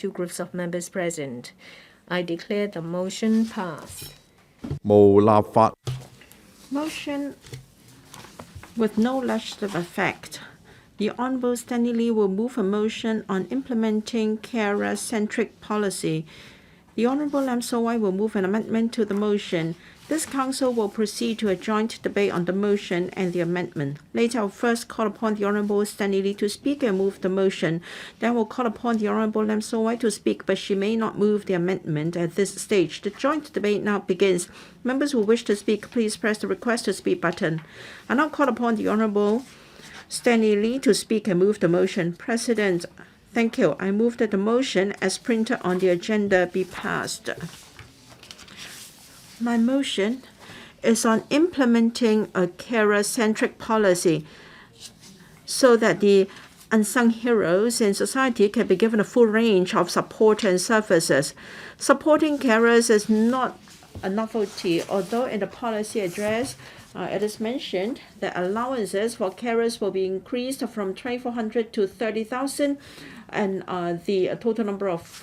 Two groups of members present. I declare the motion passed. 無立法 Motion with no legislative effect. The Hon Stanley LI will move a motion on implementing carer-centric policy. The Hon LAM So-wai will move an amendment to the motion. This council will proceed to a joint debate on the motion and the amendment. Later, I'll first call upon the Hon Stanley LI to speak and move the motion. Then we'll call upon the Hon LAM So-wai to speak, but she may not move the amendment at this stage. The joint debate now begins. Members who wish to speak, please press the request to speak button. I now call upon the Hon Stanley LI to speak and move the motion. President, thank you. I move that the motion as printed on the agenda be passed. My motion is on implementing a carer-centric policy so that the unsung heroes in society can be given a full range of support and services. Supporting carers is not a novelty, although in the policy address it is mentioned that allowances for carers will be increased from 2,400 to 30,000, and the total number of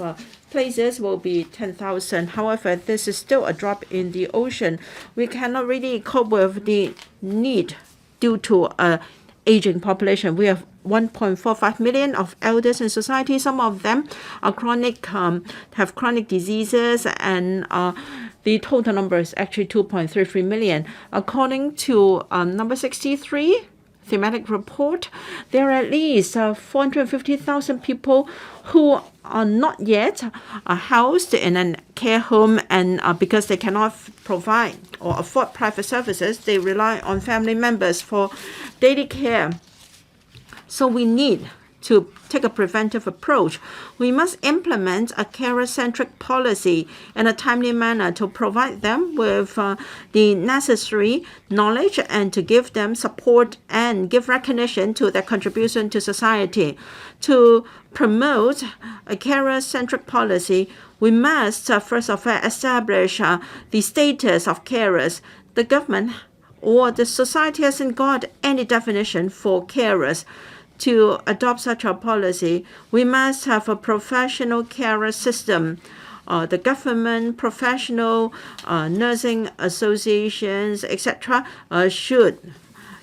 places will be 10,000. However, this is still a drop in the ocean. We cannot really cope with the need due to an aging population. We have 1.45 million of elders in society. Some of them are have chronic diseases, and the total number is actually 2.33 million. According to number 63, thematic report, there are at least 450,000 people who are not yet housed in a care home, and because they cannot provide or afford private services, they rely on family members for daily care. So we need to take a preventive approach. We must implement a carer-centric policy in a timely manner to provide them with the necessary knowledge and to give them support and give recognition to their contribution to society. To promote a carer-centric policy, we must first of all establish the status of carers. The government or the society hasn't got any definition for carers. To adopt such a policy, we must have a professional carer system. The government, professional, nursing associations, etc., should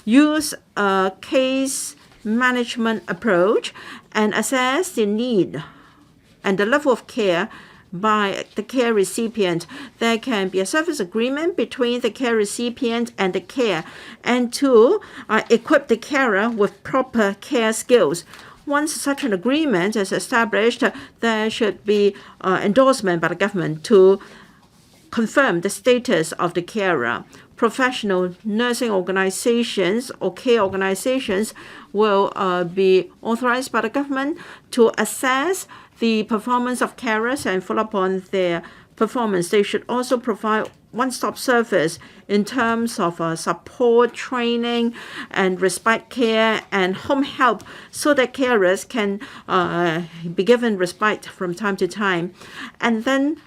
use a case management approach and assess the need and the level of care by the care recipient. There can be a service agreement between the care recipient and the care, and to equip the carer with proper care skills. Once such an agreement is established, there should be endorsement by the government to confirm the status of the carer. Professional nursing organizations or care organizations will be authorized by the government to assess the performance of carers and follow up on their performance. They should also provide one-stop service in terms of support, training, and respite care and home help, so that carers can be given respite from time to time. And then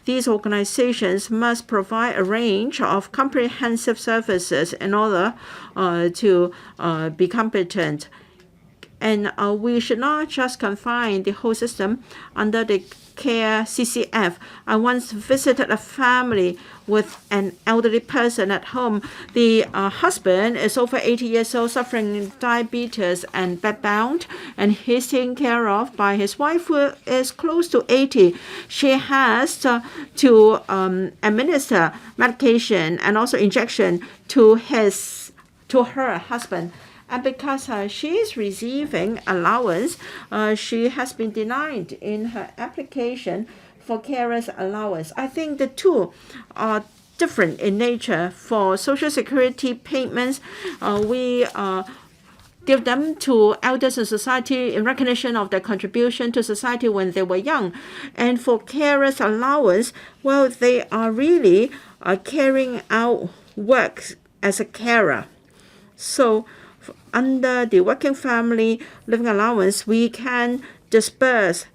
these organizations must provide a range of comprehensive services in order to be competent. And we should not just confine the whole system under the care CCF. I once visited a family with an elderly person at home. The husband is over 80 years old, suffering diabetes and bedbound, and he's taken care of by his wife, who is close to 80. She has to administer medication and also injection to her husband. And because she is receiving allowance, she has been denied in her application for carers allowance. I think the two are different in nature. For Social Security payments, we give them to elders in society in recognition of their contribution to society when they were young. And for carers allowance, well, they are really carrying out work as a carer. So under the Working Family Living Allowance, we can disperse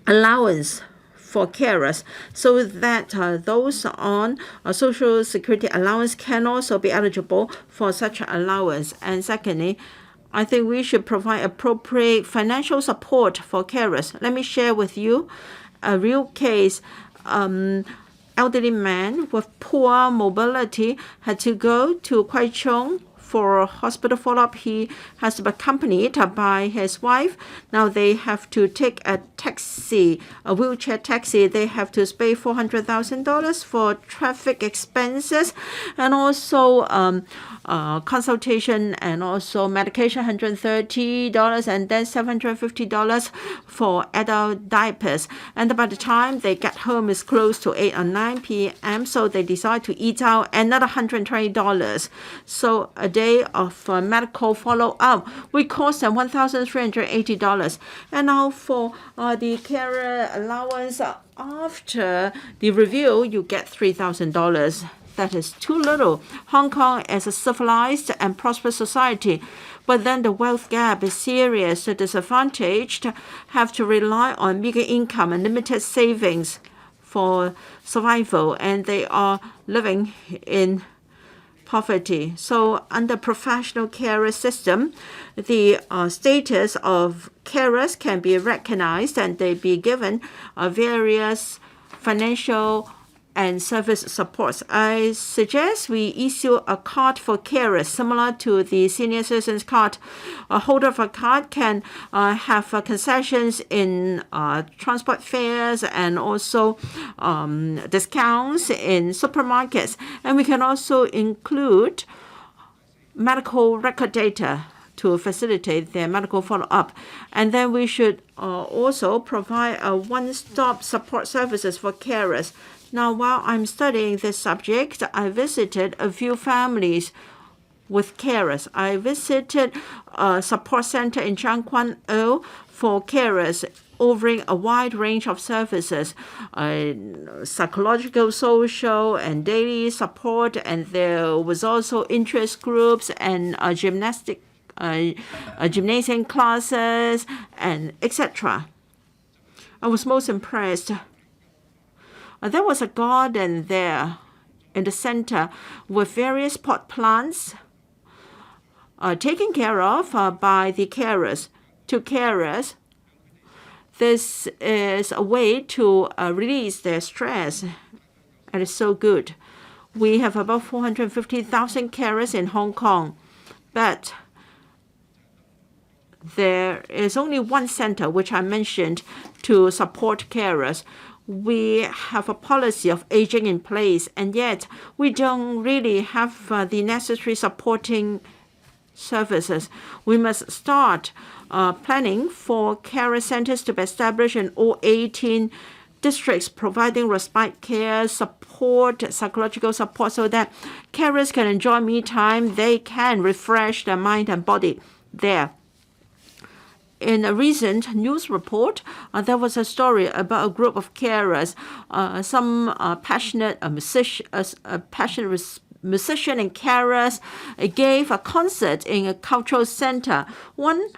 allowance for carers so that those on Social Security allowance can also be eligible for such allowance. And secondly, I think we should provide appropriate financial support for carers. Let me share with you a real case. Elderly man with poor mobility had to go to Kwai Chung for hospital follow-up. He has to be accompanied by his wife. Now they have to take a taxi, a wheelchair taxi. They have to pay $400,000 for traffic expenses and also consultation and also medication, $130, and then $750 for adult diapers. And by the time they get home, it's close to 8 or 9 p.m., so they decide to eat out, another $120. So a day of medical follow-up will cost them $1,380. And now for the carer allowance after the review, you get $3,000. That is too little. Hong Kong is a civilized and prosperous society, but then the wealth gap is serious. The disadvantaged have to rely on meager income and limited savings for survival, and they are living in poverty. So under professional carer system, the status of carers can be recognized and they be given various financial and service supports. I suggest we issue a card for carers similar to the senior citizens card. A holder of a card can have concessions in transport fares and also discounts in supermarkets. And we can also include medical record data to facilitate their medical follow-up. And then we should also provide a one-stop support services for carers. Now, while I'm studying this subject, I visited a few families with carers. I visited a support center in Chiang Kwan O for carers, offering a wide range of services, psychological, social, and daily support. And there was also interest groups and gymnasium classes, and etc. I was most impressed. There was a garden there in the center with various pot plants taken care of by the carers. To carers, this is a way to release their stress, and it's so good. We have about 450,000 carers in Hong Kong, but there is only one center, which I mentioned, to support carers. We have a policy of aging in place, and yet we don't really have the necessary supporting services. We must start planning for carer centers to be established in all 18 districts, providing respite care, support, psychological support, so that carers can enjoy me time. They can refresh their mind and body there. In a recent news report, there was a story about a group of carers. Some passionate musician and carers gave a concert in a cultural center. One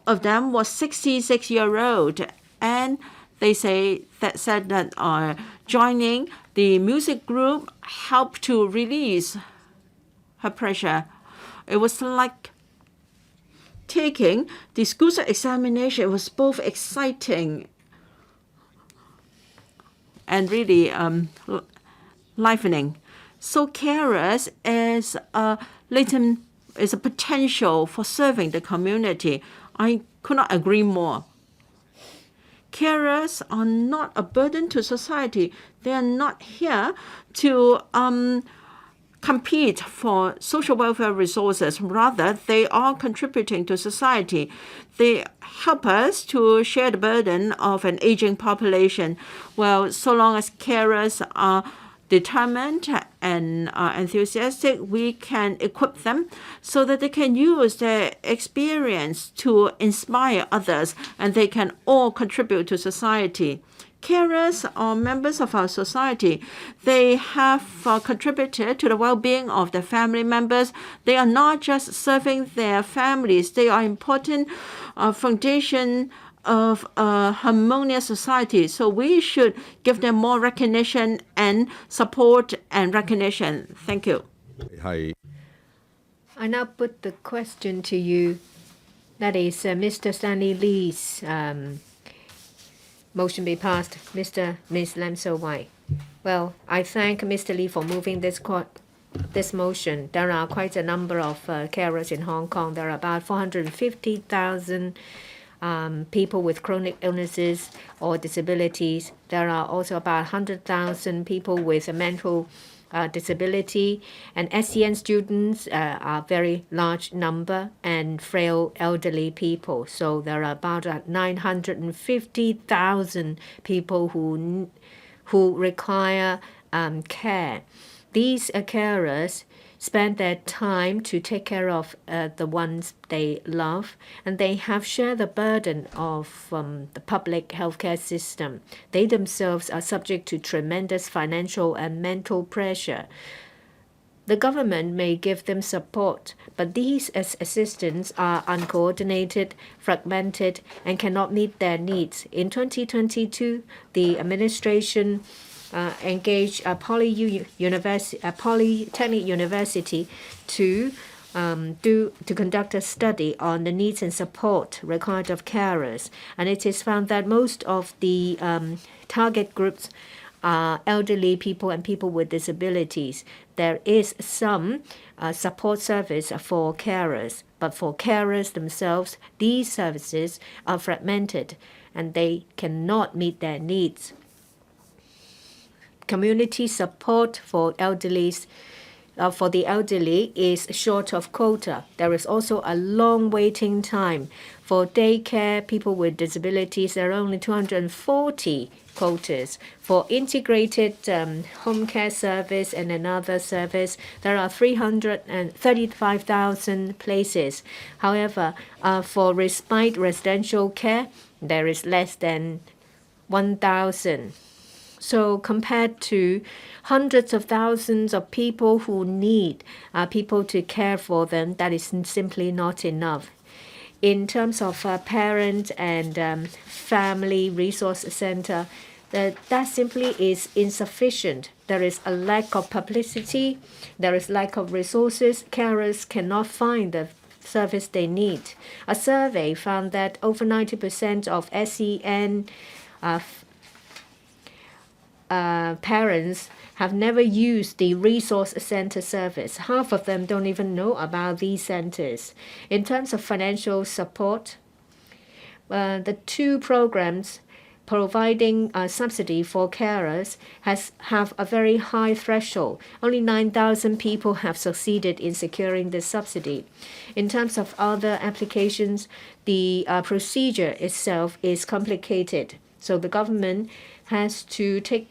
of them was 66-year-old, and they said that joining the music group helped to release her pressure. It was like taking the school examination. It was both exciting and really livening. So carers is a potential for serving the community. I could not agree more. Carers are not a burden to society. They are not here to compete for social welfare resources. Rather, they are contributing to society. They help us to share the burden of an aging population. Well, so long as carers are determined and enthusiastic, we can equip them so that they can use their experience to inspire others, and they can all contribute to society. Carers are members of our society. They have contributed to the well-being of their family members. They are not just serving their families. They are important foundation of a harmonious society. So we should give them more recognition and support and recognition. Thank you.係 I now put the question to you. That is Mr. Stanley Li's motion be passed. Ms. Lam So-wai. Well, I thank Mr. Li for moving this motion. There are quite a number of carers in Hong Kong. There are about 450,000 people with chronic illnesses or disabilities. There are also about 100,000 people with a mental disability, and SEN students are a very large number, and frail elderly people. So there are about 950,000 people who require care. These carers spend their time to take care of the ones they love, and they have shared the burden of the public healthcare system. They themselves are subject to tremendous financial and mental pressure. The government may give them support, but these assistants are uncoordinated, fragmented, and cannot meet their needs. In 2022, the administration engaged a polytechnic university to conduct a study on the needs and support required of carers, and it is found that most of the target groups are elderly people and people with disabilities. There is some support service for carers, but for carers themselves, these services are fragmented and they cannot meet their needs. Community support for the elderly is short of quota. There is also a long waiting time. For daycare, people with disabilities, there are only 240 quotas. For integrated home care service and another service, there are 335,000 places. However, for respite residential care, there is less than 1,000. So compared to hundreds of thousands of people who need people to care for them, that is simply not enough. In terms of parent and family resource center, that simply is insufficient. There is a lack of publicity. There is lack of resources. Carers cannot find the service they need. A survey found that over 90% of SEN parents have never used the resource center service. Half of them don't even know about these centers. In terms of financial support, the two programs providing a subsidy for carers have a very high threshold. Only 9,000 people have succeeded in securing this subsidy. In terms of other applications, the procedure itself is complicated. So the government has to take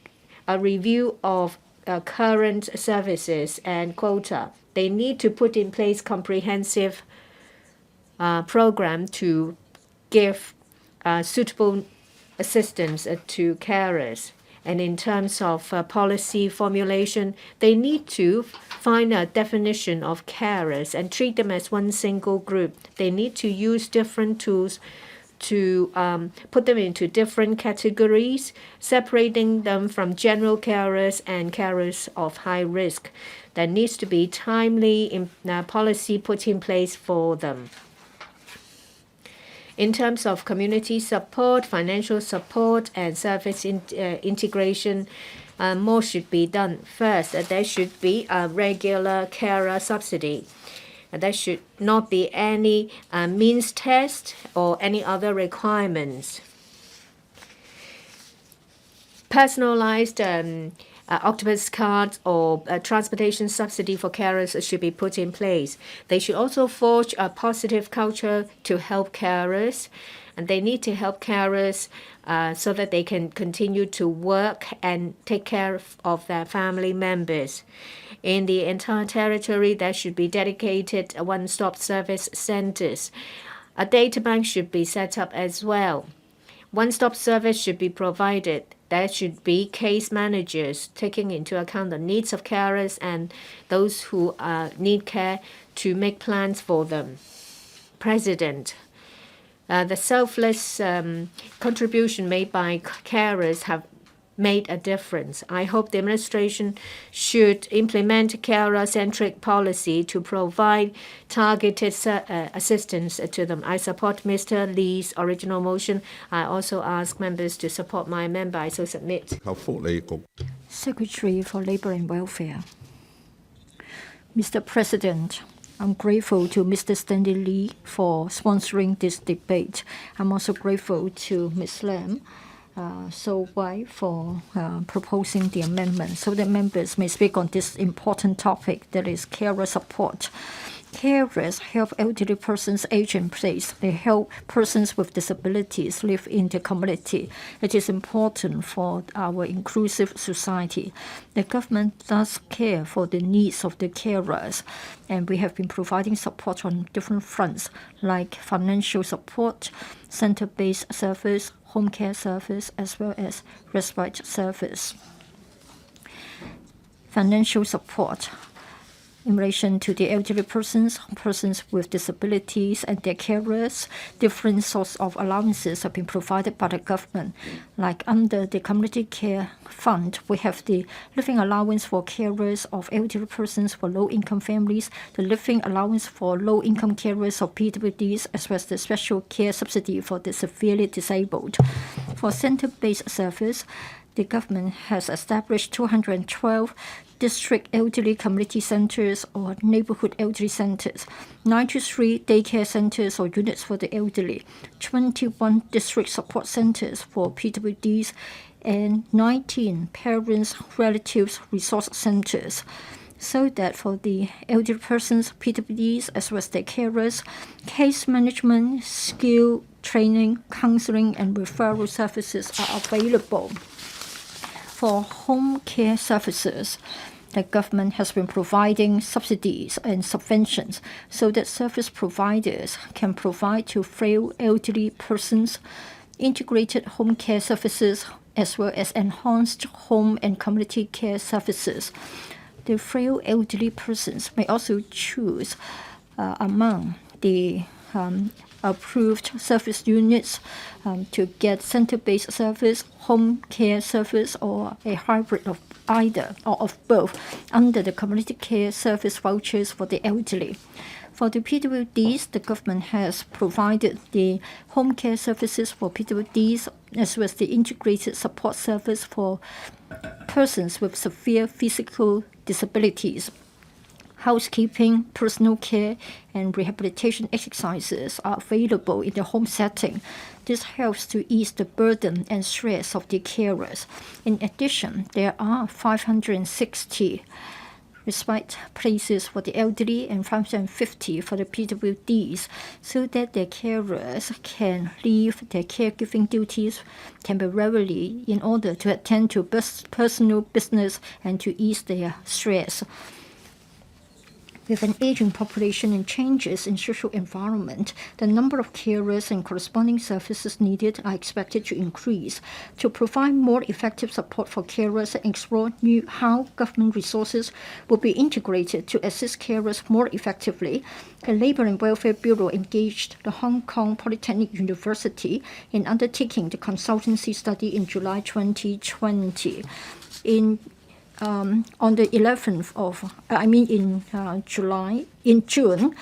a review of current services and quota. They need to put in place comprehensive program to give suitable assistance to carers. And in terms of policy formulation, they need to find a definition of carers and treat them as one single group. They need to use different tools to put them into different categories, separating them from general carers and carers of high risk. There needs to be timely policy put in place for them. In terms of community support, financial support, and service integration, more should be done. First, there should be a regular carer subsidy. There should not be any means test or any other requirements. Personalized octopus cards or transportation subsidy for carers should be put in place. They should also forge a positive culture to help carers, and they need to help carers so that they can continue to work and take care of their family members. In the entire territory, there should be dedicated one-stop service centers. A data bank should be set up as well. One-stop service should be provided. There should be case managers taking into account the needs of carers and those who need care to make plans for them. President, the selfless contribution made by carers have made a difference. I hope the administration should implement carer-centric policy to provide targeted assistance to them. I support Mr. Lee's original motion. I also ask members to support my amendment. I so submit. 及福利局 Secretary for Labour and Welfare. Mr. President, I'm grateful to Mr. Stanley Lee for sponsoring this debate. I'm also grateful to Ms. Lam So-wai for proposing the amendment so that members may speak on this important topic, that is carer support. Carers help elderly persons age in place. They help persons with disabilities live in the community. It is important for our inclusive society. The government does care for the needs of the carers, and we have been providing support on different fronts, like financial support, center-based service, home care service, as well as respite service. Financial support in relation to the elderly persons with disabilities and their carers, different sorts of allowances have been provided by the government. Like under the Community Care Fund, we have the living allowance for carers of elderly persons for low-income families, the living allowance for low-income carers of PWDs, as well as the special care subsidy for the severely disabled. For center-based service, the government has established 212 district elderly community centers or neighborhood elderly centers, 93 daycare centers or units for the elderly, 21 district support centers for PWDs, and 19 parents, relatives resource centers. So that for the elderly persons, PWDs, as well as their carers, case management, skill training, counseling, and referral services are available. For home care services, the government has been providing subsidies and subventions so that service providers can provide to frail elderly persons integrated home care services as well as enhanced home and community care services. The frail elderly persons may also choose among the approved service units to get center-based service, home care service, or a hybrid of either or of both under the community care service vouchers for the elderly. For the PWDs, the government has provided the home care services for PWDs as well as the integrated support service for persons with severe physical disabilities. Housekeeping, personal care, and rehabilitation exercises are available in the home setting. This helps to ease the burden and stress of the carers. In addition, there are 560 respite places for the elderly and 550 for the PWDs so that their carers can leave their caregiving duties temporarily in order to attend to personal business and to ease their stress. With an aging population and changes in social environment, the number of carers and corresponding services needed are expected to increase. To provide more effective support for carers and explore how government resources will be integrated to assist carers more effectively, the Labour and Welfare Bureau engaged the Hong Kong Polytechnic University in undertaking the consultancy study in July 2020. On the 11th of, in June,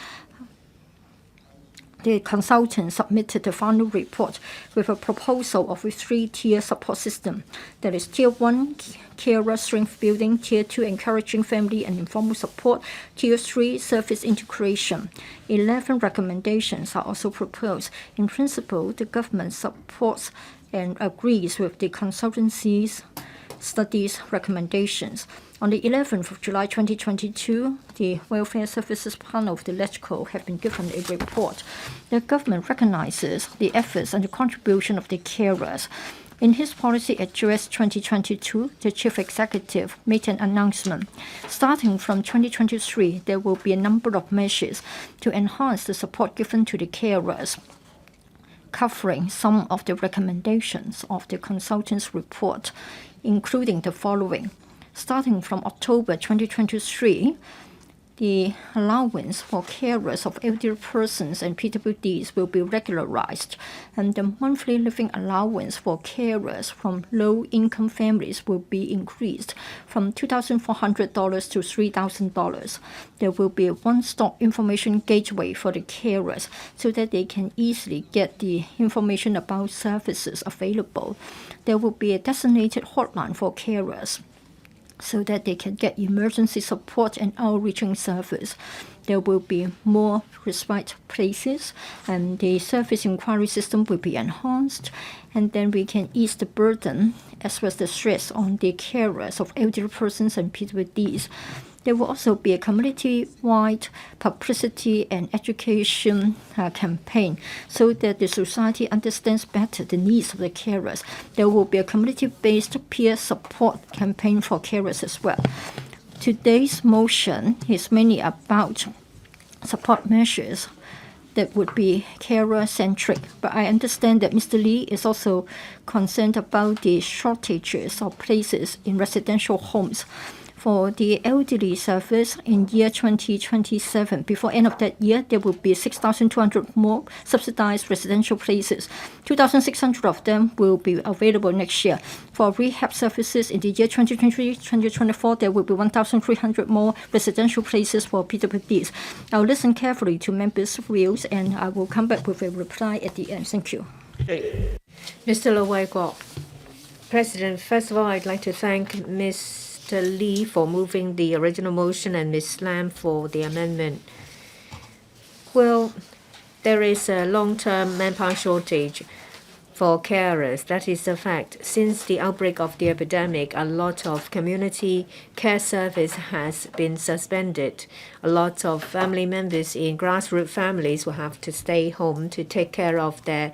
the consultant submitted the final report with a proposal of a three-tier support system. That is Tier 1, carer strength building, Tier 2, encouraging family and informal support, Tier 3, service integration. 11 recommendations are also proposed. In principle, the government supports and agrees with the consultancy's studies recommendations. On the 11th of July 2022, the Welfare Services Panel of the LegCo have been given a report. The government recognizes the efforts and the contribution of the carers. In his policy address 2022, the Chief Executive made an announcement. Starting from 2023, there will be a number of measures to enhance the support given to the carers, covering some of the recommendations of the consultant's report, including the following. Starting from October 2023, the allowance for carers of elderly persons and PWDs will be regularized, and the monthly living allowance for carers from low-income families will be increased from $2,400 to $3,000. There will be a one-stop information gateway for the carers so that they can easily get the information about services available. There will be a designated hotline for carers so that they can get emergency support and outreaching service. There will be more respite places, and the service inquiry system will be enhanced, and then we can ease the burden as well as the stress on the carers of elderly persons and PWDs. There will also be a community-wide publicity and education campaign so that the society understands better the needs of the carers. There will be a community-based peer support campaign for carers as well. Today's motion is mainly about support measures that would be carer-centric, but I understand that Mr. Lee is also concerned about the shortages of places in residential homes. For the elderly service in year 2027, before end of that year, there will be 6,200 more subsidized residential places. 2,600 of them will be available next year. For rehab services in the year 2023-2024, there will be 1,300 more residential places for PWDs. I'll listen carefully to members' views, and I will come back with a reply at the end. Thank you. Mr. Lo-Wai Kwok. President, first of all, I'd like to thank Mr. Lee for moving the original motion and Ms. Lam for the amendment. Well, there is a long-term manpower shortage for carers. That is a fact. Since the outbreak of the epidemic, a lot of community care service has been suspended. A lot of family members in grassroots families will have to stay home to take care of their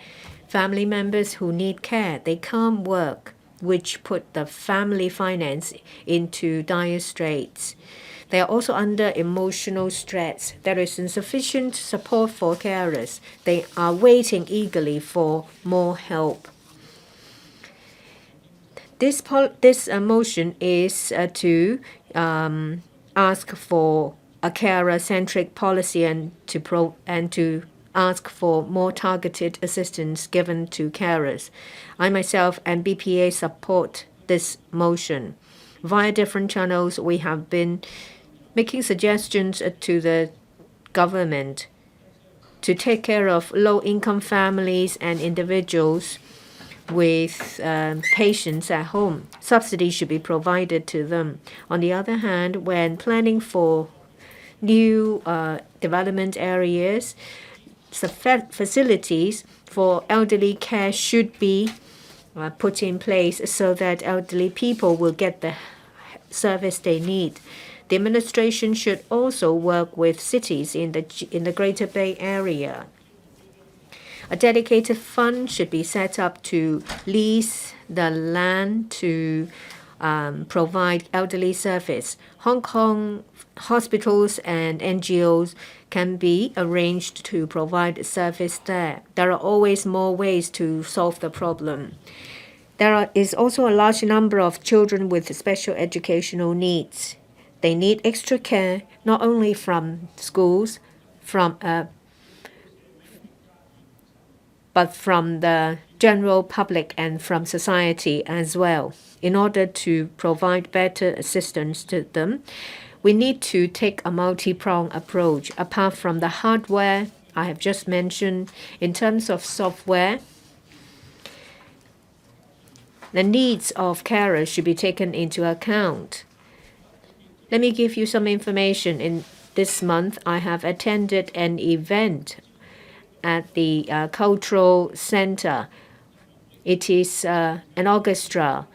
family members who need care. They can't work, which put the family finance into dire straits. They are also under emotional stress. There is insufficient support for carers. They are waiting eagerly for more help. This motion is to ask for a carer-centric policy and to ask for more targeted assistance given to carers. I myself and BPA support this motion. Via different channels, we have been making suggestions to the government to take care of low-income families and individuals with patients at home. Subsidies should be provided to them. On the other hand, when planning for new development areas, facilities for elderly care should be put in place so that elderly people will get the service they need. The administration should also work with cities in the Greater Bay Area. A dedicated fund should be set up to lease the land to provide elderly service. Hong Kong hospitals and NGOs can be arranged to provide service there. There are always more ways to solve the problem. There is also a large number of children with special educational needs. They need extra care, not only from schools, but from the general public and from society as well. In order to provide better assistance to them, we need to take a multi-pronged approach. Apart from the hardware I have just mentioned, in terms of software, the needs of carers should be taken into account. Let me give you some information. In this month, I have attended an event at the Cultural Center. It is an orchestra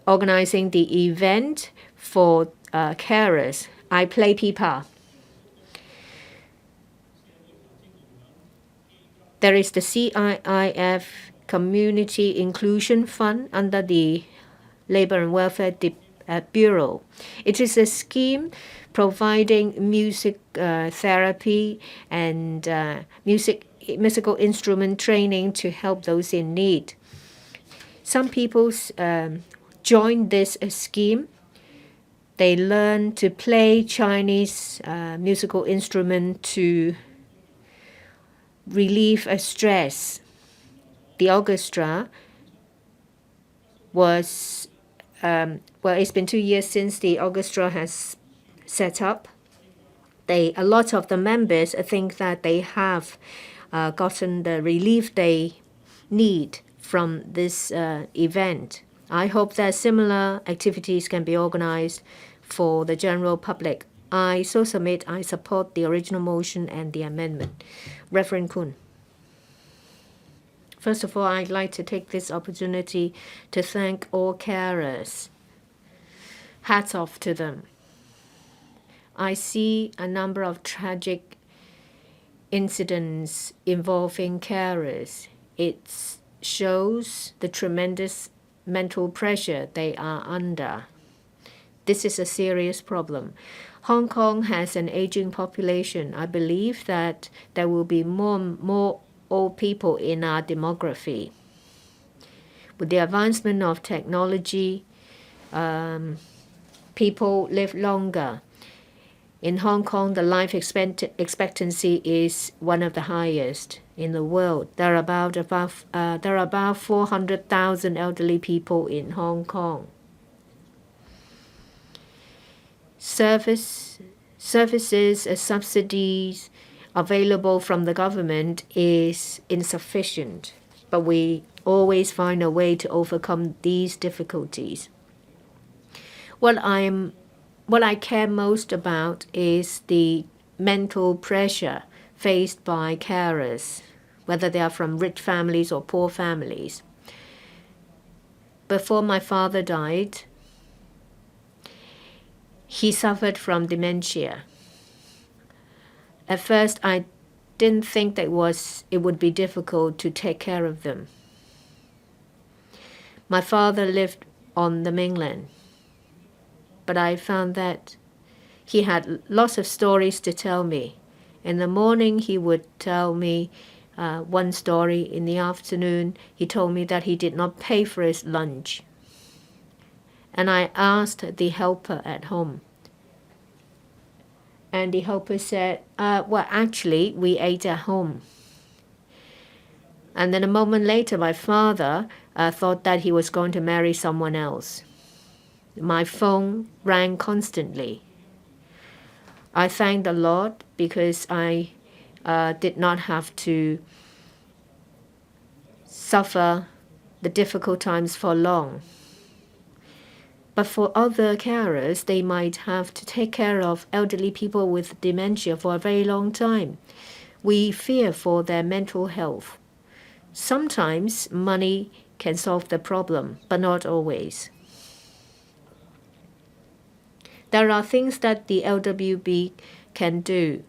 organizing the event for carers. I play pipa. There is the CIIF Community Inclusion Fund under the Labor and Welfare Bureau. It is a scheme providing music therapy and musical instrument training to help those in need. Some people joined this scheme They learn to play Chinese musical instrument to relieve a stress. The orchestra was, it's been 2 years since the orchestra has set up. A lot of the members think that they have gotten the relief they need from this event. I hope that similar activities can be organized for the general public. I support the original motion and the amendment. Reverend Kun. First of all, I'd like to take this opportunity to thank all carers. Hats off to them. I see a number of tragic incidents involving carers. It shows the tremendous mental pressure they are under. This is a serious problem. Hong Kong has an aging population. I believe that there will be more old people in our demography. With the advancement of technology, people live longer. In Hong Kong, the life expectancy is one of the highest in the world. There are about 400,000 elderly people in Hong Kong. Services, subsidies available from the government is insufficient, but we always find a way to overcome these difficulties. What I care most about is the mental pressure faced by carers, whether they are from rich families or poor families. Before my father died, he suffered from dementia. At first, I didn't think that it would be difficult to take care of them. My father lived on the mainland, but I found that he had lots of stories to tell me. In the morning, he would tell me one story. In the afternoon, he told me that he did not pay for his lunch. And I asked the helper at home. And the helper said, actually, we ate at home. And then a moment later, my father thought that he was going to marry someone else. My phone rang constantly. I thank the Lord because I did not have to suffer the difficult times for long. But for other carers, they might have to take care of elderly people with dementia for a very long time. We fear for their mental health. Sometimes money can solve the problem, but not always. There are things that the LWB can do.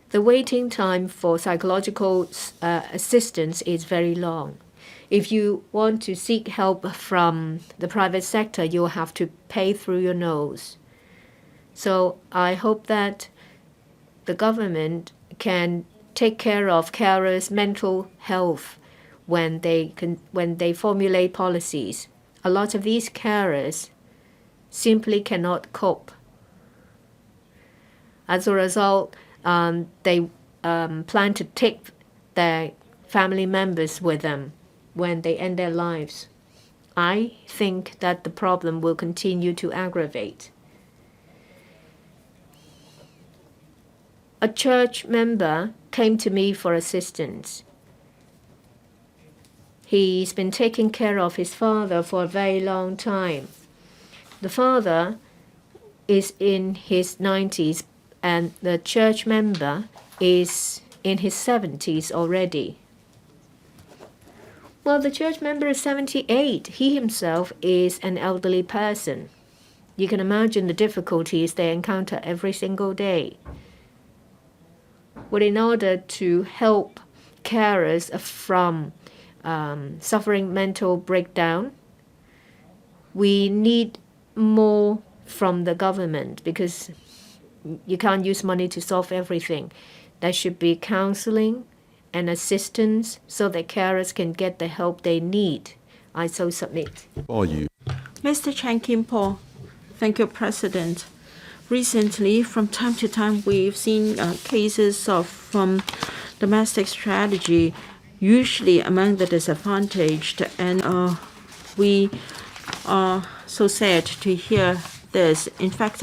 The waiting time for psychological assistance is very long. If you want to seek help from the private sector, you'll have to pay through your nose. So I hope that the government can take care of carers' mental health when they formulate policies. A lot of these carers simply cannot cope. As a result, they plan to take their family members with them when they end their lives. I think that the problem will continue to aggravate. A church member came to me for assistance. He's been taking care of his father for a very long time. The father is in his 90s and the church member is in his 70s already. Well, the church member is 78. He himself is an elderly person. You can imagine the difficulties they encounter every single day. Well, in order to help carers from suffering mental breakdown, we need more from the government because you can't use money to solve everything. There should be counseling and assistance so that carers can get the help they need. I so submit. For you. Mr. Chan Kim-po. Thank you, President. Recently, from time to time, we've seen cases of domestic strategy, usually among the disadvantaged, and we are so sad to hear this. In fact,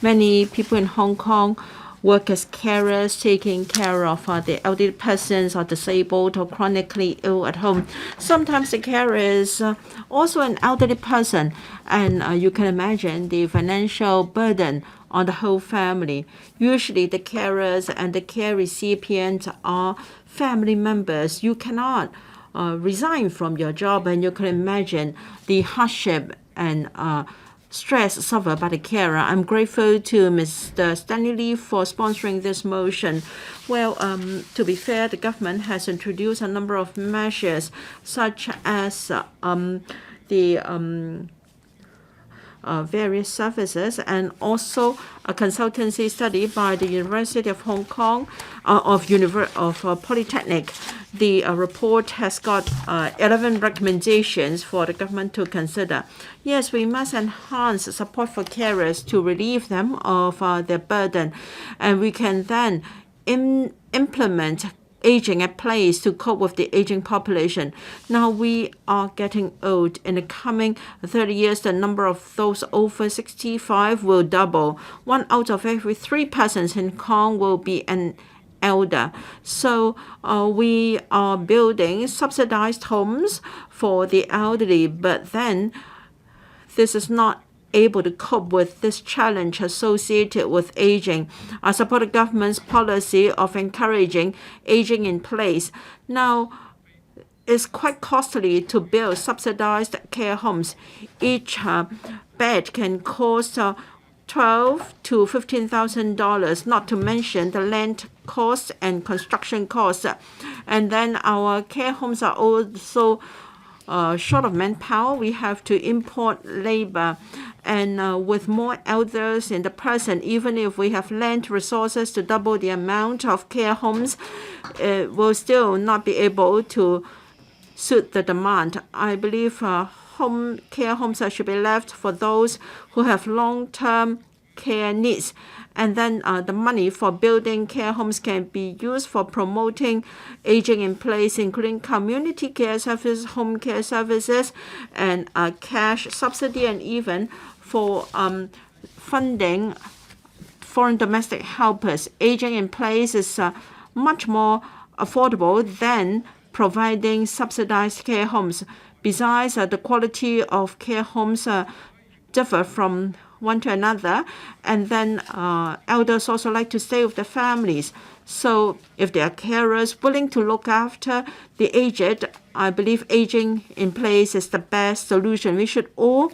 many people in Hong Kong work as carers, taking care of the elderly persons or disabled or chronically ill at home. Sometimes the carer is also an elderly person, and you can imagine the financial burden on the whole family. Usually the carers and the care recipients are family members. You cannot resign from your job, and you can imagine the hardship and stress suffered by the carer. I'm grateful to Mr. Stanley Lee for sponsoring this motion. Well, to be fair, the government has introduced a number of measures, such as various services, and also a consultancy study by the University of Hong Kong of Polytechnic. The report has got 11 recommendations for the government to consider. Yes, we must enhance support for carers to relieve them of their burden, and we can then implement aging at place to cope with the aging population. Now we are getting old. In the coming 30 years, the number of those over 65 will double. 1 out of every 3 persons in Hong Kong will be an elder. So we are building subsidized homes for the elderly, but then this is not able to cope with this challenge associated with aging. I support the government's policy of encouraging aging in place. Now, it's quite costly to build subsidized care homes. Each bed can cost $12,000 to $15,000, not to mention the land costs and construction costs. And then our care homes are also short of manpower. We have to import labor. And with more elders in the present, even if we have land resources to double the amount of care homes, we'll still not be able to suit the demand. I believe care homes should be left for those who have long-term care needs. And then the money for building care homes can be used for promoting aging in place, including community care services, home care services, and cash subsidy, and even for funding foreign domestic helpers. Aging in place is much more affordable than providing subsidized care homes. Besides, the quality of care homes differ from one to another, and then elders also like to stay with their families. So if there are carers willing to look after the aged, I believe aging in place is the best solution. We should all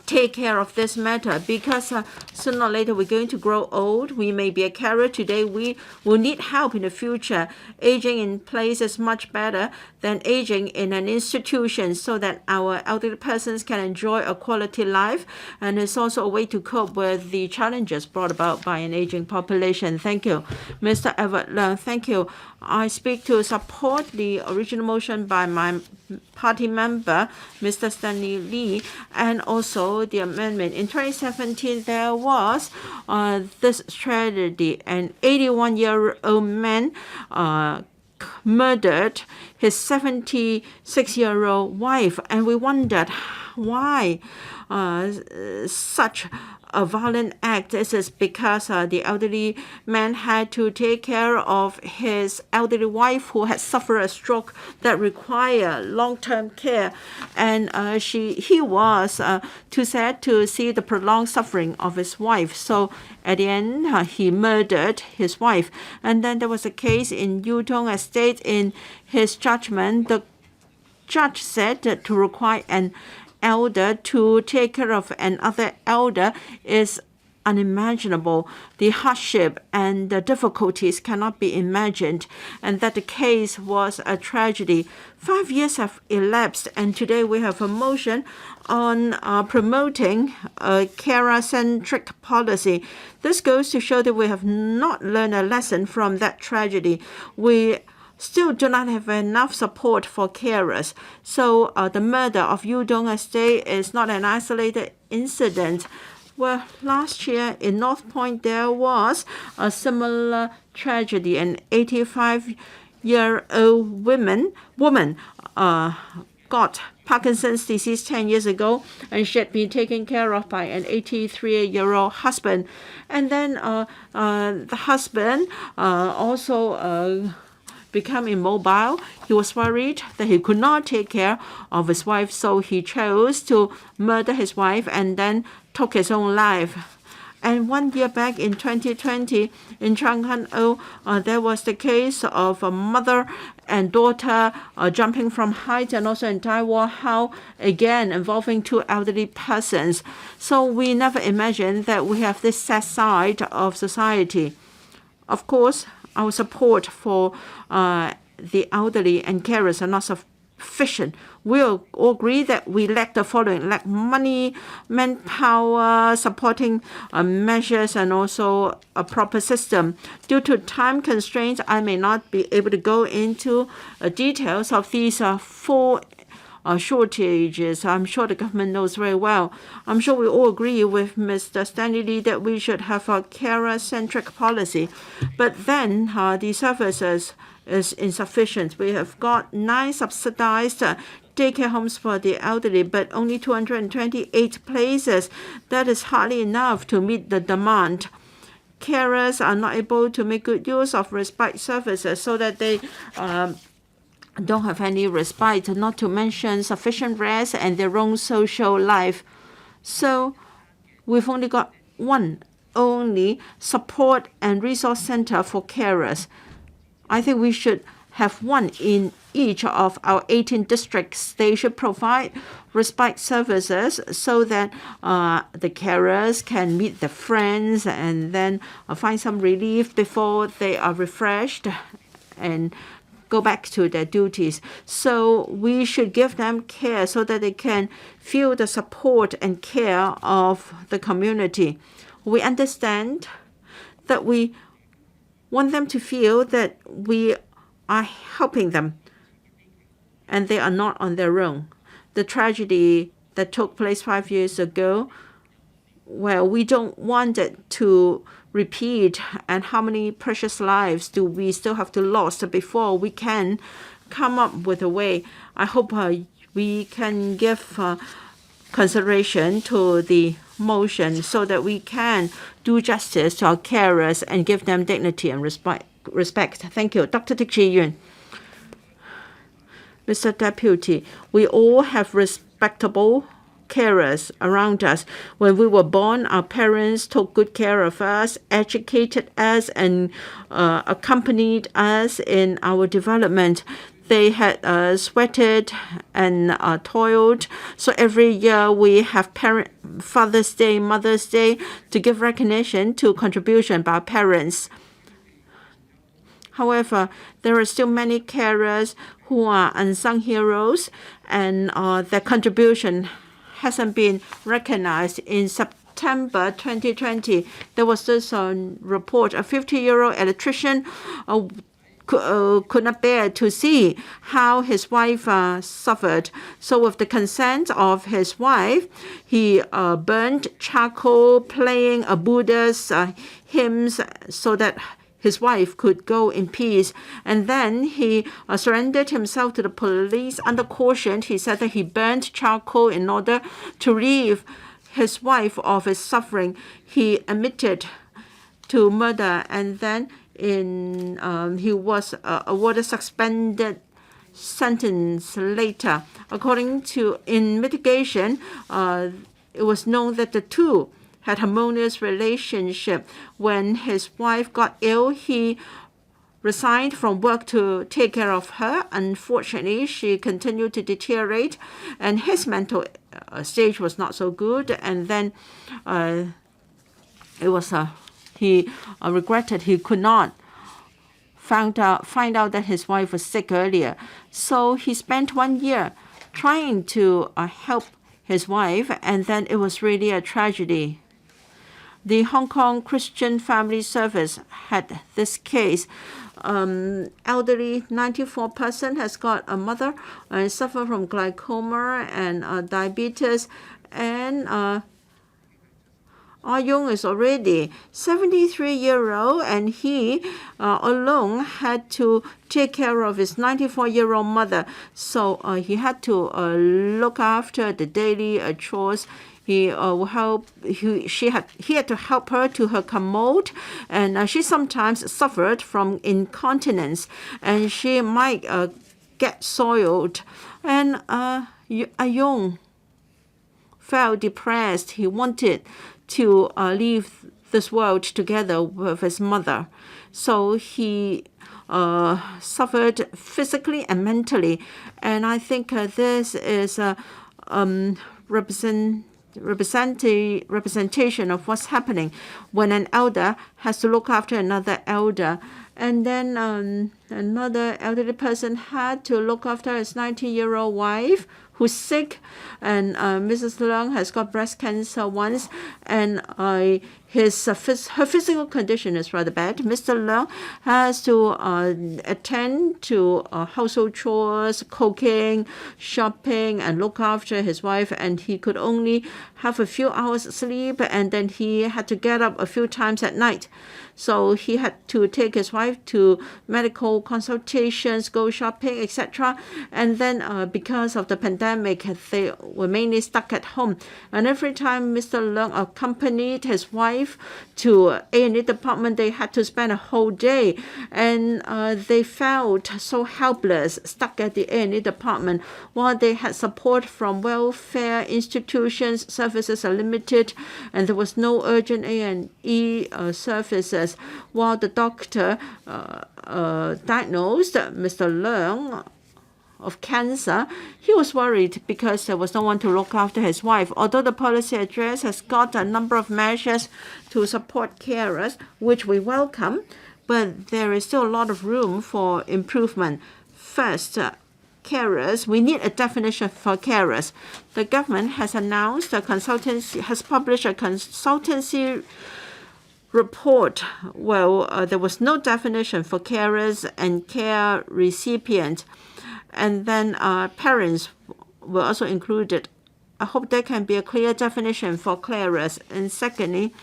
take care of this matter, because sooner or later we're going to grow old. We may be a carer today. We will need help in the future. Aging in place is much better than aging in an institution, so that our elderly persons can enjoy a quality life. And it's also a way to cope with the challenges brought about by an aging population. Thank you. Mr. Edward Leung, thank you. I speak to support the original motion by my party member, Mr. Stanley Lee, and also the amendment. In 2017, there was this tragedy. An 81-year-old man murdered his 76-year-old wife, and we wondered why such a violent act. This is because the elderly man had to take care of his elderly wife who had suffered a stroke that required long-term care, and he was too sad to see the prolonged suffering of his wife. So at the end, he murdered his wife. And then there was a case in Yutong Estate. In his judgment, the judge said that to require an elder to take care of another elder is unimaginable. The hardship and the difficulties cannot be imagined, and that the case was a tragedy. 5 years have elapsed, and today we have a motion on promoting a carer-centric policy. This goes to show that we have not learned a lesson from that tragedy. We still do not have enough support for carers. So the murder of Yudong Estate is not an isolated incident. Well, last year in North Point, there was a similar tragedy. An 85-year-old woman got Parkinson's disease 10 years ago, and she had been taken care of by an 83-year-old husband. And then the husband also become immobile. He was worried that he could not take care of his wife, so he chose to murder his wife and then took his own life. And 1 year back in 2020 in Chang Han O, there was the case of a mother and daughter jumping from height, and also in Taiwan, how again involving two elderly persons. So we never imagined that we have this sad side of society. Of course, our support for the elderly and carers are not sufficient. We all agree that we lack the following: lack money, manpower, supporting measures, and also a proper system. Due to time constraints, I may not be able to go into details of these four shortages. I'm sure the government knows very well. I'm sure we all agree with Mr. Stanley LI that we should have a carer-centric policy. But then the services is insufficient. We have got 9 subsidized daycare homes for the elderly, but only 228 places. That is hardly enough to meet the demand. Carers are not able to make good use of respite services, so that they don't have any respite, not to mention sufficient rest and their own social life. So we've only got one support and resource center for carers. I think we should have one in each of our 18 districts. They should provide respite services so that the carers can meet their friends and then find some relief before they are refreshed and go back to their duties. So we should give them care so that they can feel the support and care of the community. We understand that we want them to feel that we are helping them and they are not on their own. The tragedy that took place 5 years ago, well, we don't want it to repeat. And how many precious lives do we still have to lose before we can come up with a way? I hope we can give consideration to the motion so that we can do justice to our carers and give them dignity and respect. Thank you. Dr. Dick Ji-yun. Mr. Deputy, we all have respectable carers around us. When we were born, our parents took good care of us, educated us, and accompanied us in our development. They had sweated and toiled. So every year we have Father's Day, Mother's Day to give recognition to contribution by our parents. However, there are still many carers who are unsung heroes, and their contribution hasn't been recognized. In September 2020, there was this report: a 50-year-old electrician could not bear to see how his wife suffered. So with the consent of his wife, he burned charcoal playing a Buddha's hymns so that his wife could go in peace. And then he surrendered himself to the police under caution. He said that he burned charcoal in order to relieve his wife of his suffering. He admitted to murder, and then he was awarded suspended sentence later. According to in mitigation, it was known that the two had harmonious relationship. When his wife got ill, he resigned from work to take care of her. Unfortunately, she continued to deteriorate, and his mental stage was not so good. And then he regretted he could not find out that his wife was sick earlier. So he spent 1 year trying to help his wife, and then it was really a tragedy. The Hong Kong Christian Family Service had this case. Elderly 94 person has got a mother and suffer from glaucoma and diabetes, and Yung is already 73-year-old, and he alone had to take care of his 94-year-old mother. So he had to look after the daily chores. He had to help her to her commode, and she sometimes suffered from incontinence, and she might get soiled. And Yung felt depressed. He wanted to leave this world together with his mother. So he suffered physically and mentally. And I think this is a representation of what's happening when an elder has to look after another elder. And then another elderly person had to look after his 90-year-old wife who's sick, and Mrs. Leung has got breast cancer once, and her physical condition is rather bad. Mr. Leung has to attend to household chores, cooking, shopping, and look after his wife, and he could only have a few hours sleep, and then he had to get up a few times at night. So he had to take his wife to medical consultations, go shopping, etc. And then because of the pandemic, they were mainly stuck at home. And every time Mr. Leung accompanied his wife to A&E department, they had to spend a whole day. And they felt so helpless, stuck at the A&E department, while they had support from welfare institutions. Services are limited, and there was no urgent A&E services. While the doctor diagnosed Mr. Leung of cancer, he was worried because there was no one to look after his wife. Although the policy address has got a number of measures to support carers, which we welcome, but there is still a lot of room for improvement. First, carers, we need a definition for carers. The government has announced has published a consultancy report. Well, there was no definition for carers and care recipient, and then parents were also included. I hope there can be a clear definition for carers. And secondly,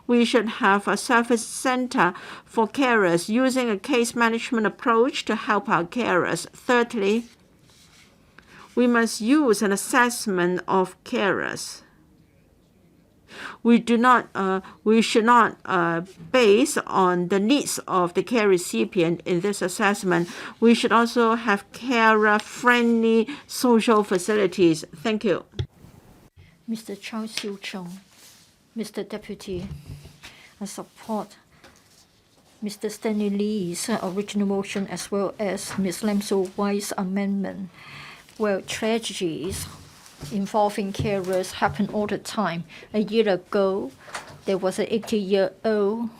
we should have a service center for carers using a case management approach to help our carers. Thirdly, we must use an assessment of carers. We should not base on the needs of the care recipient in this assessment. We should also have carer-friendly social facilities. Thank you. Mr. Chow Siu Chung, Mr. Deputy, I support Mr. Stanley Li's original motion as well as Ms. Lam So-wai's amendment. Well, tragedies involving carers happen all the time. A year ago, there was an 80-year-old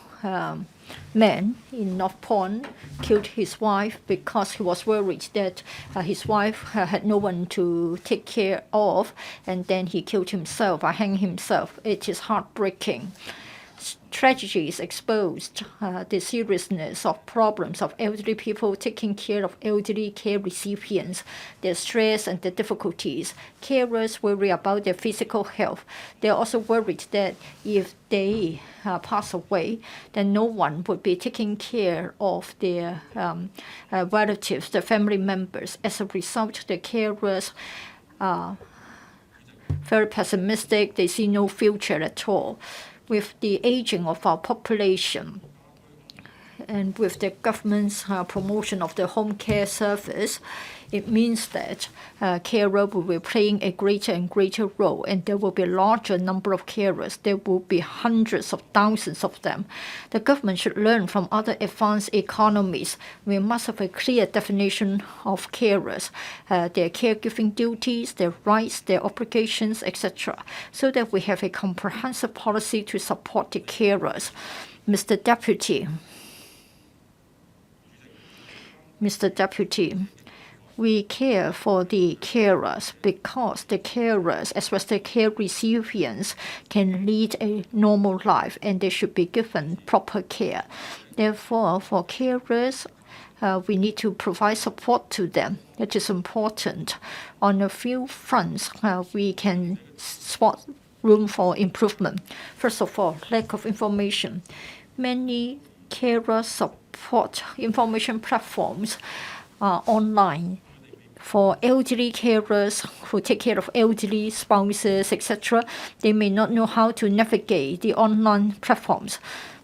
man in North Point killed his wife because he was worried that his wife had no one to take care of, and then he killed himself, hanged himself. It is heartbreaking. Tragedies exposed the seriousness of problems of elderly people taking care of elderly care recipients, their stress and their difficulties. Carers worry about their physical health. They are also worried that if they pass away, then no one would be taking care of their relatives, their family members. As a result, the carers are very pessimistic. They see no future at all. With the aging of our population and with the government's promotion of the home care service, it means that carer will be playing a greater and greater role, and there will be a larger number of carers. There will be hundreds of thousands of them. The government should learn from other advanced economies. We must have a clear definition of carers, their caregiving duties, their rights, their obligations, etc., so that we have a comprehensive policy to support the carers. Mr. Deputy, we care for the carers because the carers, as well as the care recipients, can lead a normal life and they should be given proper care. Therefore, for carers, we need to provide support to them. It is important. On a few fronts, we can spot room for improvement. First of all, lack of information. Many carer support information platforms are online. For elderly carers who take care of elderly spouses, etc., they may not know how to navigate the online platforms.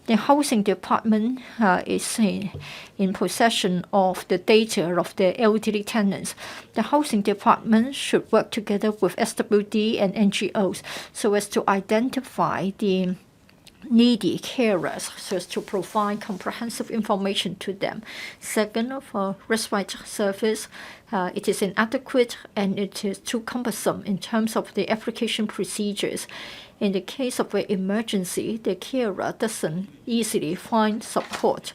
The housing department is in possession of the data of the elderly tenants. The housing department should work together with SWD and NGOs so as to identify the needy carers so as to provide comprehensive information to them. Second, for respite service, it is inadequate and it is too cumbersome in terms of the application procedures. In the case of an emergency, the carer doesn't easily find support.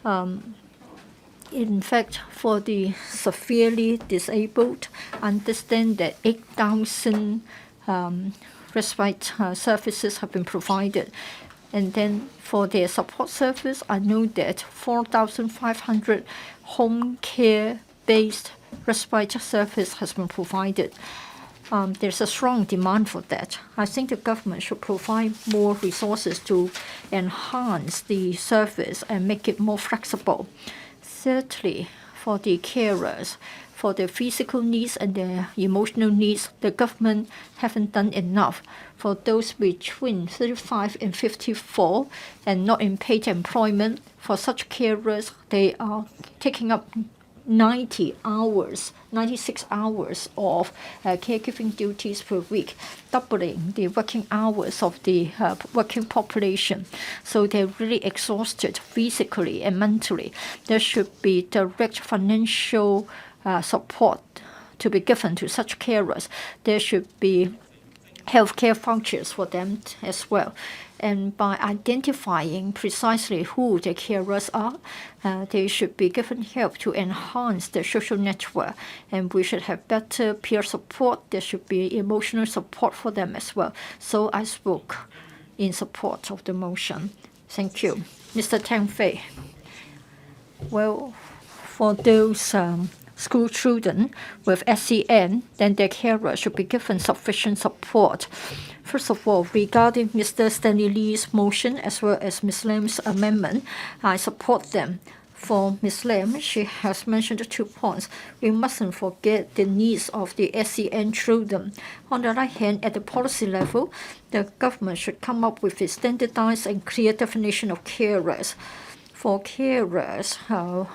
In fact, for the severely disabled, understand that 8,000 respite services have been provided. And then for their support service, I know that 4,500 home care-based respite service has been provided. There's a strong demand for that. I think the government should provide more resources to enhance the service and make it more flexible. Thirdly, for the carers, for their physical needs and their emotional needs, the government haven't done enough. For those between 35 and 54 and not in paid employment, for such carers, they are taking up 96 hours of caregiving duties per week, doubling the working hours of the working population. So they're really exhausted physically and mentally. There should be direct financial support to be given to such carers. There should be healthcare vouchers for them as well. And by identifying precisely who the carers are, they should be given help to enhance their social network. And we should have better peer support. There should be emotional support for them as well. So I spoke in support of the motion. Thank you. Mr. Tang Fei. Well, for those school children with SEN, then their carers should be given sufficient support. First of all, regarding Mr. Stanley Li's motion as well as Ms. Lam's amendment, I support them. For Ms. Lam, she has mentioned 2 points. We mustn't forget the needs of the SEN children. On the other hand, at the policy level, the government should come up with a standardized and clear definition of carers. For carers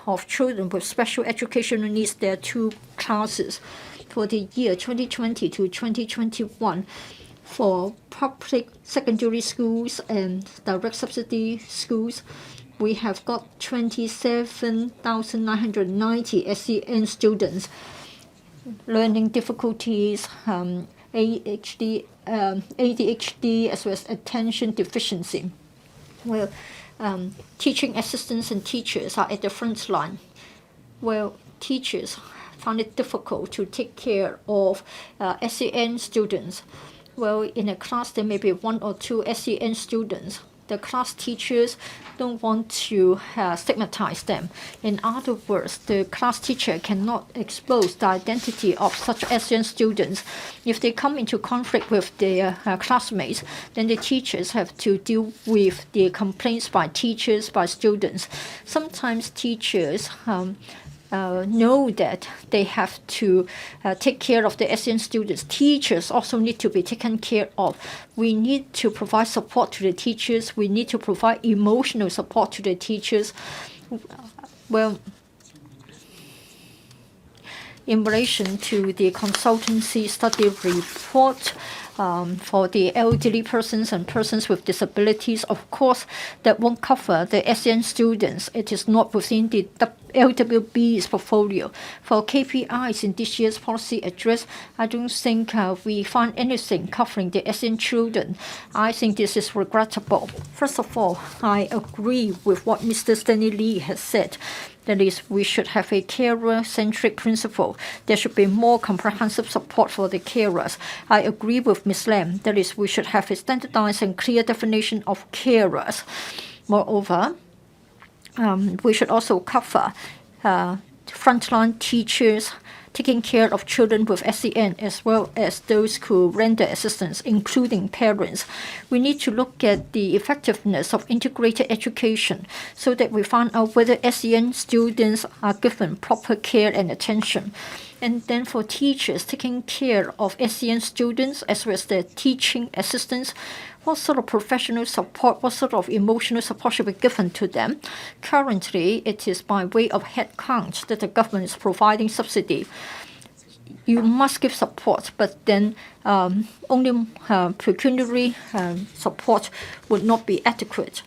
of children with special educational needs, there are 2 classes. For the year 2020 to 2021, for public secondary schools and direct subsidy schools, we have got 27,990 SEN students. Learning difficulties, ADHD as well as attention deficiency. Well, teaching assistants and teachers are at the front line. Well, teachers find it difficult to take care of SEN students. Well, in a class, there may be 1 or 2 SEN students. The class teachers don't want to stigmatize them. In other words, the class teacher cannot expose the identity of such SEN students. If they come into conflict with their classmates, then the teachers have to deal with the complaints by teachers, by students. Sometimes teachers know that they have to take care of the SEN students. Teachers also need to be taken care of. We need to provide support to the teachers. We need to provide emotional support to the teachers. Well, in relation to the consultancy study report, for the elderly persons and persons with disabilities, of course, that won't cover the SEN students. It is not within the LWB's portfolio. For KPIs in this year's policy address, I don't think we find anything covering the SEN children. I think this is regrettable. First of all, I agree with what Mr. Stanley Li has said, That is, we should have a carer-centric principle. There should be more comprehensive support for the carers. I agree with Ms. Lam. That is, we should have a standardized and clear definition of carers. Moreover, we should also cover frontline teachers taking care of children with SEN, as well as those who render assistance, including parents. We need to look at the effectiveness of integrated education so that we find out whether SEN students are given proper care and attention. And then for teachers taking care of SEN students, as well as their teaching assistants, what sort of professional support, what sort of emotional support should be given to them? Currently, it is by way of head count that the government is providing subsidy. You must give support, but then only pecuniary support would not be adequate.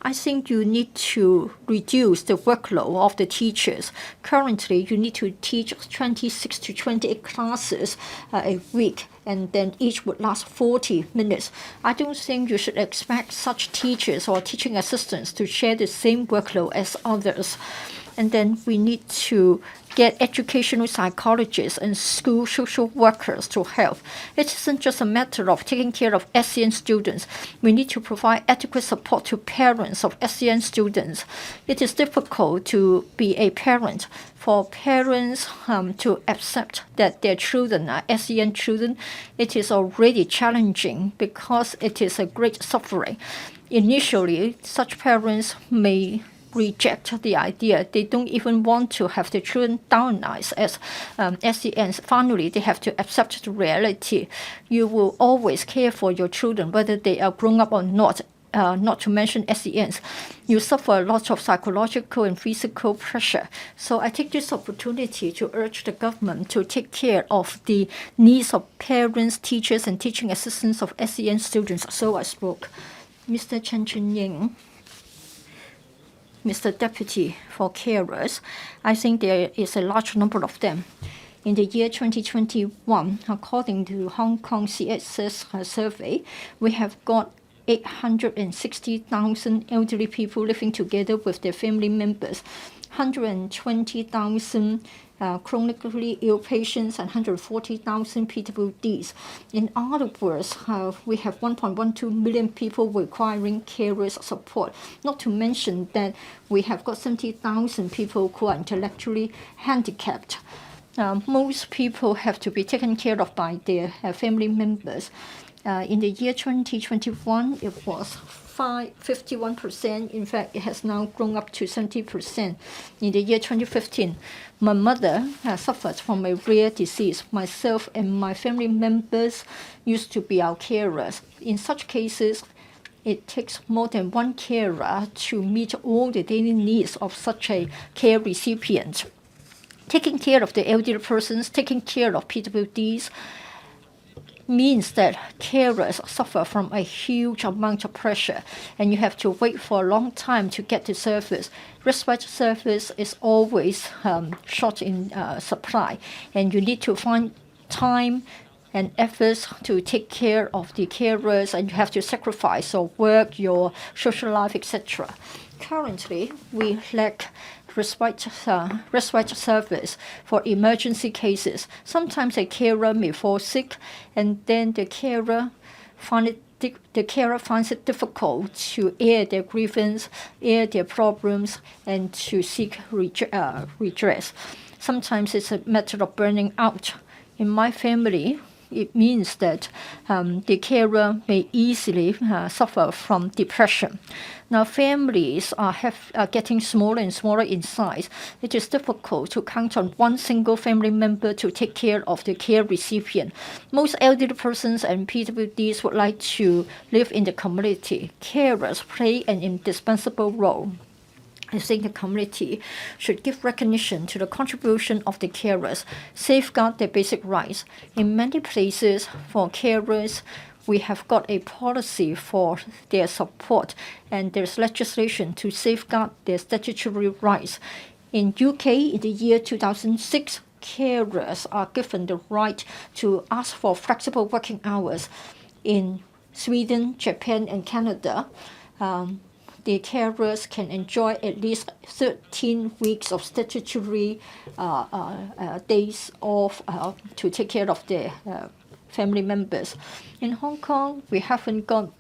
I think you need to reduce the workload of the teachers. Currently, you need to teach 26 to 28 classes a week, and then each would last 40 minutes. I don't think you should expect such teachers or teaching assistants to share the same workload as others. And then we need to get educational psychologists and school social workers to help. It isn't just a matter of taking care of SEN students. We need to provide adequate support to parents of SEN students. It is difficult to be a parent. For parents to accept that their children are SEN children, it is already challenging because it is a great suffering. Initially, such parents may reject the idea. They don't even want to have their children diagnosed as SENs. Finally, they have to accept the reality. You will always care for your children, whether they are grown up or not. Not to mention SENs. You suffer a lot of psychological and physical pressure. So I take this opportunity to urge the government to take care of the needs of parents, teachers, and teaching assistants of SEN students. So I spoke. Mr. Chen Chun-ying, Mr. Deputy for Carers, I think there is a large number of them. In the year 2021, according to Hong Kong CSS survey, we have got 860,000 elderly people living together with their family members, 120,000 chronically ill patients, and 140,000 PWDs. In other words, we have 1.12 million people requiring carers support. Not to mention that we have got 70,000 people who are intellectually handicapped. Most people have to be taken care of by their family members. In the year 2021, it was 51%. In fact, it has now grown up to 70%. In the year 2015, my mother suffered from a rare disease. Myself and my family members used to be our carers. In such cases, it takes more than one carer to meet all the daily needs of such a care recipient. Taking care of the elderly persons, taking care of PWDs, means that carers suffer from a huge amount of pressure, and you have to wait for a long time to get the service. Respite service is always short in supply, and you need to find time and efforts to take care of the carers, and you have to sacrifice your work, your social life, etc. Currently, we lack respite service for emergency cases. Sometimes a carer may fall sick, and then the carer finds it difficult to air their grievance, air their problems, and to seek redress. Sometimes it's a matter of burning out. In my family, it means that the carer may easily suffer from depression. Now, families are getting smaller and smaller in size. It is difficult to count on one single family member to take care of the care recipient. Most elderly persons and PWDs would like to live in the community. Carers play an indispensable role. I think the community should give recognition to the contribution of the carers, safeguard their basic rights. In many places, for carers, we have got a policy for their support, and there's legislation to safeguard their statutory rights. In UK, in the year 2006, carers are given the right to ask for flexible working hours. In Sweden, Japan, and Canada, the carers can enjoy at least 13 weeks of statutory days off to take care of their family members. In Hong Kong, we haven't got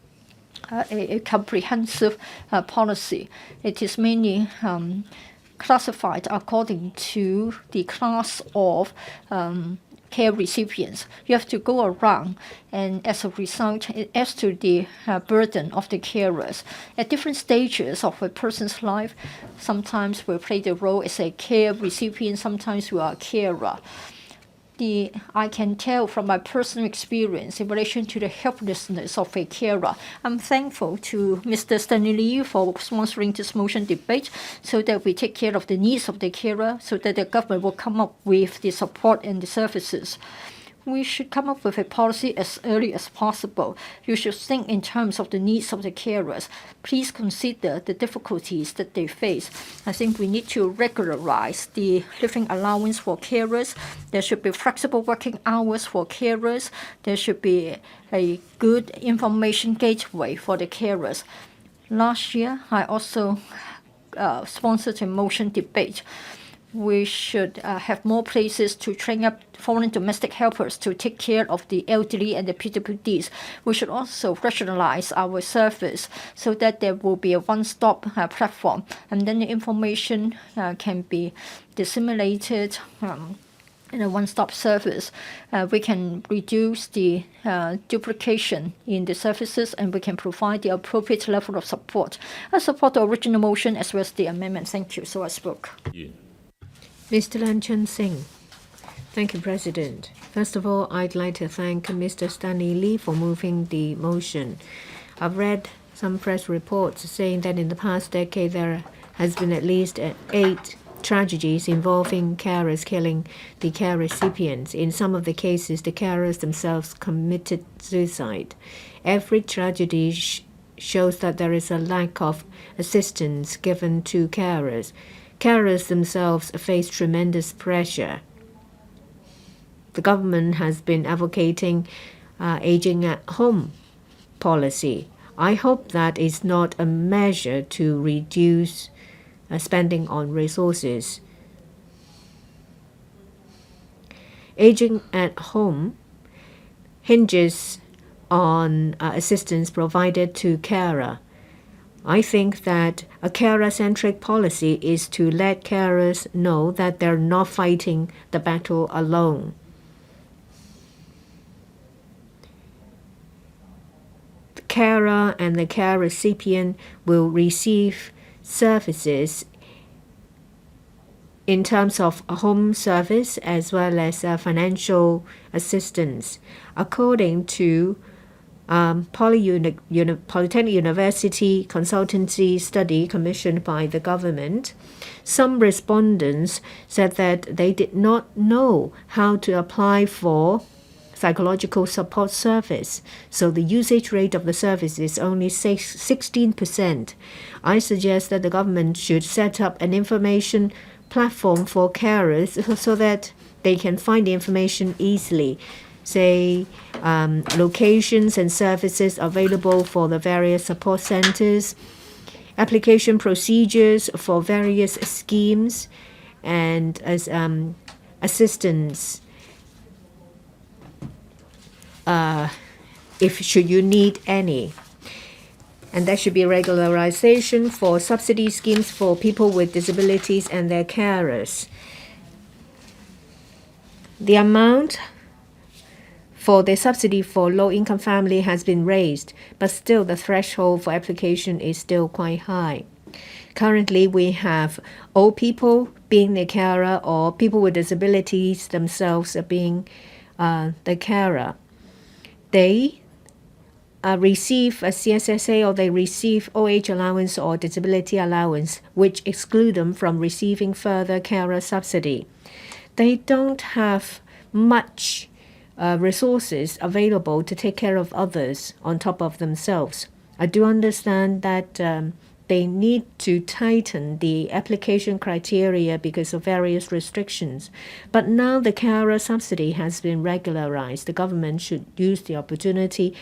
a comprehensive policy. It is mainly classified according to the class of care recipients. You have to go around, and as a result, it adds to the burden of the carers. At different stages of a person's life, sometimes we play the role as a care recipient, sometimes we are a carer. I can tell from my personal experience in relation to the helplessness of a carer. I'm thankful to Mr. Stanley LI for sponsoring this motion debate so that we take care of the needs of the carer, so that the government will come up with the support and the services. We should come up with a policy as early as possible. You should think in terms of the needs of the carers. Please consider the difficulties that they face. I think we need to regularize the living allowance for carers. There should be flexible working hours for carers. There should be a good information gateway for the carers. Last year, I also sponsored a motion debate. We should have more places to train up foreign domestic helpers to take care of the elderly and the PWDs. We should also rationalize our service so that there will be a one-stop platform, and then the information can be disseminated in a one-stop service. We can reduce the duplication in the services, and we can provide the appropriate level of support. I support the original motion as well as the amendment. Thank you. So I spoke. Yeah. Mr. Lan Chun Sing. Thank you, President. First of all, I'd like to thank Mr. Stanley LI for moving the motion. I've read some press reports saying that in the past decade there has been at least 8 tragedies involving carers killing the care recipients. In some of the cases, the carers themselves committed suicide. Every tragedy shows that there is a lack of assistance given to carers. Carers themselves face tremendous pressure. The government has been advocating aging at home policy. I hope that is not a measure to reduce spending on resources. Aging at home hinges on assistance provided to carer. I think that a carer-centric policy is to let carers know that they're not fighting the battle alone. The carer and the care recipient will receive services in terms of home service as well as financial assistance. According to Polytechnic University consultancy study commissioned by the government, some respondents said that they did not know how to apply for psychological support service, so the usage rate of the service is only 16%. I suggest that the government should set up an information platform for carers so that they can find the information easily. Say locations and services available for the various support centers, application procedures for various schemes, and as assistance if should you need any. And there should be regularization for subsidy schemes for people with disabilities and their carers. The amount for the subsidy for low-income family has been raised, but still the threshold for application is still quite high. Currently, we have old people being the carer or people with disabilities themselves being the carer. They receive a CSSA or they receive OH allowance or disability allowance, which exclude them from receiving further carer subsidy. They don't have much resources available to take care of others on top of themselves. I do understand that they need to tighten the application criteria because of various restrictions. But now the carer subsidy has been regularized. The government should use the opportunity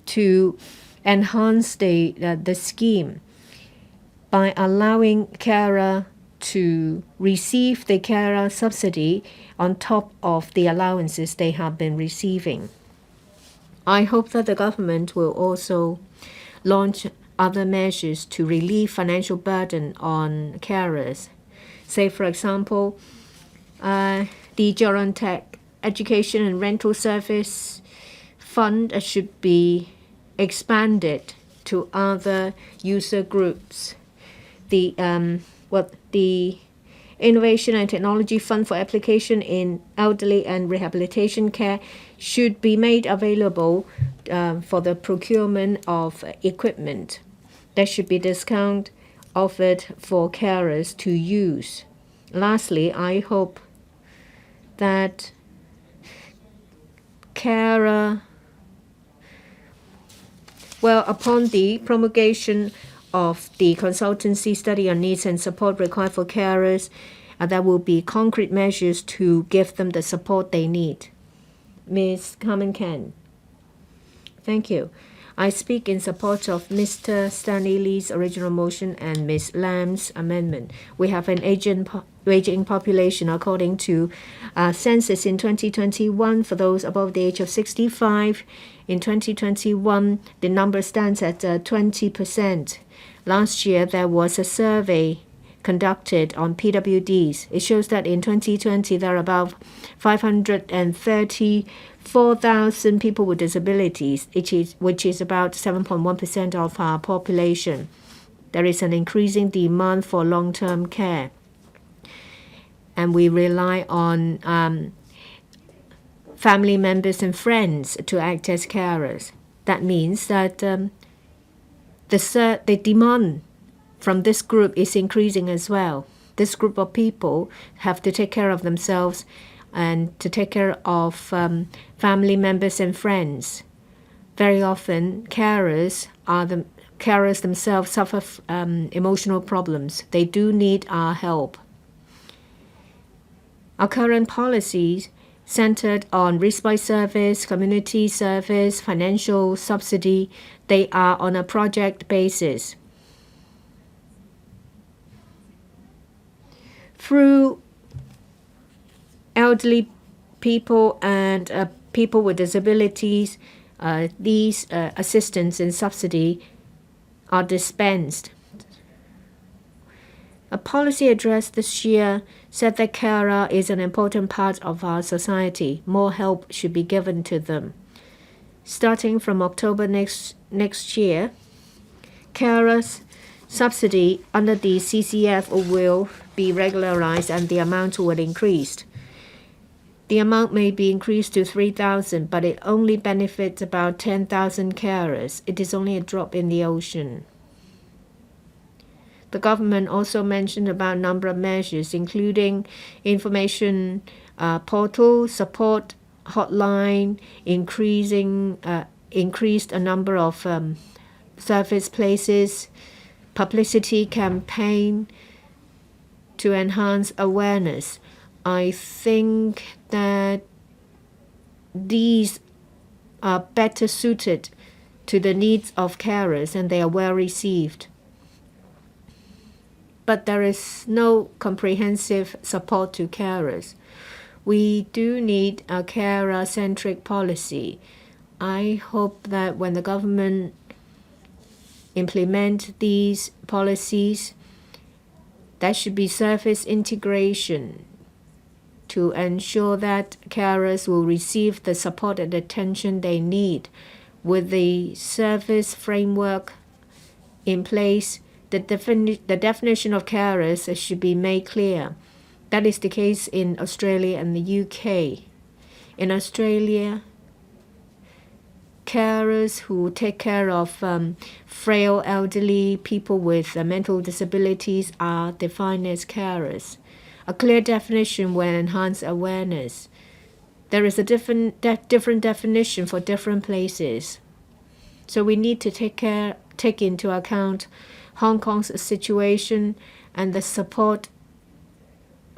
to enhance the scheme. by allowing carer to receive the carer subsidy on top of the allowances they have been receiving. I hope that the government will also launch other measures to relieve financial burden on carers. Say, for example, the Gerontech Education and Rental Service Fund should be expanded to other user groups. The Innovation and Technology Fund for application in elderly and rehabilitation care should be made available for the procurement of equipment. There should be discount offered for carers to use. Lastly, I hope that upon the promulgation of the consultancy study on needs and support required for carers, there will be concrete measures to give them the support they need. Ms. Carmen Ken. Thank you. I speak in support of Mr. Stanley Li's original motion and Ms. Lam's amendment. We have an aging population according to census in 2021 for those above the age of 65. In 2021, the number stands at 20%. Last year, there was a survey conducted on PWDs. It shows that in 2020, there are about 534,000 people with disabilities, which is about 7.1% of our population. There is an increasing demand for long-term care, and we rely on family members and friends to act as carers. That means that the demand from this group is increasing as well. This group of people have to take care of themselves and to take care of family members and friends. Very often, carers themselves suffer emotional problems. They do need our help. Our current policies centered on respite service, community service, financial subsidy, they are on a project basis. Through elderly people and people with disabilities, these assistance and subsidy are dispensed. A policy address this year said that carer is an important part of our society. More help should be given to them. Starting from October next year, carers subsidy under the CCF will be regularized and the amount will increase. The amount may be increased to 3,000, but it only benefits about 10,000 carers. It is only a drop in the ocean. The government also mentioned about a number of measures, including information portal, support hotline, increased a number of service places, publicity campaign to enhance awareness. I think that these are better suited to the needs of carers and they are well received. But there is no comprehensive support to carers. We do need a carer-centric policy. I hope that when the government implement these policies, there should be service integration to ensure that carers will receive the support and attention they need. With the service framework in place, the definition of carers should be made clear. That is the case in Australia and the UK. In Australia, carers who take care of frail elderly people with mental disabilities are defined as carers. A clear definition will enhance awareness. There is a different definition for different places. So we need to take into account Hong Kong's situation and the support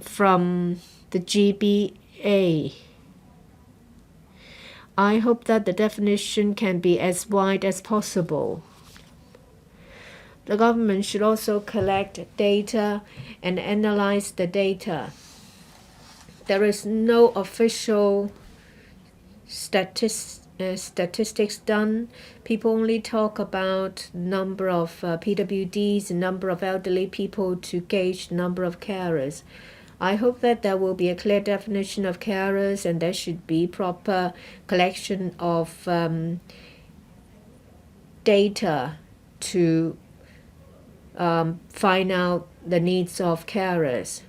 from the GBA. I hope that the definition can be as wide as possible. The government should also collect data and analyze the data. There is no official statistics done. People only talk about number of PWDs, number of elderly people to gauge number of carers. I hope that there will be a clear definition of carers and there should be proper collection of data to find out the needs of carers.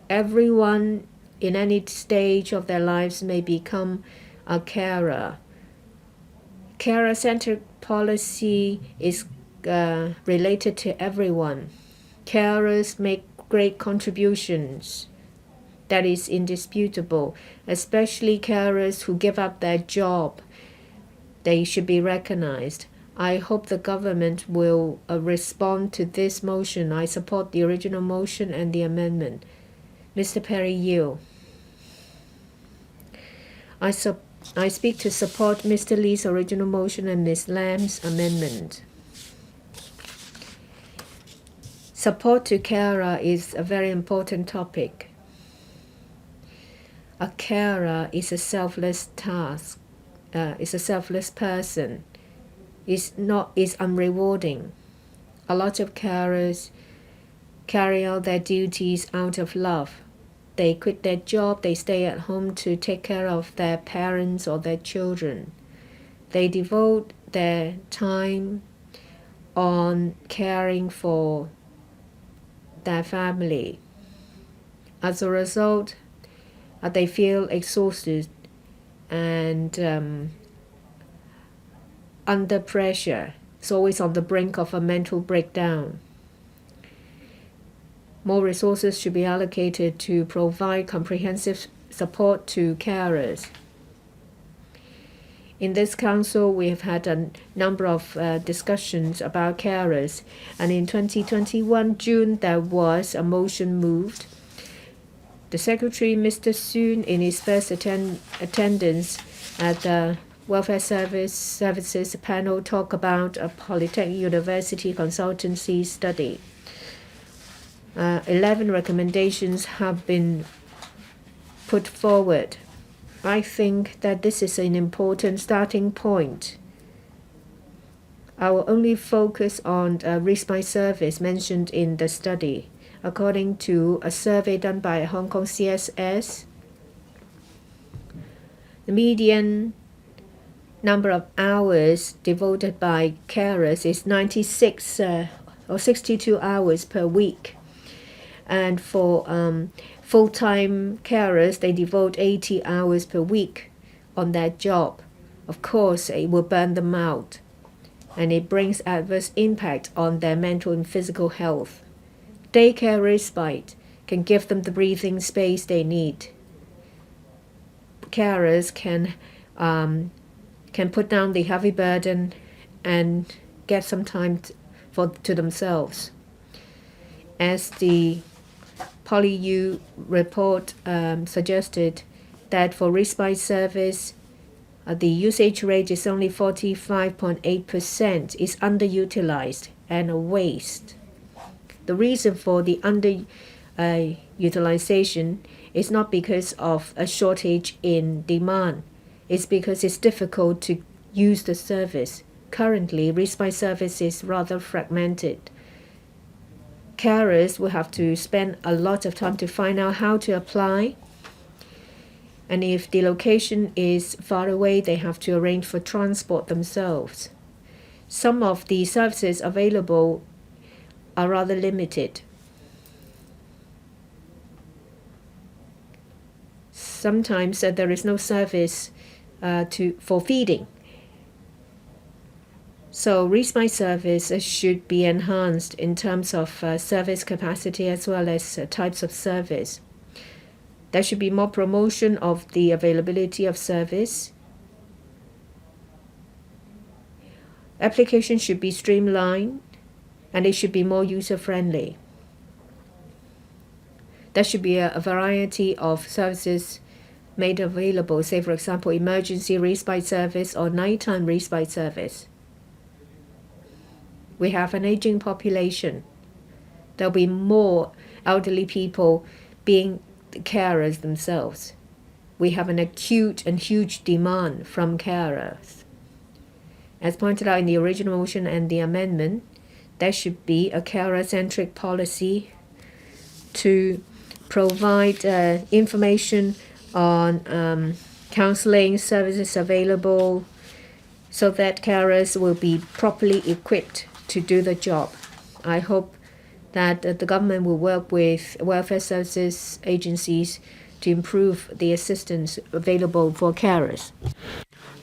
Everyone in any stage of their lives may become a carer. Carer-centric policy is related to everyone. Carers make great contributions. That is indisputable, especially carers who give up their job. They should be recognized. I hope the government will respond to this motion. I support the original motion and the amendment. Mr. Perry Yield. I speak to support Mr. Lee's original motion and Ms. Lam's amendment. Support to carer is a very important topic. A carer is a selfless task. Is a selfless person. Is unrewarding. A lot of carers carry out their duties out of love. They quit their job, they stay at home to take care of their parents or their children. They devote their time on caring for their family. As a result, they feel exhausted and under pressure. It's always on the brink of a mental breakdown. More resources should be allocated to provide comprehensive support to carers. In this council, we have had a number of discussions about carers, and in 2021 June, there was a motion moved. The Secretary, Mr. Soon, in his first attendance at the Welfare Services panel, talked about a Polytechnic University consultancy study. 11 recommendations have been put forward. I think that this is an important starting point. I will only focus on risk by service mentioned in the study. According to a survey done by Hong Kong CSS, the median number of hours devoted by carers is 96 or 62 hours per week. And for full-time carers, they devote 80 hours per week on their job. Of course, it will burn them out, and it brings adverse impact on their mental and physical health. Daycare respite can give them the breathing space they need. Carers can put down the heavy burden and get some time to themselves. As the PolyU report suggested, that for respite service, the usage rate is only 45.8%, is underutilized and a waste. The reason for the underutilization is not because of a shortage in demand. It's because it's difficult to use the service. Currently, respite service is rather fragmented. Carers will have to spend a lot of time to find out how to apply. And if the location is far away, they have to arrange for transport themselves. Some of the services available are rather limited. Sometimes there is no service for feeding. So respite service should be enhanced in terms of service capacity as well as types of service. There should be more promotion of the availability of service. Application should be streamlined and it should be more user-friendly. There should be a variety of services made available, say for example emergency respite service or nighttime respite service. We have an aging population. There'll be more elderly people being carers themselves. We have an acute and huge demand from carers. As pointed out in the original motion and the amendment, there should be a carer-centric policy to provide information on counseling services available so that carers will be properly equipped to do the job. I hope that the government will work with welfare services agencies to improve the assistance available for carers.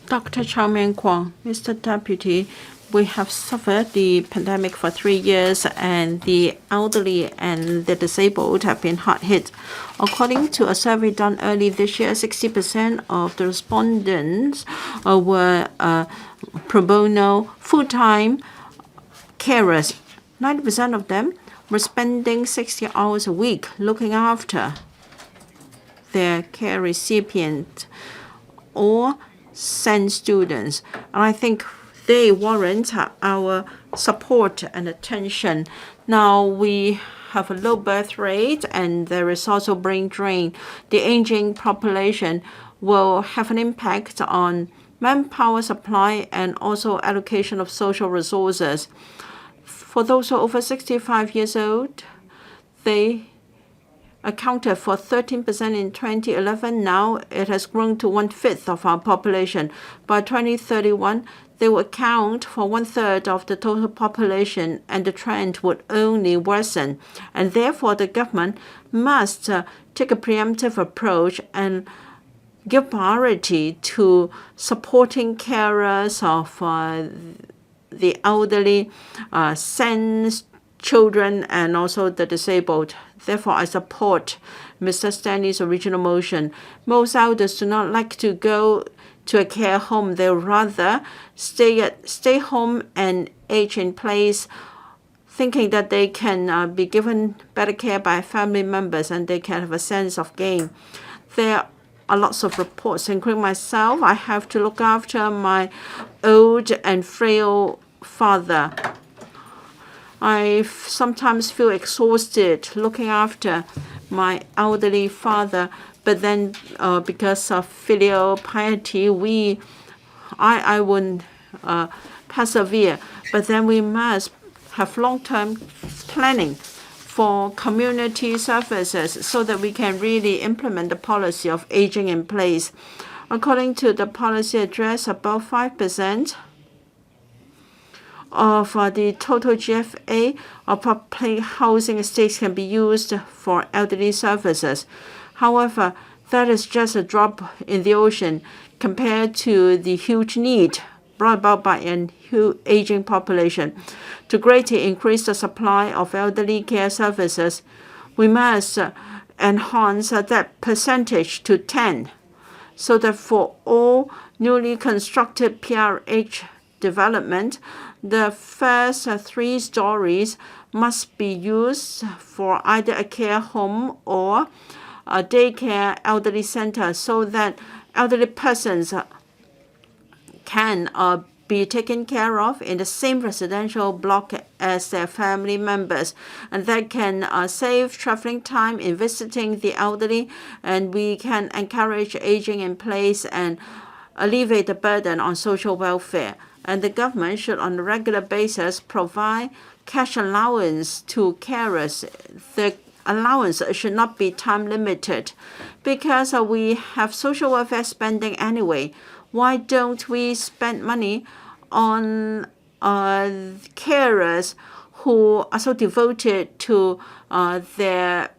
Dr. Chow Ming Kwong, Mr. Deputy, we have suffered the pandemic for 3 years, and the elderly and the disabled have been hard hit. According to a survey done early this year, 60% of the respondents were pro bono full-time carers. 90% of them were spending 60 hours a week looking after their care recipient or SEND students. And I think they warrant our support and attention. Now we have a low birth rate and there is also brain drain. The aging population will have an impact on manpower supply and also allocation of social resources. For those who are over 65 years old, they accounted for 13% in 2011. Now it has grown to 1/5 of our population. By 2031, they will account for 1/3 of the total population, and the trend would only worsen. And therefore, the government must take a preemptive approach and give priority to supporting carers of the elderly, SEND children, and also the disabled. Therefore, I support Mr. Stanley's original motion. Most elders do not like to go to a care home. They rather stay home and age in place, thinking that they can be given better care by family members and they can have a sense of gain. There are lots of reports, including myself. I have to look after my old and frail father. I sometimes feel exhausted looking after my elderly father, but then because of filial piety, I will persevere. But then we must have long-term planning for community services so that we can really implement the policy of aging in place. According to the policy address, about 5% of the total GFA or public housing estates can be used for elderly services. However, that is just a drop in the ocean compared to the huge need brought about by an aging population. To greatly increase the supply of elderly care services, we must enhance that percentage to 10, so that for all newly constructed PRH development, the first 3 stories must be used for either a care home or a daycare elderly center, so that elderly persons can be taken care of in the same residential block as their family members. And that can save traveling time in visiting the elderly, and we can encourage aging in place and alleviate the burden on social welfare. And the government should on a regular basis provide cash allowance to carers. The allowance should not be time limited, because we have social welfare spending anyway. Why don't we spend money on carers who are so devoted to their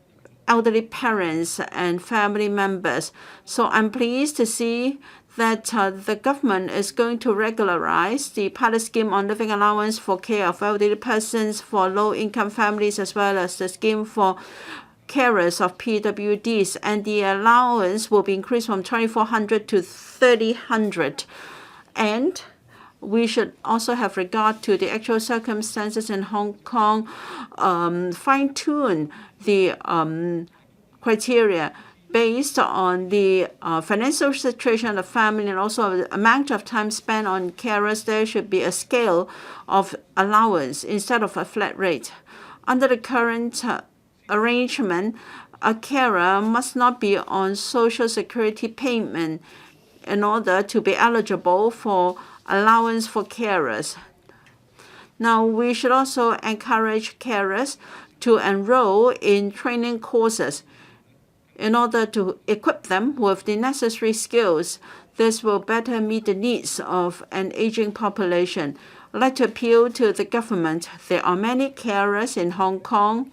elderly parents and family members? So I'm pleased to see that the government is going to regularize the pilot scheme on living allowance for care of elderly persons for low-income families, as well as the scheme for carers of PWDs, and the allowance will be increased from 2,400 to 3,000. And we should also have regard to the actual circumstances in Hong Kong, fine-tune the criteria based on the financial situation of the family and also the amount of time spent on carers, there should be a scale of allowance instead of a flat rate. Under the current arrangement, a carer must not be on Social Security payment in order to be eligible for allowance for carers. Now, we should also encourage carers to enroll in training courses in order to equip them with the necessary skills. This will better meet the needs of an aging population. I'd like to appeal to the government. There are many carers in Hong Kong,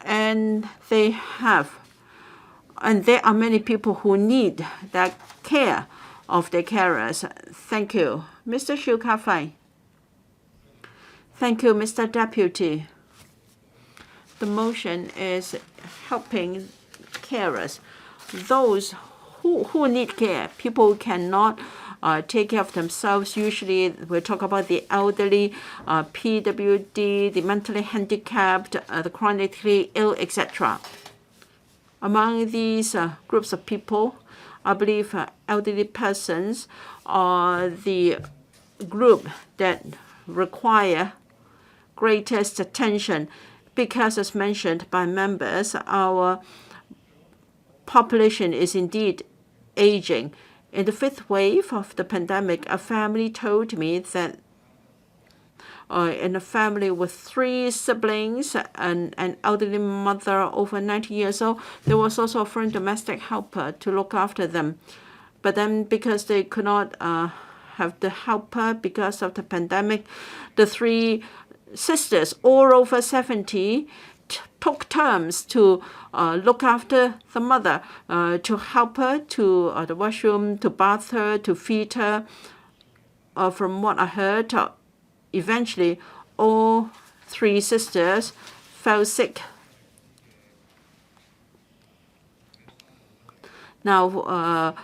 and there are many people who need that care of their carers. Thank you. Mr. Shu Ka-fai. Thank you, Mr. Deputy. The motion is helping carers, those who need care, people who cannot take care of themselves. Usually we talk about the elderly, PWD, the mentally handicapped, the chronically ill, etc. Among these groups of people, I believe elderly persons are the group that require greatest attention because, as mentioned by members, our population is indeed aging. In the fifth wave of the pandemic, a family told me that in a family with 3 siblings and an elderly mother over 90 years old, there was also a foreign domestic helper to look after them. But then because they could not have the helper because of the pandemic, the 3 sisters, all over 70, took turns to look after the mother, to help her to the washroom, to bath her, to feed her. From what I heard, eventually all 3 sisters fell sick. Now,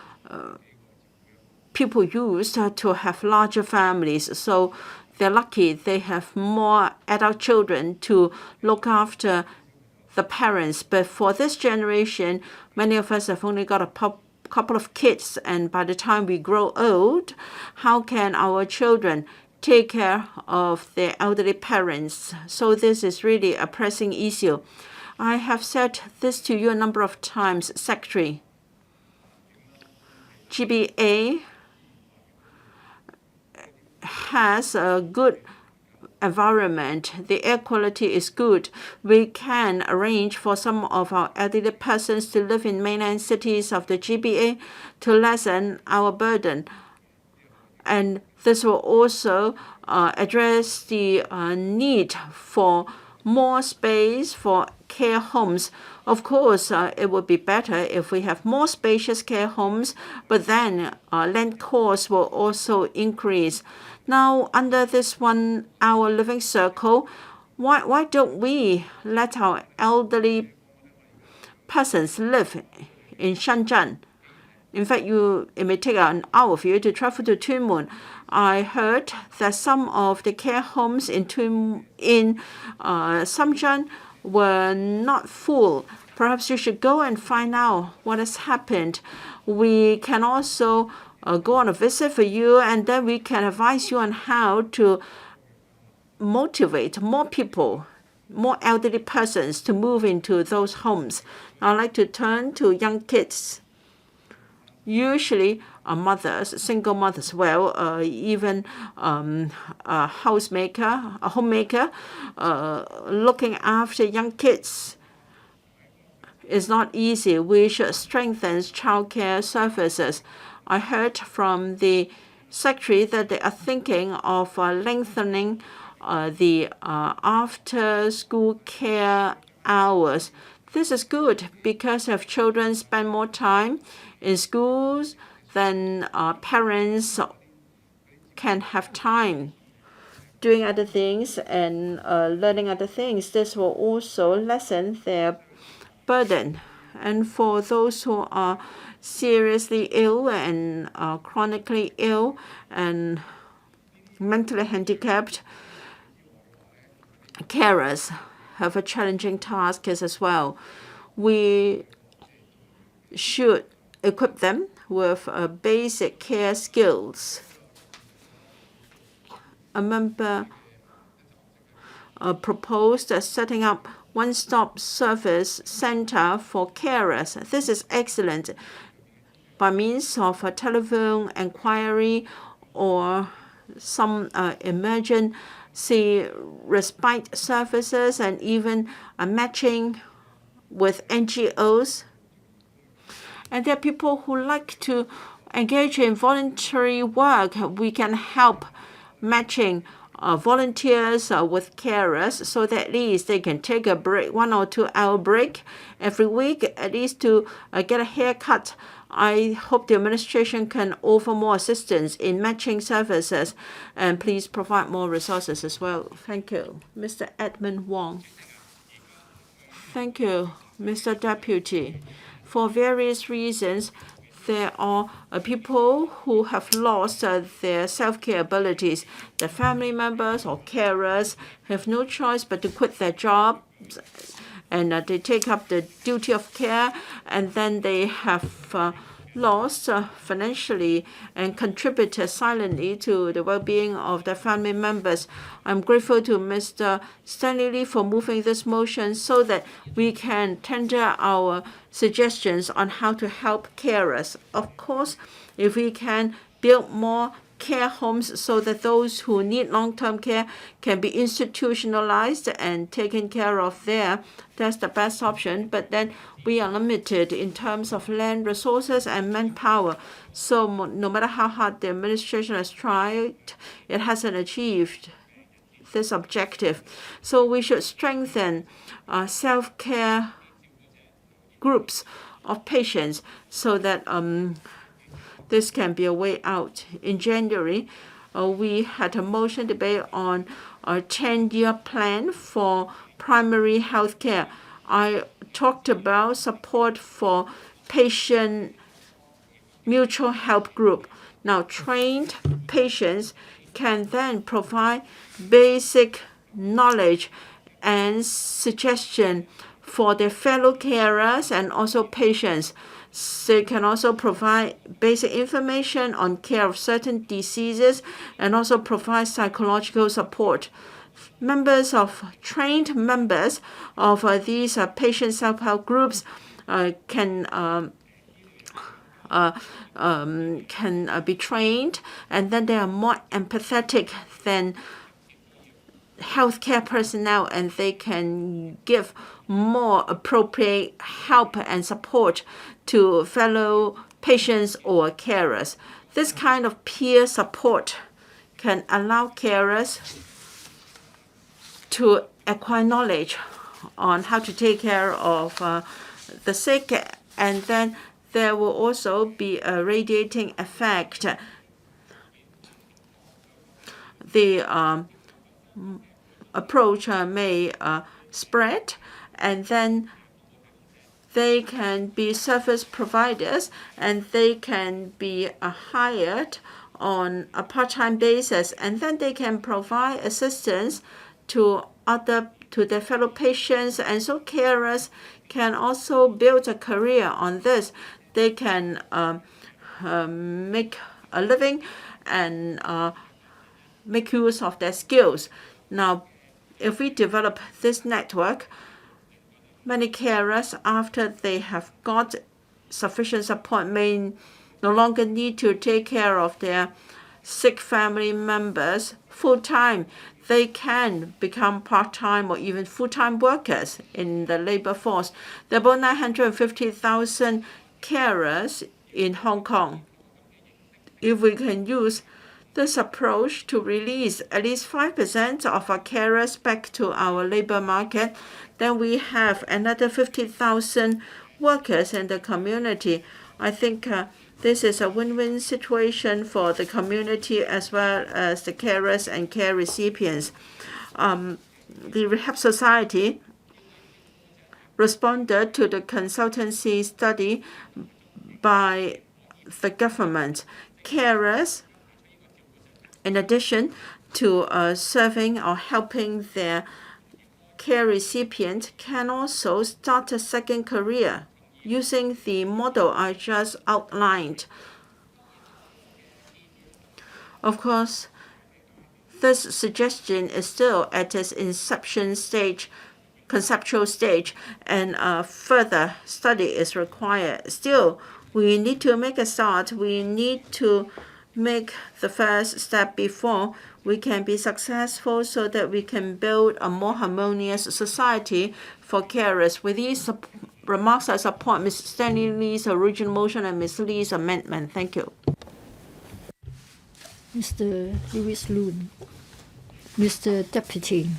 people used to have larger families, so they're lucky they have more adult children to look after the parents. But for this generation, many of us have only got a couple of kids, and by the time we grow old, how can our children take care of their elderly parents? So this is really a pressing issue. I have said this to you a number of times, Secretary. GBA has a good environment. The air quality is good. We can arrange for some of our elderly persons to live in mainland cities of the GBA to lessen our burden. And this will also address the need for more space for care homes. Of course, it would be better if we have more spacious care homes, but then land costs will also increase. Now, under this 1 hour living circle, why don't we let our elderly persons live in Shenzhen? In fact, it may take an hour for you to travel to Tuen Mun. I heard that some of the care homes in Shenzhen were not full. Perhaps you should go and find out what has happened. We can also go on a visit for you, and then we can advise you on how to motivate more people, more elderly persons to move into those homes. I'd like to turn to young kids. Usually, mothers, single mothers, even a homemaker, looking after young kids is not easy. We should strengthen childcare services. I heard from the Secretary that they are thinking of lengthening the after-school care hours. This is good because if children spend more time in schools, then parents can have time doing other things and learning other things. This will also lessen their burden. And for those who are seriously ill and chronically ill and mentally handicapped, carers have a challenging task as well. We should equip them with basic care skills. A member proposed setting up one-stop service center for carers. This is excellent. By means of a telephone inquiry or some emergency respite services and even a matching with NGOs. And there are people who like to engage in voluntary work. We can help matching volunteers with carers so that at least they can take a break, 1 or 2 hour break every week, at least to get a haircut. I hope the administration can offer more assistance in matching services, and please provide more resources as well. Thank you. Mr. Edmund Wong. Thank you, Mr. Deputy. For various reasons, there are people who have lost their self-care abilities. The family members or carers have no choice but to quit their jobs, and they take up the duty of care, and then they have lost financially and contributed silently to the well-being of their family members. I'm grateful to Mr. Stanley LI for moving this motion so that we can tender our suggestions on how to help carers. Of course, if we can build more care homes so that those who need long-term care can be institutionalized and taken care of there, that's the best option. But then we are limited in terms of land resources and manpower. So no matter how hard the administration has tried, it hasn't achieved this objective. So we should strengthen self-care groups of patients so that this can be a way out. In January, we had a motion debate on a 10-year plan for primary health care. I talked about support for patient mutual help group. Now, trained patients can then provide basic knowledge and suggestion for their fellow carers and also patients. They can also provide basic information on care of certain diseases and also provide psychological support. Trained members of these patient self-help groups can be trained, and then they are more empathetic than healthcare personnel, and they can give more appropriate help and support to fellow patients or carers. This kind of peer support can allow carers to acquire knowledge on how to take care of the sick, and then there will also be a radiating effect. The approach may spread, and then they can be service providers, and they can be hired on a part-time basis, and then they can provide assistance to their fellow patients, and so carers can also build a career on this. They can make a living and make use of their skills. Now, if we develop this network, many carers, after they have got sufficient support, may no longer need to take care of their sick family members full-time. They can become part-time or even full-time workers in the labor force. There are about 950,000 carers in Hong Kong. If we can use this approach to release at least 5% of our carers back to our labor market, then we have another 50,000 workers in the community. I think this is a win-win situation for the community as well as the carers and care recipients. The Rehab Society responded to the consultancy study by the government. Carers, in addition to serving or helping their care recipient, can also start a second career. using the model I just outlined. Of course, this suggestion is still at its inception stage, conceptual stage, and further study is required. Still, we need to make a start. We need to make the first step before we can be successful so that we can build a more harmonious society for carers. With these remarks, I support Ms. Stanley Li's original motion and Ms. Li's amendment. Thank you. Mr. Louis Loon. Mr. Deputy,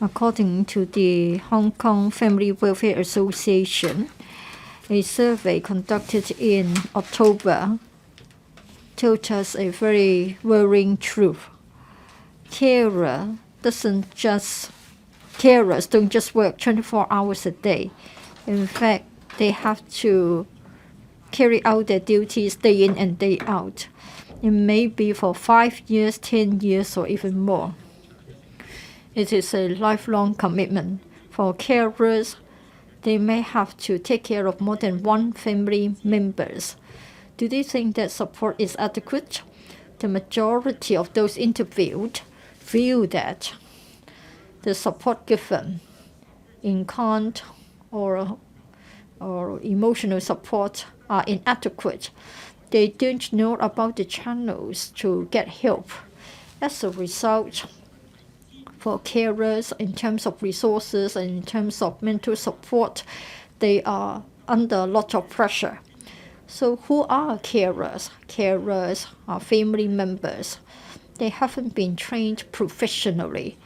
according to the Hong Kong Family Welfare Association, a survey conducted in October told us a very worrying truth. Carers don't just work 24 hours a day. In fact, they have to carry out their duties day in and day out. It may be for 5 years, 10 years, or even more. It is a lifelong commitment. For carers, they may have to take care of more than one family members. Do they think that support is adequate? The majority of those interviewed feel that the support given in kind or emotional support are inadequate. They don't know about the channels to get help. As a result, for carers, in terms of resources and in terms of mental support, they are under a lot of pressure. So who are carers? Carers are family members. They haven't been trained professionally.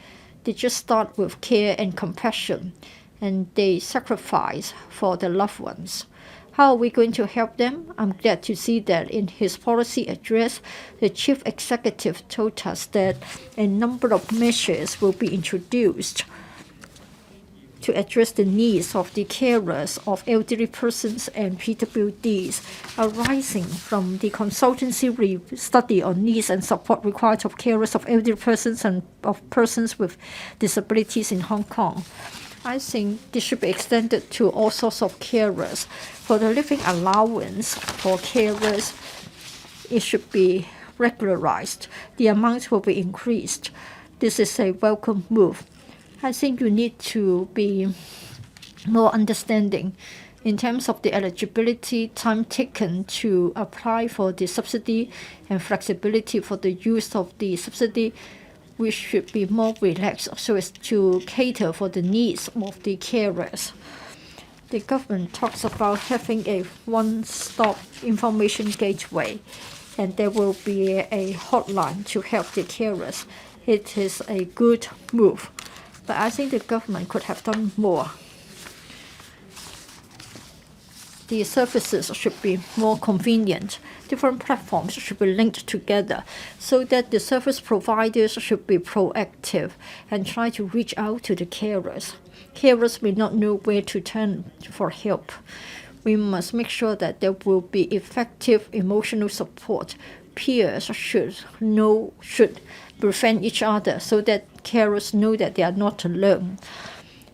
They just start with care and compassion, and they sacrifice for their loved ones. How are we going to help them? I'm glad to see that in his policy address, the chief executive told us that a number of measures will be introduced to address the needs of the carers of elderly persons and PWDs arising from the consultancy study on needs and support required of carers of elderly persons and of persons with disabilities in Hong Kong. I think this should be extended to all sorts of carers. For the living allowance for carers, it should be regularized. The amount will be increased. This is a welcome move. I think you need to be more understanding in terms of the eligibility, time taken to apply for the subsidy, and flexibility for the use of the subsidy. We should be more relaxed so as to cater for the needs of the carers. The government talks about having a one-stop information gateway, and there will be a hotline to help the carers. It is a good move. But I think the government could have done more. The services should be more convenient. Different platforms should be linked together so that the service providers should be proactive and try to reach out to the carers. Carers may not know where to turn for help. We must make sure that there will be effective emotional support. Peers should befriend each other so that carers know that they are not alone.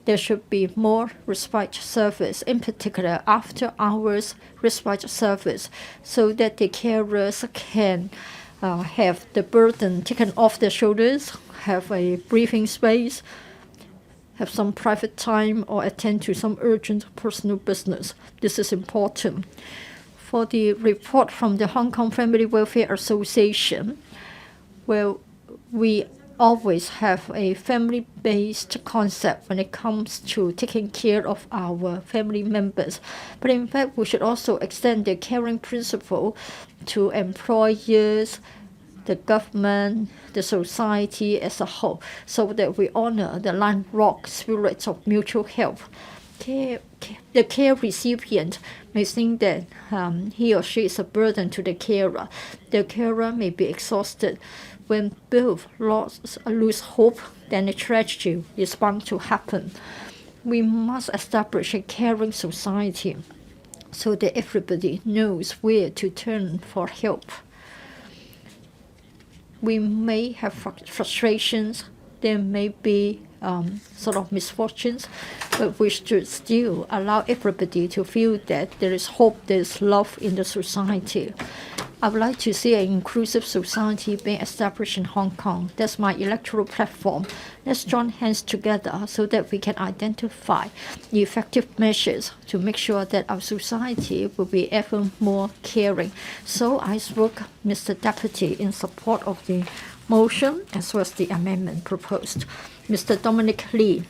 There should be more respite service, in particular after hours respite service, so that the carers can have the burden taken off their shoulders, have a breathing space, have some private time, or attend to some urgent personal business. This is important. For the report from the Hong Kong Family Welfare Association, well, we always have a family-based concept when it comes to taking care of our family members. But in fact, we should also extend the caring principle to employers, the government, the society as a whole, so that we honor the land-rock spirit of mutual help. The care recipient may think that he or she is a burden to the carer. The carer may be exhausted. When both lose hope, then a tragedy is bound to happen. We must establish a caring society so that everybody knows where to turn for help. We may have frustrations, there may be sort of misfortunes, but we should still allow everybody to feel that there is hope, there is love in the society. I would like to see an inclusive society being established in Hong Kong. That's my electoral platform. Let's join hands together so that we can identify the effective measures to make sure that our society will be ever more caring. So I spoke, Mr. Deputy, in support of the motion as well as the amendment proposed. Mr. Dominic Lee.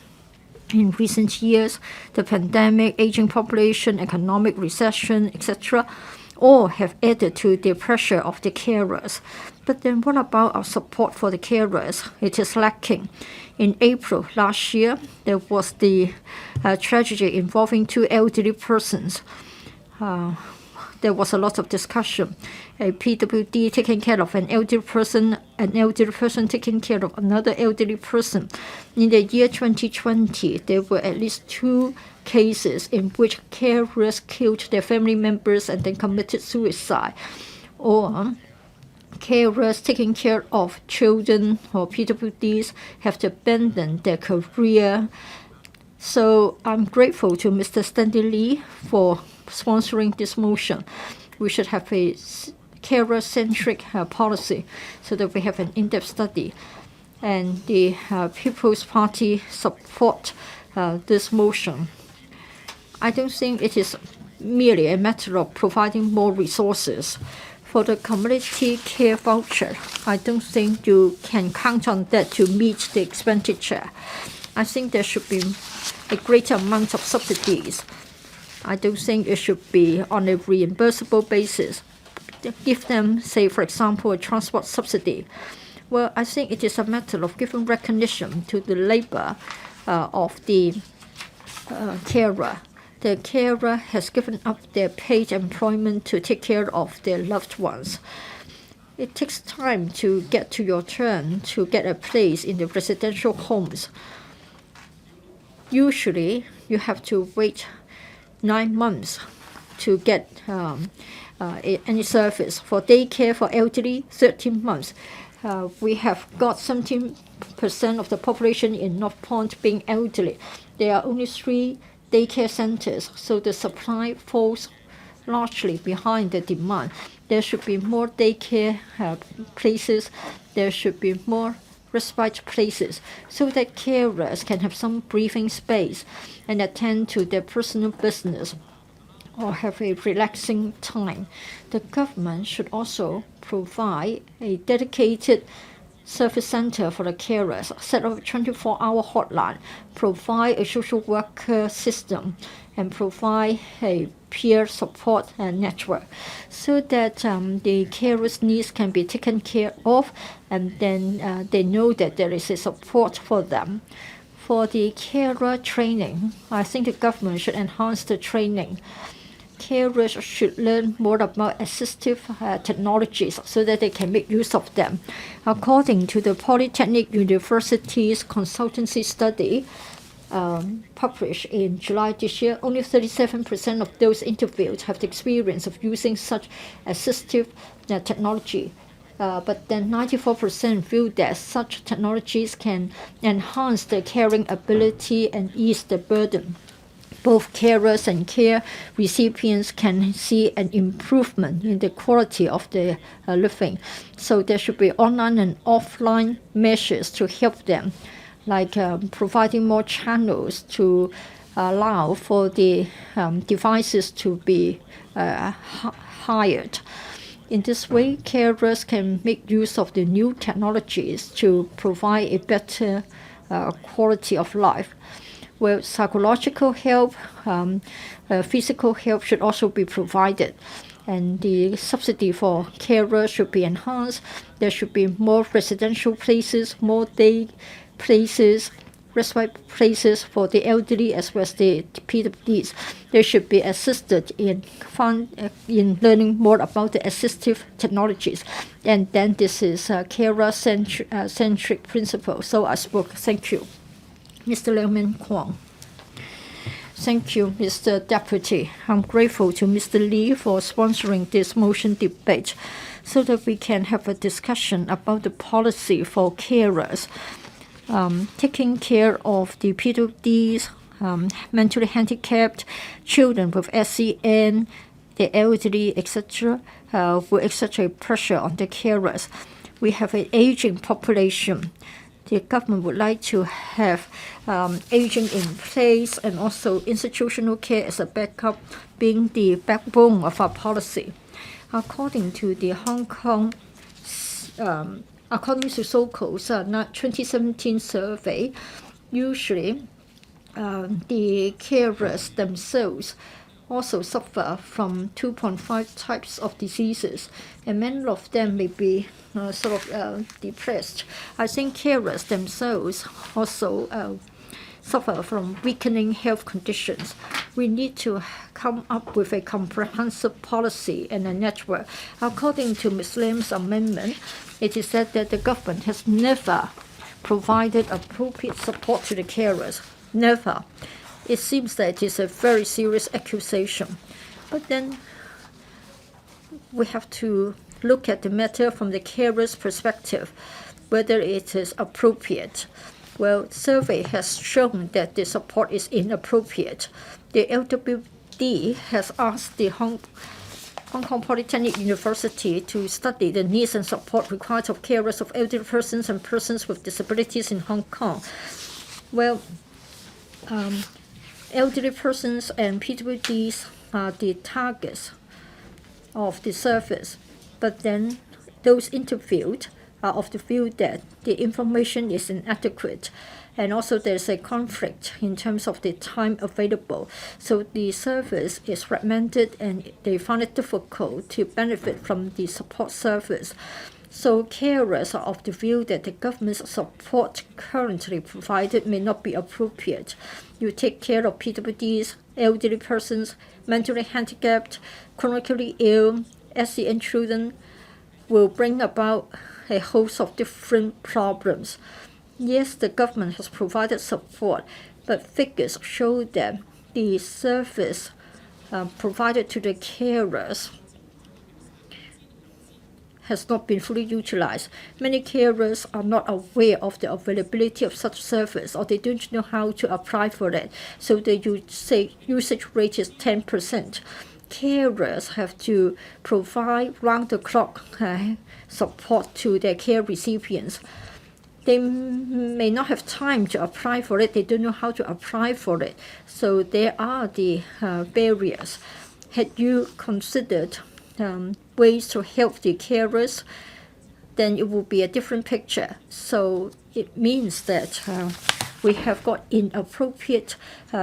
In recent years, the pandemic, aging population, economic recession, etc., all have added to the pressure of the carers. But then what about our support for the carers? It is lacking. In April last year, there was the tragedy involving 2 elderly persons. There was a lot of discussion. A PWD taking care of an elderly person taking care of another elderly person. In the year 2020, there were at least 2 cases in which carers killed their family members and then committed suicide, or carers taking care of children or PWDs have to abandon their career. So I'm grateful to Mr. Stanley Lee for sponsoring this motion. We should have a carer-centric policy so that we have an in-depth study. And the People's Party support this motion. I don't think it is merely a matter of providing more resources. For the community care voucher, I don't think you can count on that to meet the expenditure. I think there should be a greater amount of subsidies. I don't think it should be on a reimbursable basis. Give them, say, for example, a transport subsidy. Well, I think it is a matter of giving recognition to the labor of the carer. The carer has given up their paid employment to take care of their loved ones. It takes time to get to your turn to get a place in the residential homes. Usually, you have to wait 9 months to get any service. For daycare for elderly, 13 months. We have got 17% of the population in North Point being elderly. There are only 3 daycare centers, so the supply falls largely behind the demand. There should be more daycare places. There should be more respite places so that carers can have some breathing space and attend to their personal business or have a relaxing time. The government should also provide a dedicated service center for the carers, set up a 24-hour hotline, provide a social worker system, and provide a peer support network so that the carers' needs can be taken care of, and then they know that there is a support for them. For the carer training, I think the government should enhance the training. Carers should learn more about assistive technologies so that they can make use of them. According to the Polytechnic University's consultancy study published in July this year, only 37% of those interviewed have the experience of using such assistive technology. But then 94% feel that such technologies can enhance their caring ability and ease the burden. Both carers and care recipients can see an improvement in the quality of their living. So there should be online and offline measures to help them, like providing more channels to allow for the devices to be hired. In this way, carers can make use of the new technologies to provide a better quality of life. Well, psychological help, physical help should also be provided. And the subsidy for carers should be enhanced. There should be more residential places, more day places, respite places for the elderly as well as the PWDs. They should be assisted in learning more about the assistive technologies. And then this is a carer-centric principle. So I spoke. Thank you. Mr. Leung Kwong. Thank you, Mr. Deputy. I'm grateful to Mr. Lee for sponsoring this motion debate so that we can have a discussion about the policy for carers. taking care of the PWDs, mentally handicapped, children with SEN, the elderly, etc., will exert a pressure on the carers. We have an aging population. The government would like to have aging in place and also institutional care as a backup being the backbone of our policy. According to the Hong Kong, according to SOCO's 2017 survey, usually the carers themselves also suffer from 2.5 types of diseases, and many of them may be depressed. I think carers themselves also suffer from weakening health conditions. We need to come up with a comprehensive policy and a network. According to Ms. Lam's amendment, it is said that the government has never provided appropriate support to the carers. Never. It seems that it is a very serious accusation. But then we have to look at the matter from the carer's perspective, whether it is appropriate. Well, survey has shown that the support is inappropriate. The LWD has asked the Hong Kong Polytechnic University to study the needs and support required of carers of elderly persons and persons with disabilities in Hong Kong. Well, elderly persons and PWDs are the targets of the service, but then those interviewed are of the view that the information is inadequate, and also there's a conflict in terms of the time available. So the service is fragmented and they find it difficult to benefit from the support service. So carers are of the view that the government's support currently provided may not be appropriate. You take care of PWDs, elderly persons, mentally handicapped, chronically ill, SEN children, will bring about a host of different problems. Yes, the government has provided support, but figures show that the service provided to the carers has not been fully utilized. Many carers are not aware of the availability of such service, or they don't know how to apply for it. So the usage rate is 10%. Carers have to provide round-the-clock support to their care recipients. They may not have time to apply for it. They don't know how to apply for it. So there are the barriers. Had you considered ways to help the carers, then it will be a different picture. So it means that we have got inappropriate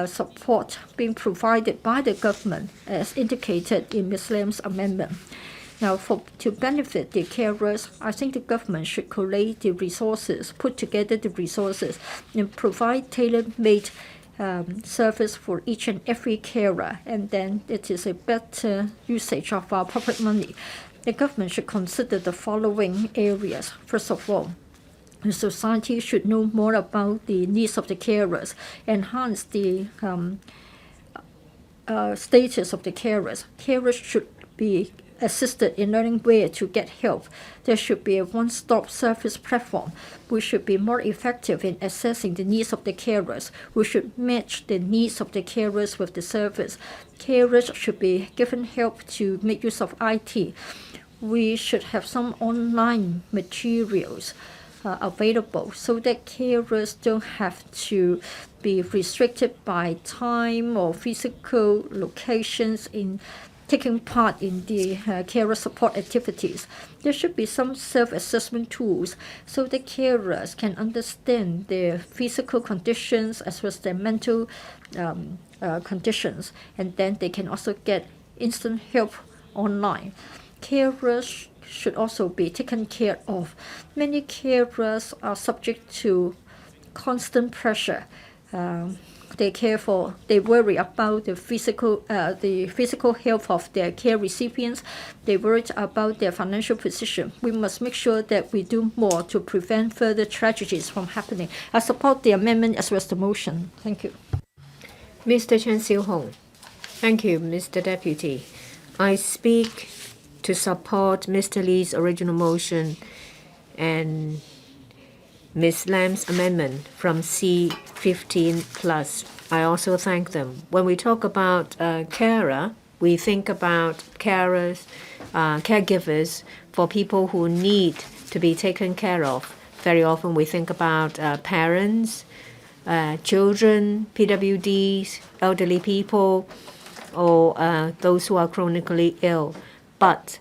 support being provided by the government, as indicated in Ms. Lam's amendment. Now, to benefit the carers, I think the government should collate the resources, put together the resources, and provide tailor-made service for each and every carer, and then it is a better usage of our public money. The government should consider the following areas. First of all, the society should know more about the needs of the carers, enhance the status of the carers. Carers should be assisted in learning where to get help. There should be a one-stop service platform. We should be more effective in assessing the needs of the carers. We should match the needs of the carers with the service. Carers should be given help to make use of IT. We should have some online materials available so that carers don't have to be restricted by time or physical locations in taking part in the carer support activities. There should be some self-assessment tools so that carers can understand their physical conditions as well as their mental conditions, and then they can also get instant help online. Carers should also be taken care of. Many carers are subject to constant pressure. They worry about the physical health of their care recipients. They worry about their financial position. We must make sure that we do more to prevent further tragedies from happening. I support the amendment as well as the motion. Thank you. Mr. Chen Xiu-hong. Thank you, Mr. Deputy. I speak to support Mr. Lee's original motion, and Ms. Lam's amendment from C15+. I also thank them. When we talk about carer, we think about carers, caregivers for people who need to be taken care of. Very often we think about parents, children, PWDs, elderly people, or those who are chronically ill. But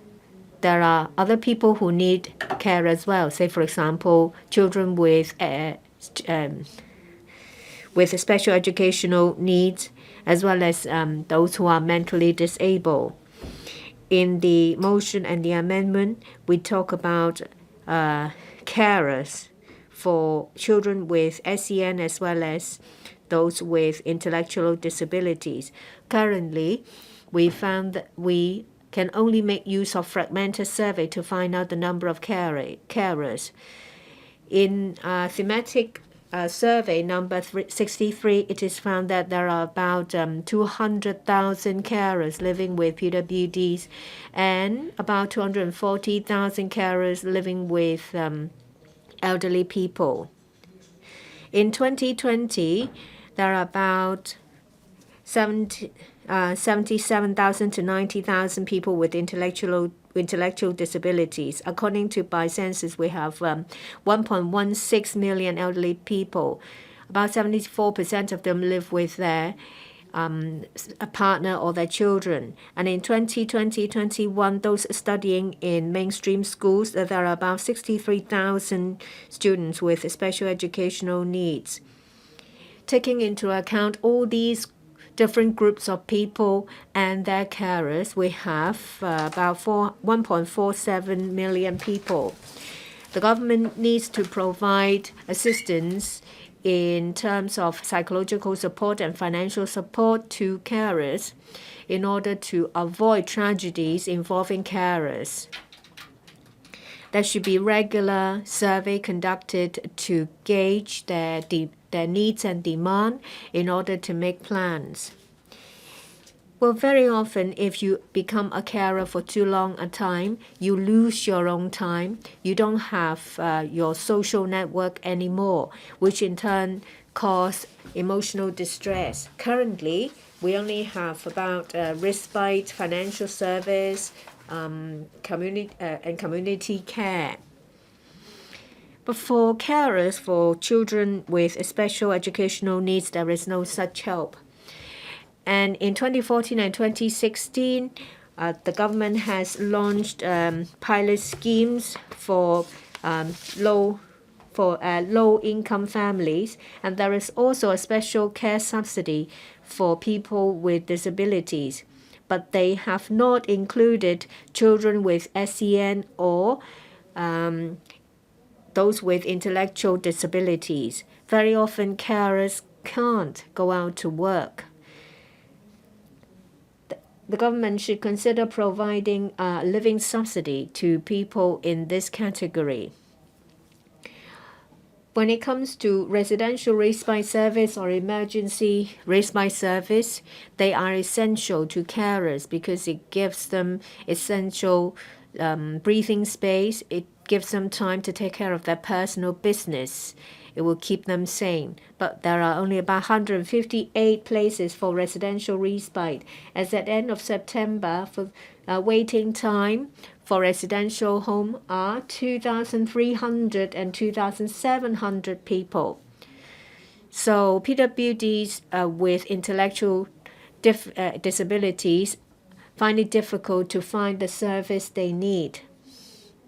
there are other people who need care as well. Say, for example, children with special educational needs, as well as those who are mentally disabled. In the motion and the amendment, we talk about carers for children with SEN as well as those with intellectual disabilities. Currently, we found that we can only make use of fragmented survey to find out the number of carers. In thematic survey number 63, it is found that there are about 200,000 carers living with PWDs and about 240,000 carers living with elderly people. In 2020, there are about 77,000 to 90,000 people with intellectual disabilities. According to by census, we have 1.16 million elderly people. About 74% of them live with their a partner or their children. And in 2020-21, those studying in mainstream schools, there are about 63,000 students with special educational needs. Taking into account all these different groups of people and their carers, we have about 1.47 million people. The government needs to provide assistance in terms of psychological support and financial support to carers in order to avoid tragedies involving carers. There should be regular survey conducted to gauge their needs and demand in order to make plans. Well, very often, if you become a carer for too long a time, you lose your own time. You don't have your social network anymore, which in turn cause emotional distress. Currently, we only have about respite, financial service, community care. But for carers for children with special educational needs, there is no such help. And in 2014 and 2016, the government has launched pilot schemes for low-income families, and there is also a special care subsidy for people with disabilities. But they have not included children with SEN or those with intellectual disabilities. Very often, carers can't go out to work. The government should consider providing a living subsidy to people in this category. When it comes to residential respite service or emergency respite service, they are essential to carers because it gives them essential breathing space. It gives them time to take care of their personal business. It will keep them sane. But there are only about 158 places for residential respite. As at the end of September, for waiting time for residential home are 2,300 and 2,700 people. So PWDs with intellectual disabilities find it difficult to find the service they need.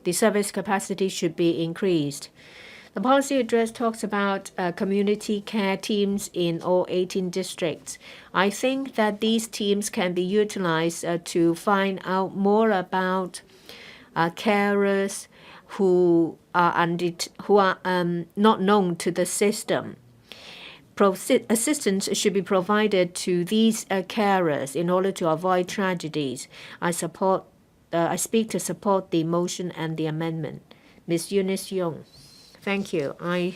The service capacity should be increased. The policy address talks about community care teams in all 18 districts. I think that these teams can be utilized to find out more about carers who are not known to the system. Assistance should be provided to these carers in order to avoid tragedies. I speak to support the motion and the amendment. Ms. Eunice Young. Thank you. I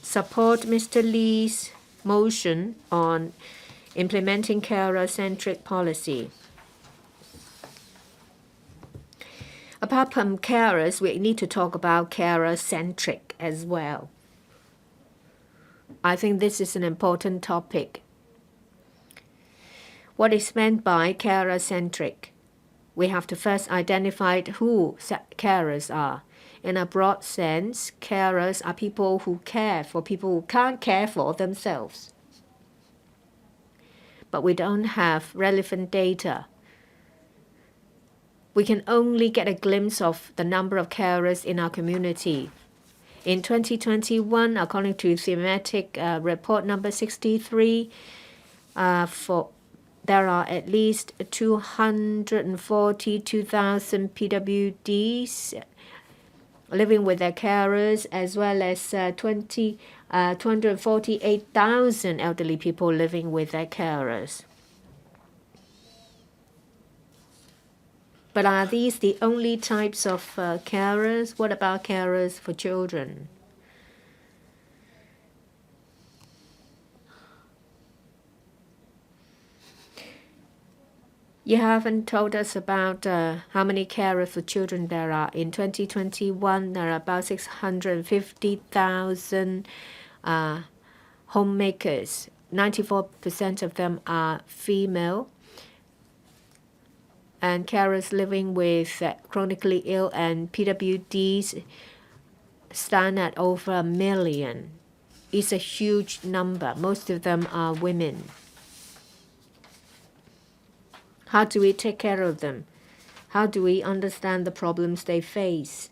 support Mr. Lee's motion on implementing carer-centric policy. Apart from carers, we need to talk about carer-centric as well. I think this is an important topic. What is meant by carer-centric? We have to first identify who carers are. In a broad sense, carers are people who care for people who can't care for themselves. But we don't have relevant data. We can only get a glimpse of the number of carers in our community. In 2021, according to thematic report number 63, there are at least 242,000 PWDs living with their carers, as well as 248,000 elderly people living with their carers. But are these the only types of carers? What about carers for children? You haven't told us about how many carers for children there are. In 2021, there are about 650,000 homemakers. 94% of them are female. And carers living with chronically ill and PWDs stand at over 1 million. It's a huge number. Most of them are women. How do we take care of them? How do we understand the problems they face?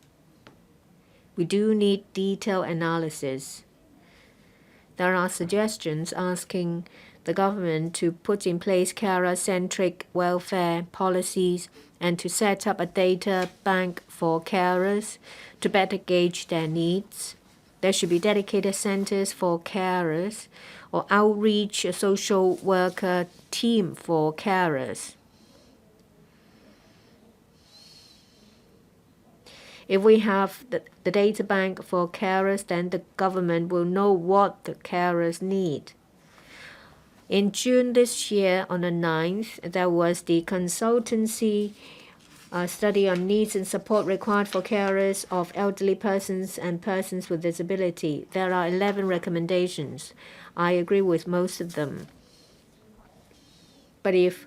We do need detailed analysis. There are suggestions asking the government to put in place carer-centric welfare policies and to set up a data bank for carers to better gauge their needs. There should be dedicated centers for carers or outreach social worker team for carers. If we have the data bank for carers, then the government will know what the carers need. In June this year, on the 9th, there was the consultancy study on needs and support required for carers of elderly persons and persons with disability. There are 11 recommendations. I agree with most of them. But if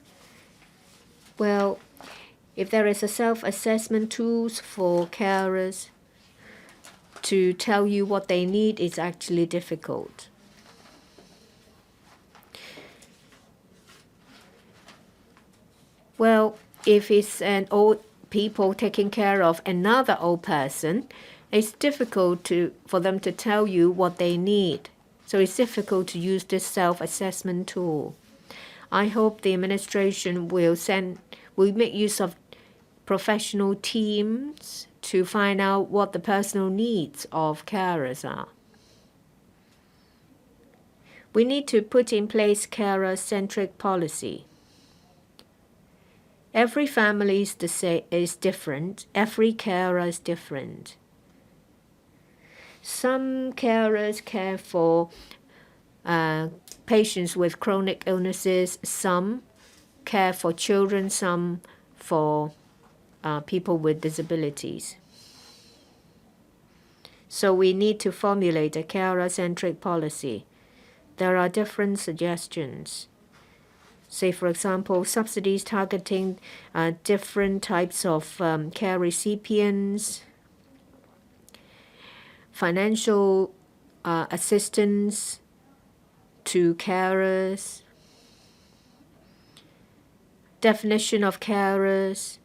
there is a self-assessment tools for carers to tell you what they need, it's actually difficult. Well, if it's an old people taking care of another old person, it's difficult for them to tell you what they need. So it's difficult to use this self-assessment tool. I hope the administration will make use of professional teams to find out what the personal needs of carers are. We need to put in place carer-centric policy. Every family is different. Every carer is different. Some carers care for patients with chronic illnesses. Some care for children. Some for people with disabilities. So we need to formulate a carer-centric policy. There are different suggestions. Say, for example, subsidies targeting different types of care recipients, financial assistance to carers, definition of carers,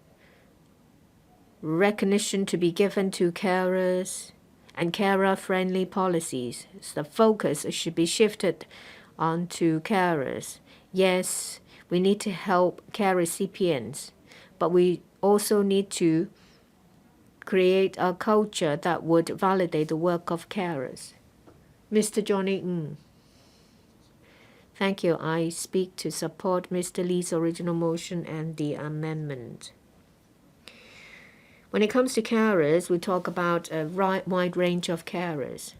recognition to be given to carers, and carer-friendly policies. So the focus should be shifted onto carers. Yes, we need to help care recipients, but we also need to create a culture that would validate the work of carers. Mr. Johnny Ng. Thank you. I speak to support Mr. Lee's original motion and the amendment. When it comes to carers, we talk about a wide range of carers.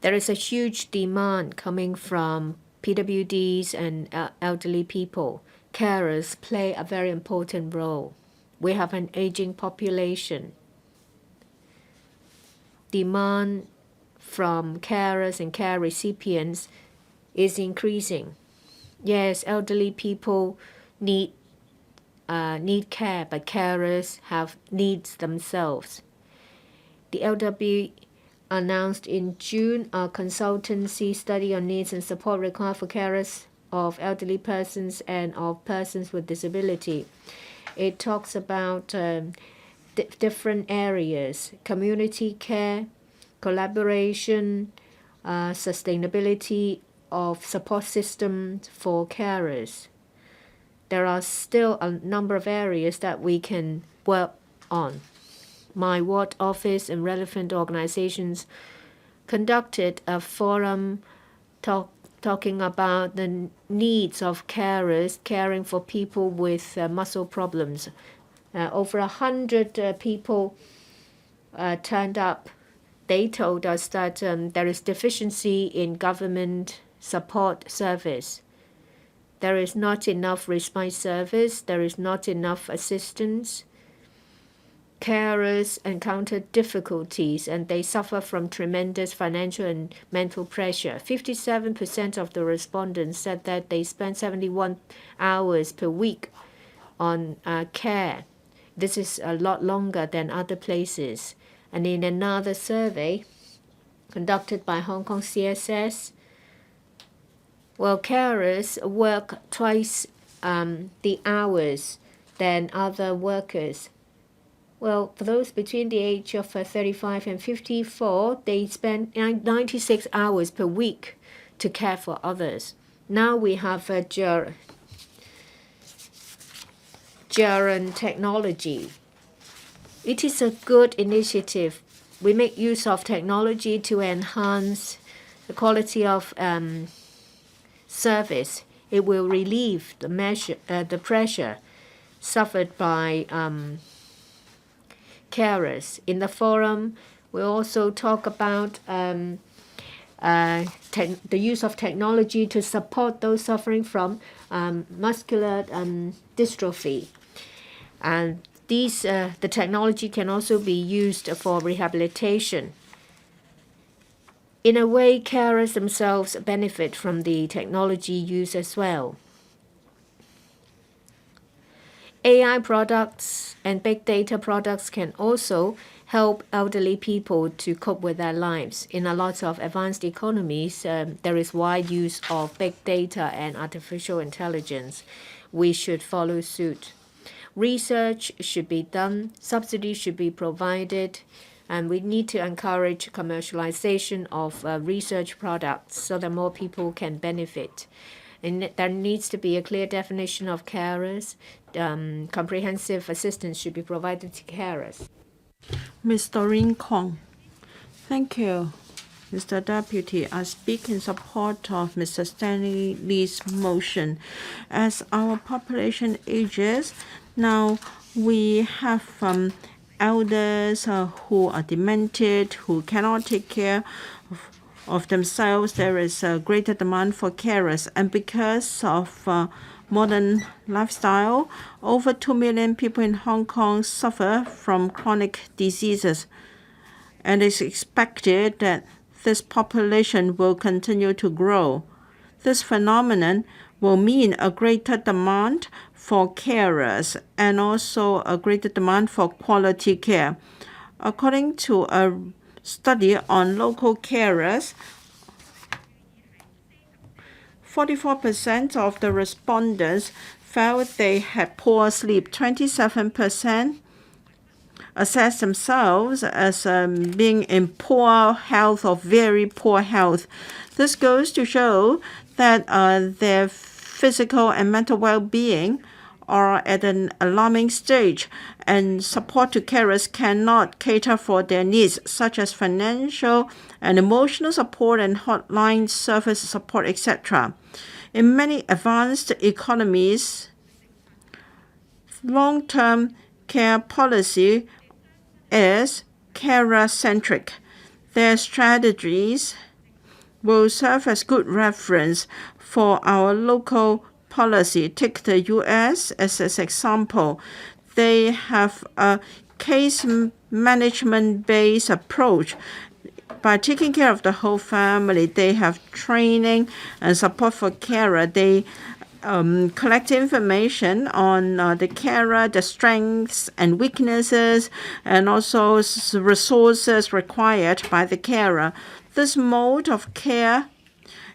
There is a huge demand coming from PWDs and elderly people. Carers play a very important role. We have an aging population. Demand from carers and care recipients is increasing. Yes, elderly people need care, but carers have needs themselves. The LW announced in June a consultancy study on needs and support required for carers of elderly persons and of persons with disability. It talks about different areas: community care, collaboration, sustainability of support systems for carers. There are still a number of areas that we can work on. My ward office and relevant organizations conducted a forum talking about the needs of carers caring for people with muscle problems. Over 100 people turned up. They told us that there is deficiency in government support service. There is not enough respite service. There is not enough assistance. Carers encounter difficulties and they suffer from tremendous financial and mental pressure. 57% of the respondents said that they spend 71 hours per week on care. This is a lot longer than other places. And in another survey conducted by Hong Kong CSS, well, carers work twice the hours than other workers. Well, for those between the age of 35 and 54, they spend 96 hours per week to care for others. Now we have gerund technology. It is a good initiative. We make use of technology to enhance the quality of service. It will relieve the pressure suffered by carers. In the forum, we also talk about the use of technology to support those suffering from muscular dystrophy. And the technology can also be used for rehabilitation. In a way, carers themselves benefit from the technology use as well. AI products and big data products can also help elderly people to cope with their lives. In a lot of advanced economies, there is wide use of big data and artificial intelligence. We should follow suit. Research should be done, subsidies should be provided, and we need to encourage commercialization of research products so that more people can benefit. And there needs to be a clear definition of carers. Comprehensive assistance should be provided to carers. Ms. Doreen Kong. Thank you, Mr. Deputy. I speak in support of Mr. Stanley Li's motion. As our population ages, now we have elders who are demented, who cannot take care of themselves. There is a greater demand for carers, and because of modern lifestyle, over 2 million people in Hong Kong suffer from chronic diseases, and it's expected that this population will continue to grow. This phenomenon will mean a greater demand for carers and also a greater demand for quality care. According to a study on local carers, 44% of the respondents felt they had poor sleep. 27% assessed themselves as being in poor health or very poor health. This goes to show that their physical and mental well-being are at an alarming stage, and support to carers cannot cater for their needs, such as financial and emotional support and hotline service support, etc. In many advanced economies, long-term care policy is carer-centric. Their strategies will serve as good reference for our local policy. Take the U.S. as an example. They have a case management-based approach. By taking care of the whole family, they have training and support for carer. They collect information on the carer, the strengths and weaknesses, and also resources required by the carer. This mode of care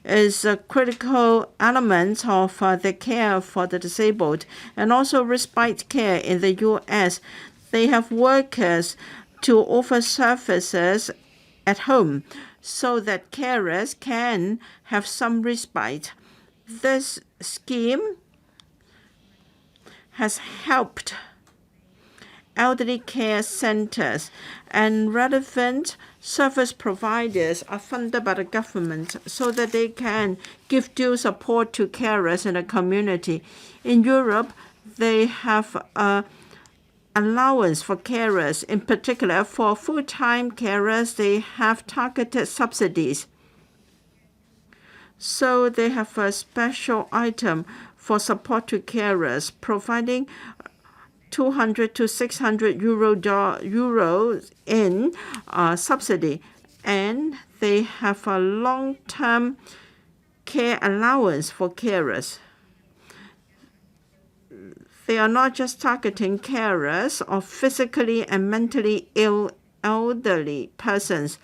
is a critical element of the care for the disabled, and also respite care in the U.S. They have workers to offer services at home so that carers can have some respite. This scheme has helped elderly care centers, and relevant service providers are funded by the government so that they can give due support to carers in the community. In Europe, they have allowance for carers. In particular, for full-time carers, they have targeted subsidies. So they have a special item for support to carers, providing 200 to 600 euros in subsidy, and they have a long-term care allowance for carers. They are not just targeting carers of physically and mentally ill elderly persons,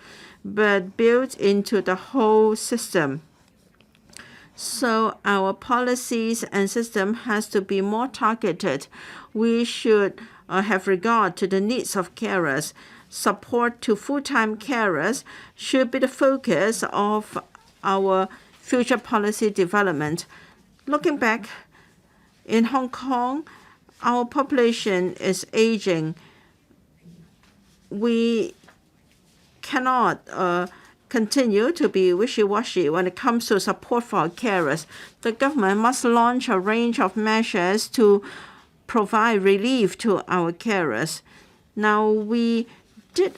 but built into the whole system. So our policies and system has to be more targeted. We should have regard to the needs of carers. Support to full-time carers should be the focus of our future policy development. Looking back, in Hong Kong, our population is aging. We cannot continue to be wishy-washy when it comes to support for our carers. The government must launch a range of measures to provide relief to our carers. Now, we did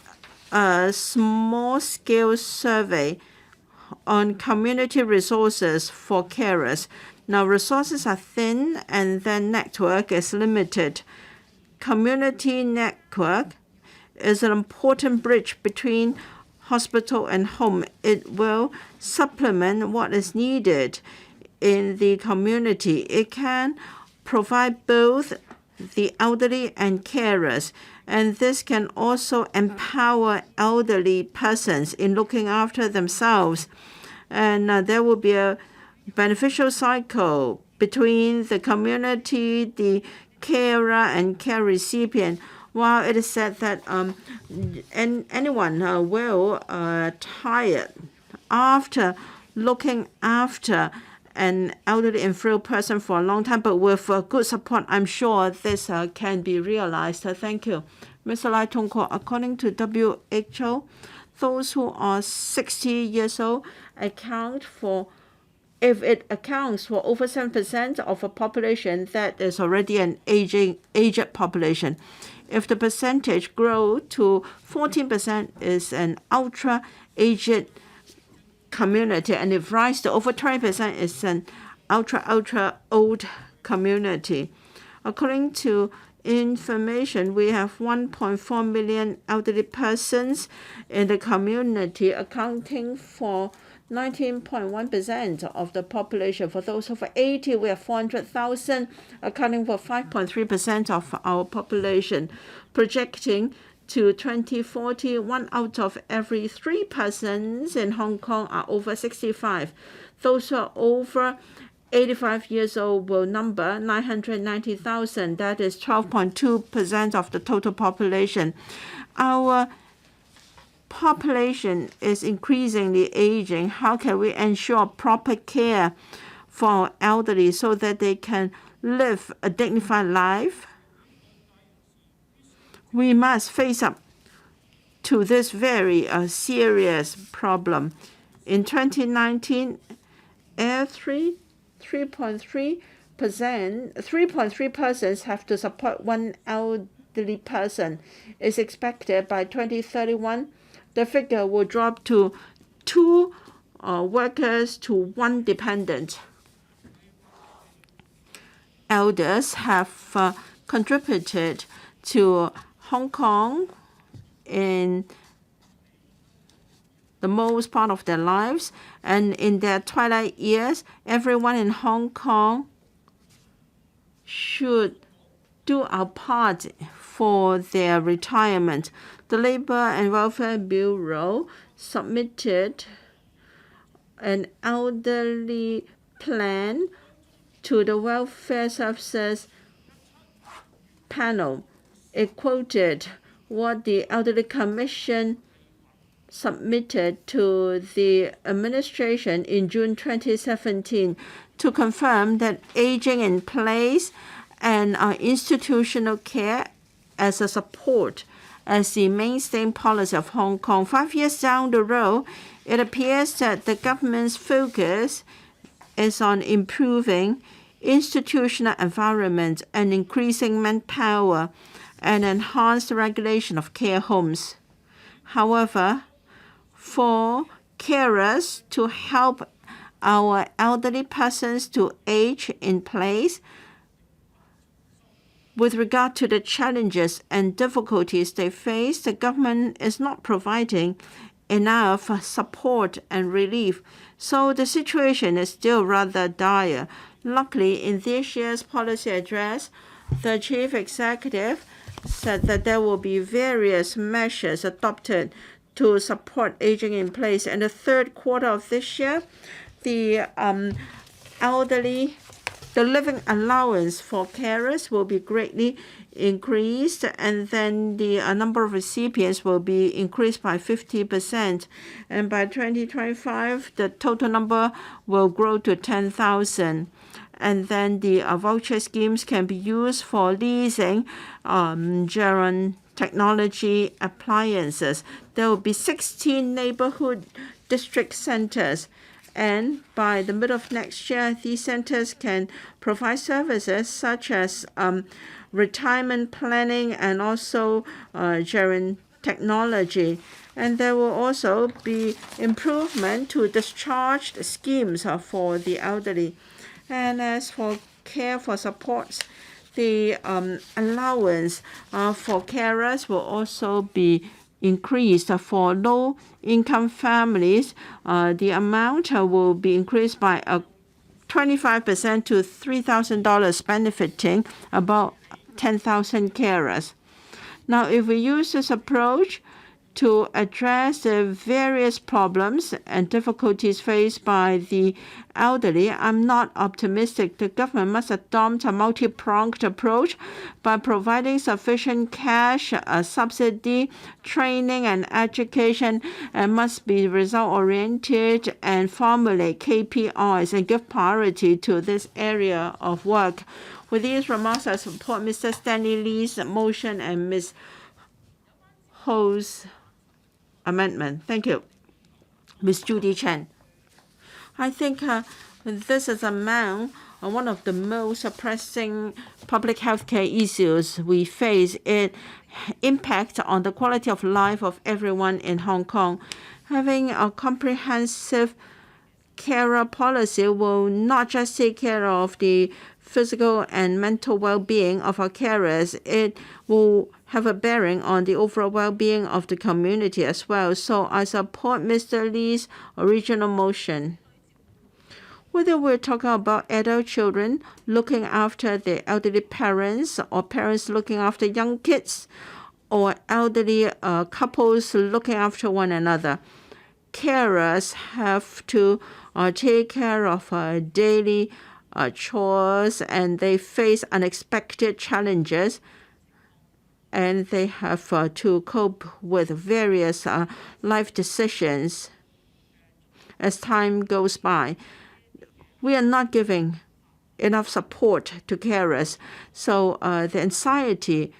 a small-scale survey on community resources for carers. Now, resources are thin and their network is limited. Community network is an important bridge between hospital and home. It will supplement what is needed in the community. It can provide both the elderly and carers, and this can also empower elderly persons in looking after themselves. And there will be a beneficial cycle between the community, the carer, and care recipient. While it is said that anyone will tired after looking after an elderly and frail person for a long time, but with good support, I'm sure this can be realized. Thank you. Mr. Lai Tongko, according to WHO, those who are 60 years old if it accounts for over 7% of a population, that is already an aged population. If the percentage grow to 14%, is an ultra-aged community, and if rise to over 20%, is an ultra-old community. According to information, we have 1.4 million elderly persons in the community, accounting for 19.1% of the population. For those over 80, we have 400,000, accounting for 5.3% of our population. Projecting to 2040, 1 out of every 3 persons in Hong Kong are over 65. Those who are over 85 years old will number 990,000. That is 12.2% of the total population. Our population is increasingly aging. How can we ensure proper care for elderly so that they can live a dignified life? We must face up to this very serious problem. In 2019, 3.3 persons have to support one elderly person. It's expected by 2031, the figure will drop to 2 workers to 1 dependent. Elders have contributed to Hong Kong in the most part of their lives, and in their twilight years, everyone in Hong Kong should do our part for their retirement. The Labor and Welfare Bureau submitted an elderly plan to the Welfare Services panel. It quoted what the Elderly Commission submitted to the administration in June 2017 to confirm that aging in place and institutional care as a support as the mainstay policy of Hong Kong. 5 years down the road, it appears that the government's focus is on improving institutional environment and increasing manpower and enhanced regulation of care homes. However, for carers to help our elderly persons to age in place, with regard to the challenges and difficulties they face, the government is not providing enough support and relief. So the situation is still rather dire. Luckily, in this year's policy address, the chief executive said that there will be various measures adopted to support aging in place. In the third quarter of this year, the living allowance for carers will be greatly increased, and then the number of recipients will be increased by 50%. And by 2025, the total number will grow to 10,000. And then the voucher schemes can be used for leasing gerund technology appliances. There will be 16 neighborhood district centers. And by the middle of next year, these centers can provide services such as retirement planning and also gerund technology. And there will also be improvement to discharge schemes for the elderly. And as for care for supports, the allowance for carers will also be increased. For low-income families, the amount will be increased by 25% to $3,000, benefiting about 10,000 carers. Now, if we use this approach to address the various problems and difficulties faced by the elderly, I'm not optimistic. The government must adopt a multi-pronged approach by providing sufficient cash, subsidy, training, and education, and must be result-oriented and formulate KPIs and give priority to this area of work. With these remarks, I support Mr. Stanley Li's motion and Ms. Ho's amendment. Thank you. Ms. Judy Chen. I think this is among one of the most pressing public health care issues we face. It impacts on the quality of life of everyone in Hong Kong. Having a comprehensive carer policy will not just take care of the physical and mental well-being of our carers, it will have a bearing on the overall well-being of the community as well. So I support Mr. Li's original motion. Whether we're talking about adult children looking after their elderly parents, or parents looking after young kids, or elderly couples looking after one another, carers have to take care of daily chores, and they face unexpected challenges, and they have to cope with various life decisions as time goes by. We are not giving enough support to carers, so the anxiety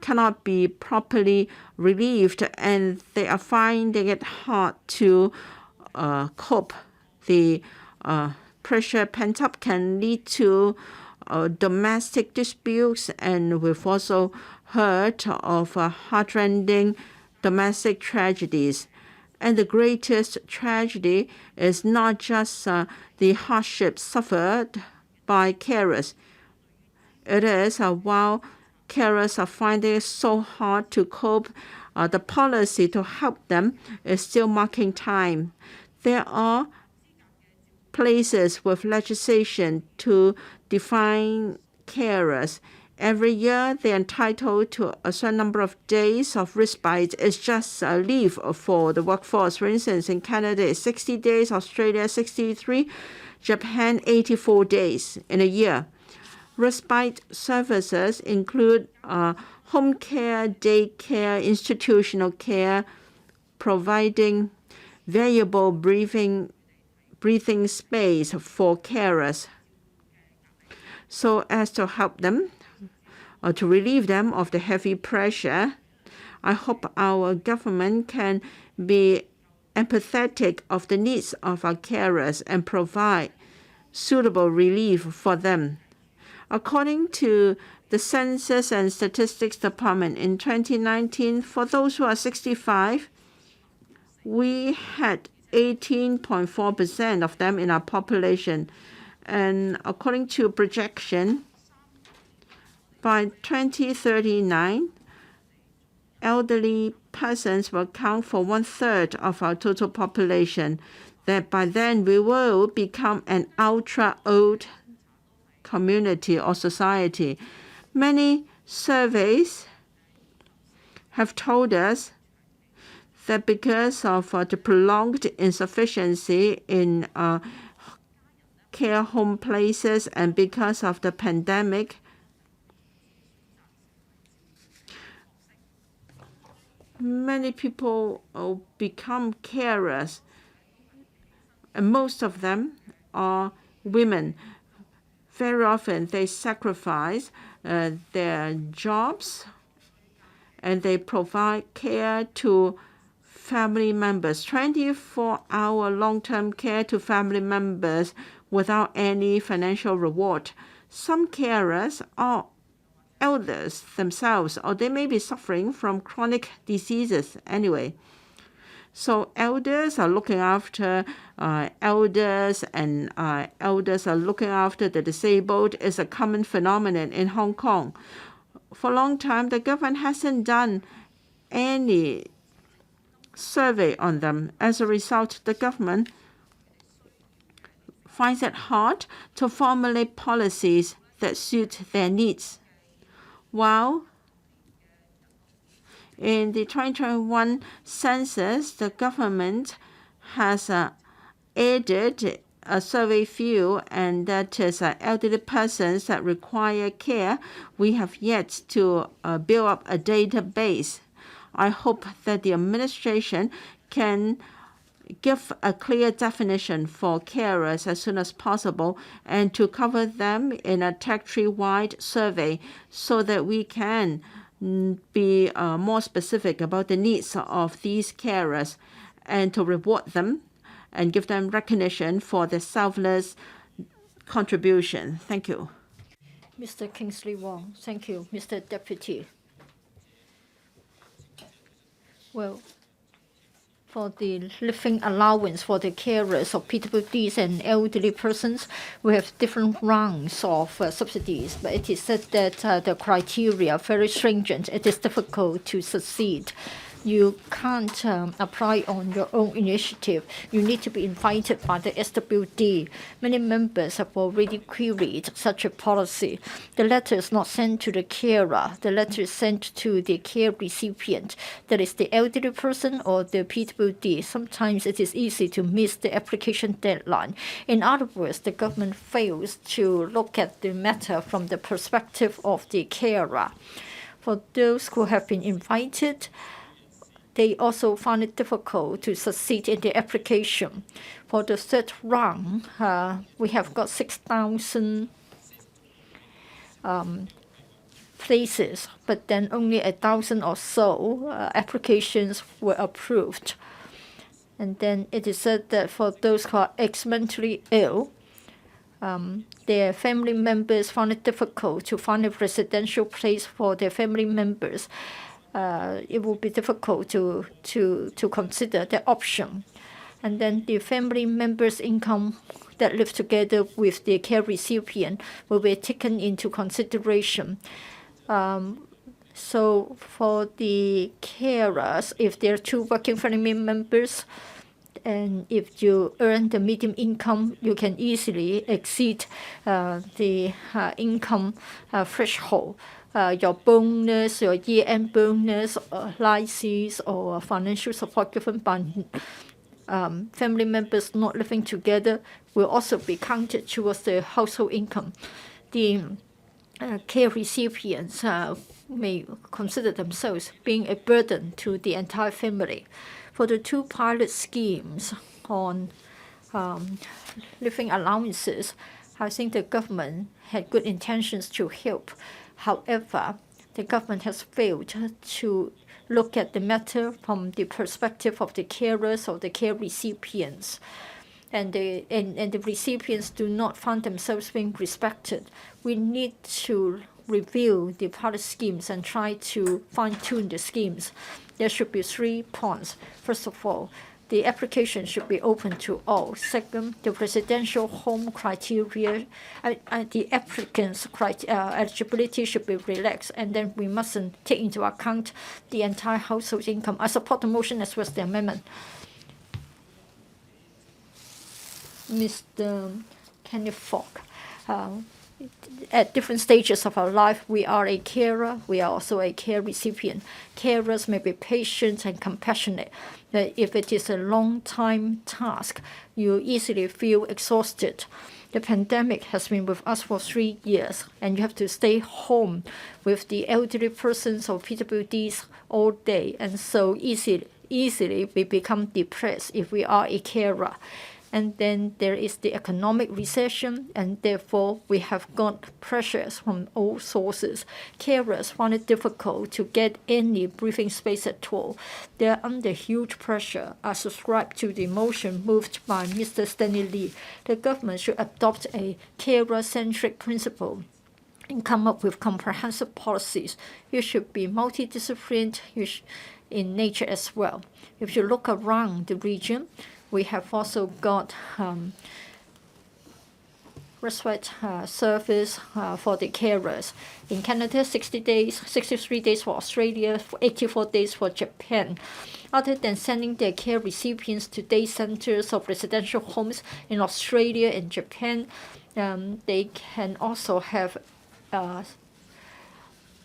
cannot be properly relieved, and they are finding it hard to cope. The pressure pent up can lead to domestic disputes, and we've also heard of heartrending domestic tragedies. And the greatest tragedy is not just the hardship suffered by carers. It is while carers are finding it so hard to cope. The policy to help them is still marking time. There are places with legislation to define carers. Every year, they're entitled to a certain number of days of respite. It's just a leave for the workforce. For instance, in Canada, it's 60 days, Australia, 63, Japan, 84 days in a year. Respite services include home care, day care, institutional care, providing variable breathing space for carers so as to help them or to relieve them of the heavy pressure. I hope our government can be empathetic of the needs of our carers and provide suitable relief for them. According to the Census and Statistics Department in 2019, for those who are 65, we had 18.4% of them in our population. And according to projection, by 2039, elderly persons will account for 1/3 of our total population. That by then we will become an ultra-old community or society. Many surveys have told us that because of the prolonged insufficiency in care home places and because of the pandemic, many people become carers, and most of them are women. Very often they sacrifice their jobs and they provide care to family members, 24-hour long-term care to family members without any financial reward. Some carers are elders themselves, or they may be suffering from chronic diseases anyway. So elders are looking after elders, and elders are looking after the disabled is a common phenomenon in Hong Kong. For a long time, the government hasn't done any survey on them. As a result, the government finds it hard to formulate policies that suit their needs. While in the 2021 census, the government has added a survey field, and that is elderly persons that require care. We have yet to build up a database. I hope that the administration can give a clear definition for carers as soon as possible and to cover them in a territory-wide survey so that we can be more specific about the needs of these carers and to reward them and give them recognition for their selfless contribution. Thank you. Mr. Kingsley Wong. Thank you, Mr. Deputy. Well, for the living allowance for the carers of PWDs and elderly persons, we have different rounds of subsidies, but it is said that the criteria are very stringent. It is difficult to succeed. You can't apply on your own initiative. You need to be invited by the SWD. Many members have already queried such a policy. The letter is not sent to the carer. The letter is sent to the care recipient, that is the elderly person or the PWD. Sometimes it is easy to miss the application deadline. In other words, the government fails to look at the matter from the perspective of the carer. For those who have been invited, they also found it difficult to succeed in the application. For the third round, we have got 6,000 places, but then only 1,000 or so applications were approved. And then it is said that for those who are ex-mentally ill, their family members found it difficult to find a residential place for their family members. It will be difficult to consider the option. And then the family members' income that live together with the care recipient will be taken into consideration. So for the carers, if there are two working family members, and if you earn the median income, you can easily exceed the income threshold. Your bonus, your year-end bonus, license, or financial support given by family members not living together will also be counted towards the household income. The care recipients may consider themselves being a burden to the entire family. For the two pilot schemes on living allowances, I think the government had good intentions to help. However, the government has failed to look at the matter from the perspective of the carers or the care recipients. And the recipients do not find themselves being respected. We need to review the pilot schemes and try to fine-tune the schemes. There should be 3 points. First of all, the application should be open to all. Second, the residential home criteria, the applicants' eligibility should be relaxed, and then we mustn't take into account the entire household income. I support the motion as well as the amendment. Mr. Kenneth Fogg. At different stages of our life, we are a carer, we are also a care recipient. Carers may be patient and compassionate. If it is a long time task, you easily feel exhausted. The pandemic has been with us for 3 years, and you have to stay home with the elderly persons or PWDs all day, and so easily we become depressed if we are a carer. And then there is the economic recession, and therefore we have got pressures from all sources. Carers find it difficult to get any breathing space at all. They are under huge pressure. I subscribe to the motion moved by Mr. Stanley LI. The government should adopt a carer-centric principle and come up with comprehensive policies. You should be multidisciplinary in nature as well. If you look around the region, we have also got respite service for the carers. In Canada, 60 days, 63 days for Australia, 84 days for Japan. Other than sending their care recipients to day centers of residential homes in Australia and Japan, they can also have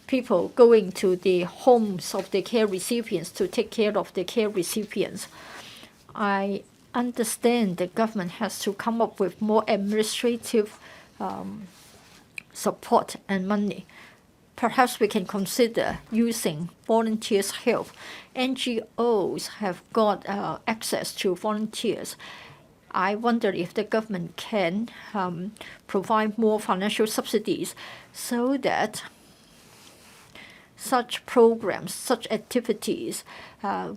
people going to the homes of the care recipients to take care of the care recipients. I understand the government has to come up with more administrative support and money. Perhaps we can consider using volunteers' help. NGOs have got access to volunteers. I wonder if the government can provide more financial subsidies so that such programs, such activities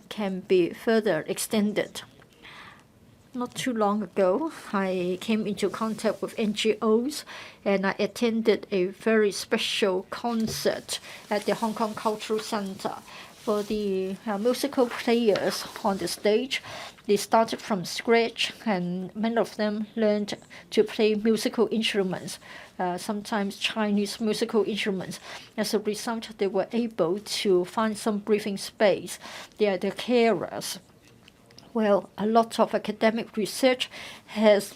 can be further extended. Not too long ago, I came into contact with NGOs, and I attended a very special concert at the Hong Kong Cultural Center. For the musical players on the stage, they started from scratch, and many of them learned to play musical instruments, sometimes Chinese musical instruments. As a result, they were able to find some breathing space. They are the carers. Well, a lot of academic research has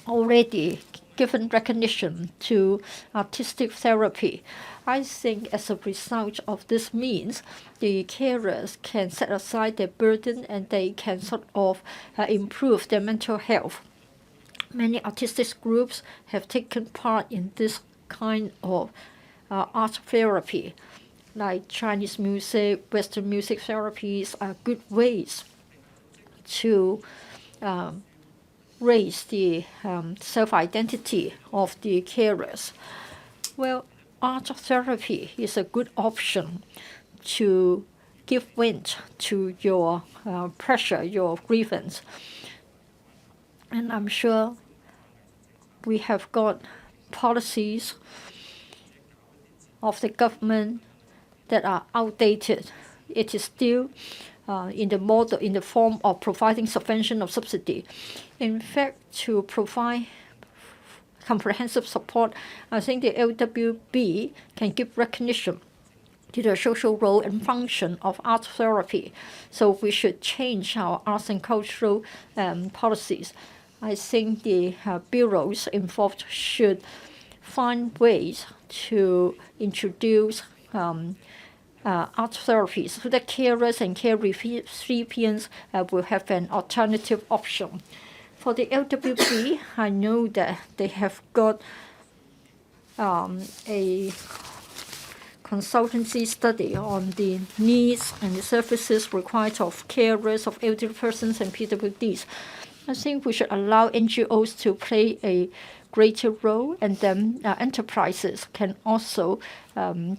already given recognition to artistic therapy. I think as a result of this means, the carers can set aside their burden and they can sort of improve their mental health. Many artistic groups have taken part in this kind of art therapy, like Chinese music, Western music therapies are good ways to raise the self-identity of the carers. Well, art therapy is a good option to give vent to your pressure, your grievance. And I'm sure we have got policies of the government that are outdated. It is still in the form of providing subvention or subsidy. In fact, to provide comprehensive support, I think the LWB can give recognition to the social role and function of art therapy. So we should change our arts and cultural policies. I think the bureaus involved should find ways to introduce art therapies so that carers and care recipients will have an alternative option. For the LWB, I know that they have got a consultancy study on the needs and the services required of carers of elderly persons and PWDs. I think we should allow NGOs to play a greater role, and then enterprises can also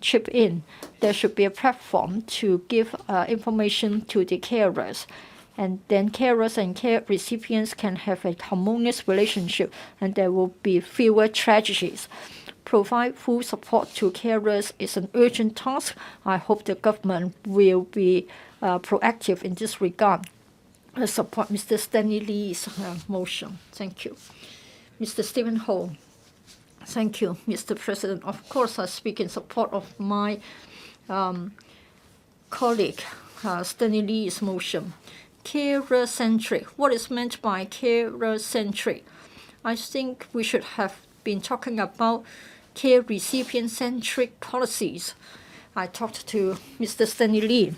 chip in. There should be a platform to give information to the carers, and then carers and care recipients can have a harmonious relationship, and there will be fewer tragedies. Provide full support to carers is an urgent task. I hope the government will be proactive in this regard. I support Mr. Stanley Li's motion. Thank you. Mr. Stephen Ho. Thank you, Mr. President. Of course, I speak in support of my colleague, Stanley Li's motion. Carer-centric. What is meant by carer-centric? I think we should have been talking about care recipient-centric policies. I talked to Mr. Stanley Li.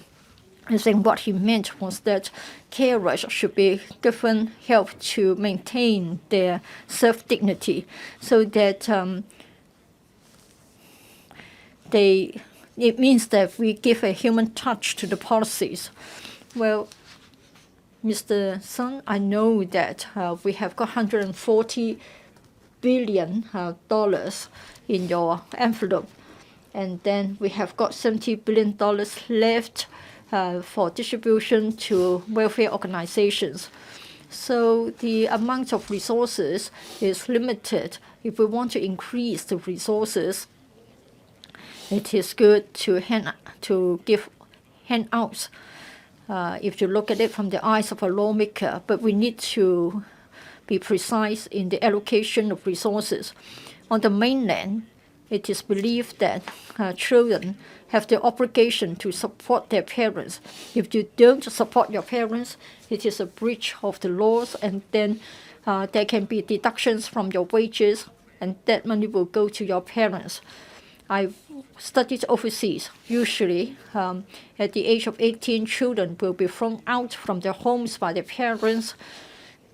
I think what he meant was that carers should be given help to maintain their self-dignity, so that it means that we give a human touch to the policies. Well, Mr. Sun, I know that we have got $140 billion in your envelope, and then we have got $70 billion left for distribution to welfare organizations. So the amount of resources is limited. If we want to increase the resources, it is good to give handouts. If you look at it from the eyes of a lawmaker, but we need to be precise in the allocation of resources. On the mainland, it is believed that children have the obligation to support their parents. If you don't support your parents, it is a breach of the laws, and then there can be deductions from your wages, and that money will go to your parents. I studied overseas. Usually, at the age of 18, children will be thrown out from their homes by their parents,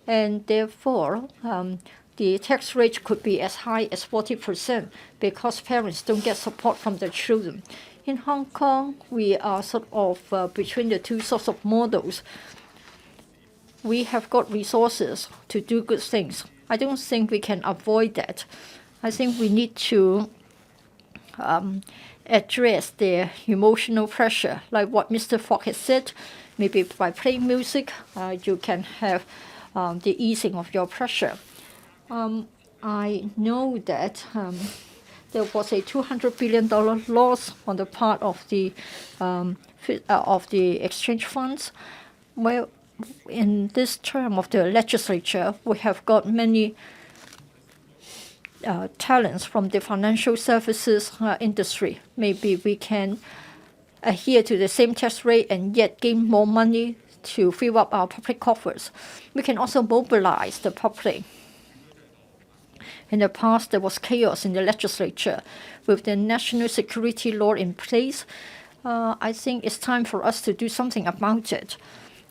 and therefore the tax rate could be as high as 40% because parents don't get support from their children. In Hong Kong, we are sort of between the two sorts of models. We have got resources to do good things. I don't think we can avoid that. I think we need to address their emotional pressure, like what Mr. Fogg has said. Maybe by playing music, you can have the easing of your pressure. I know that there was a $200 billion loss on the part of the exchange funds. Well, in this term of the legislature, we have got many talents from the financial services industry. Maybe we can adhere to the same tax rate and yet gain more money to fill up our public coffers. We can also mobilize the public. In the past, there was chaos in the legislature. With the national security law in place, I think it's time for us to do something about it.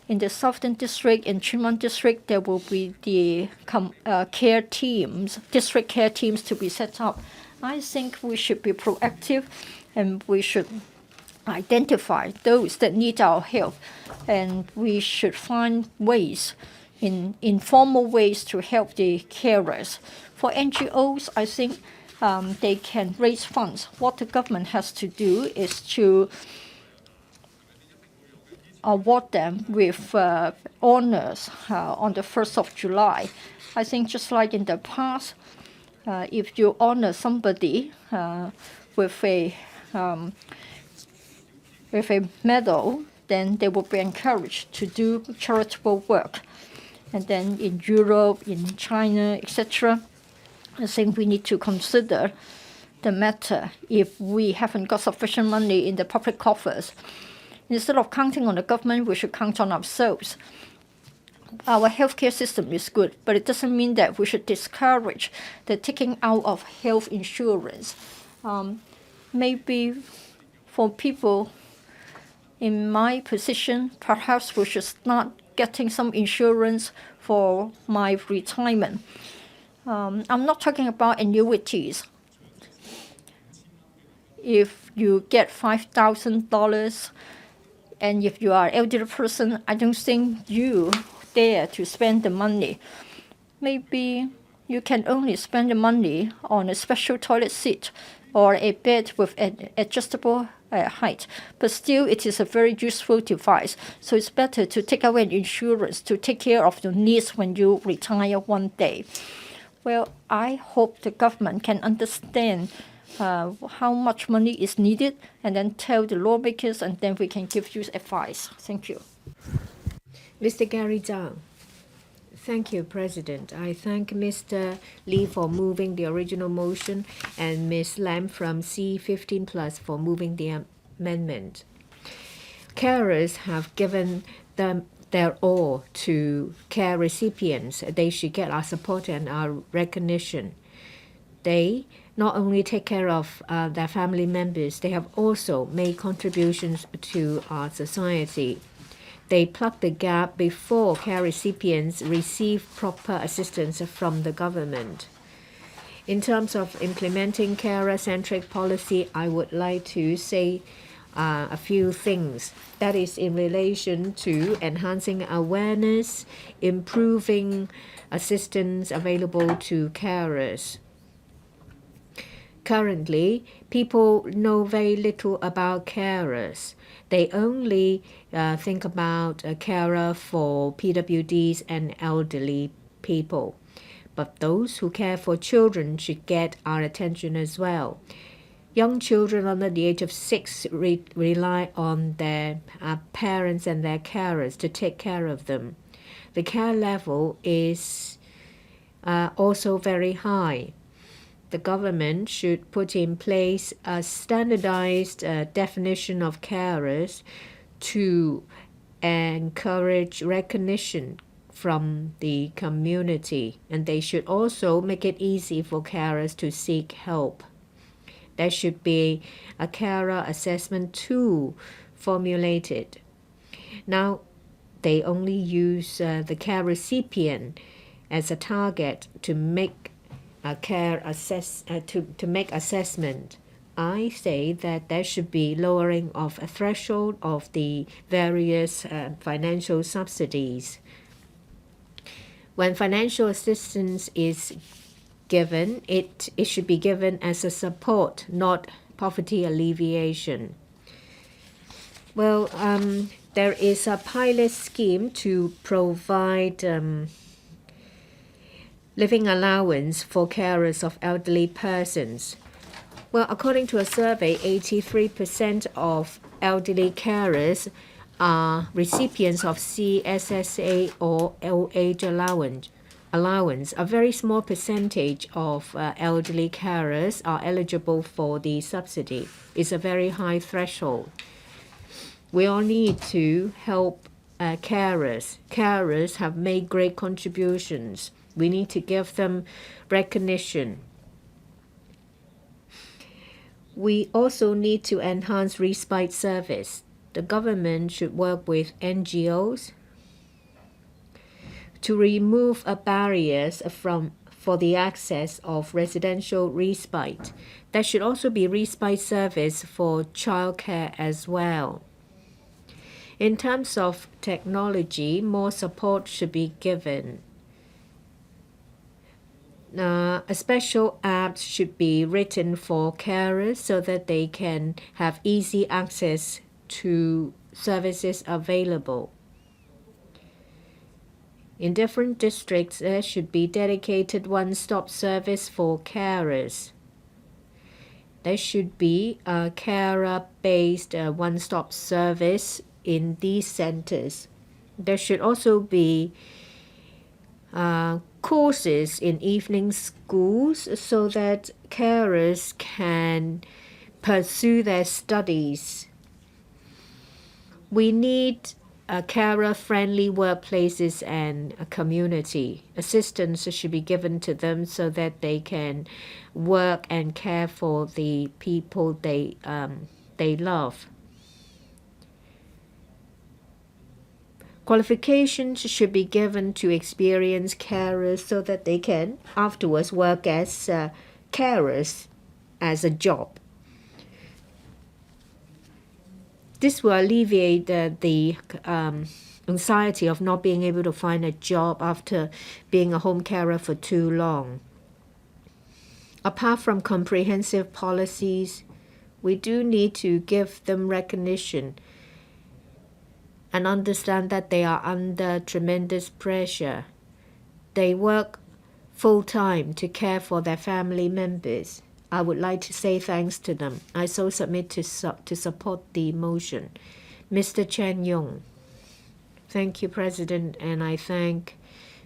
In the Southern District, in Tsuen Wan District, there will be the care teams, district care teams to be set up. I think we should be proactive, and we should identify those that need our help, and we should find ways, informal ways, to help the carers. For NGOs, I think they can raise funds. What the government has to do is to award them with honors on the 1st of July. I think just like in the past, if you honor somebody with a medal, then they will be encouraged to do charitable work. And then in Europe, in China, etc., I think we need to consider the matter if we haven't got sufficient money in the public coffers. Instead of counting on the government, we should count on ourselves. Our healthcare system is good, but it doesn't mean that we should discourage the taking out of health insurance. Maybe for people in my position, perhaps we should start getting some insurance for my retirement. I'm not talking about annuities. If you get $5,000 and if you are an elderly person, I don't think you dare to spend the money. Maybe you can only spend the money on a special toilet seat or a bed with an adjustable height. But still, it is a very useful device. So it's better to take out an insurance to take care of your needs when you retire one day. Well, I hope the government can understand how much money is needed and then tell the lawmakers, and then we can give you advice. Thank you. Mr. Gary Zhang. Thank you, President. I thank Mr. Lee for moving the original motion and Ms. Lam from C15 Plus for moving the amendment. Carers have given their all to care recipients. They should get our support and our recognition. They not only take care of their family members, they have also made contributions to our society. They plug the gap before care recipients receive proper assistance from the government. In terms of implementing carer-centric policy, I would like to say a few things. That is in relation to enhancing awareness, improving assistance available to carers. Currently, people know very little about carers. They only think about a carer for PWDs and elderly people. But those who care for children should get our attention as well. Young children under the age of 6 rely on their parents and their carers to take care of them. The care level is also very high. The government should put in place a standardized definition of carers to encourage recognition from the community, and they should also make it easy for carers to seek help. There should be a carer assessment tool formulated. Now, they only use the care recipient as a target to make to make assessment. I say that there should be lowering of a threshold of the various financial subsidies. When financial assistance is given, it should be given as a support, not poverty alleviation. Well, there is a pilot scheme to provide living allowance for carers of elderly persons. Well, according to a survey, 83% of elderly carers are recipients of CSSA or old age allowance. A very small percentage of elderly carers are eligible for the subsidy. It's a very high threshold. We all need to help carers. Carers have made great contributions. We need to give them recognition. We also need to enhance respite service. The government should work with NGOs to remove barriers for the access of residential respite. There should also be respite service for childcare as well. In terms of technology, more support should be given. A special app should be written for carers so that they can have easy access to services available. In different districts, there should be dedicated one-stop service for carers. There should be a carer-based one-stop service in these centers. There should also be courses in evening schools so that carers can pursue their studies. We need carer-friendly workplaces and a community. Assistance should be given to them so that they can work and care for the people they love. Qualifications should be given to experienced carers so that they can afterwards work as carers as a job. This will alleviate the anxiety of not being able to find a job after being a home carer for too long. Apart from comprehensive policies, we do need to give them recognition and understand that they are under tremendous pressure. They work full-time to care for their family members. I would like to say thanks to them. I so submit to support the motion. Mr. Chen Yong. Thank you, President, and I thank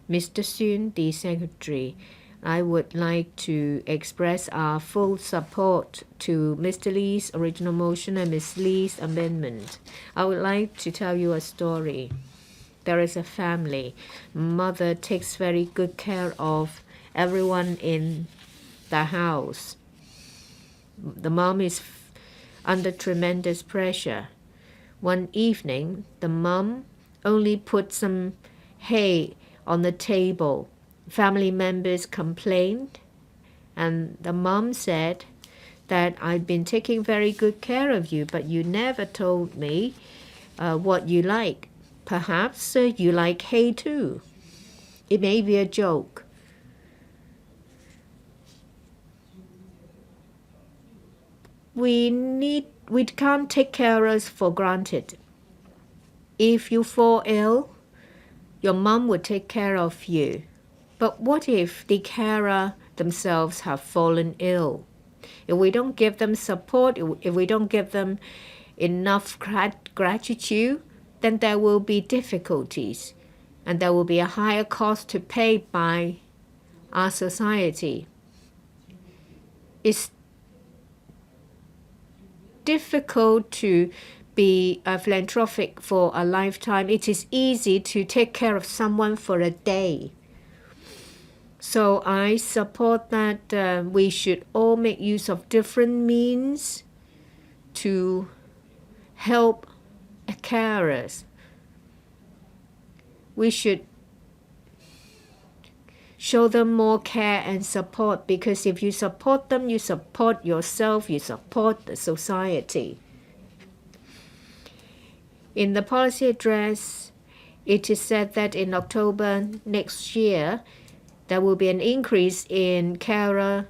Mr. Sun, the Secretary. I would like to express our full support to Mr. Lee's original motion and Ms. Lee's amendment. I would like to tell you a story. There is a family. Mother takes very good care of everyone in the house. The mom is under tremendous pressure. One evening, the mom only put some hay on the table. Family members complained, and the mom said that I've been taking very good care of you, but you never told me what you like. Perhaps you like hay too. It may be a joke. We can't take carers for granted. If you fall ill, your mom would take care of you. But what if the carer themselves have fallen ill? If we don't give them support, if we don't give them enough gratitude, then there will be difficulties and there will be a higher cost to pay by our society. It's difficult to be philanthropic for a lifetime. It is easy to take care of someone for a day. So I support that we should all make use of different means to help carers. We should show them more care and support, because if you support them, you support yourself, you support the society. In the policy address, it is said that in October next year, there will be an increase in carer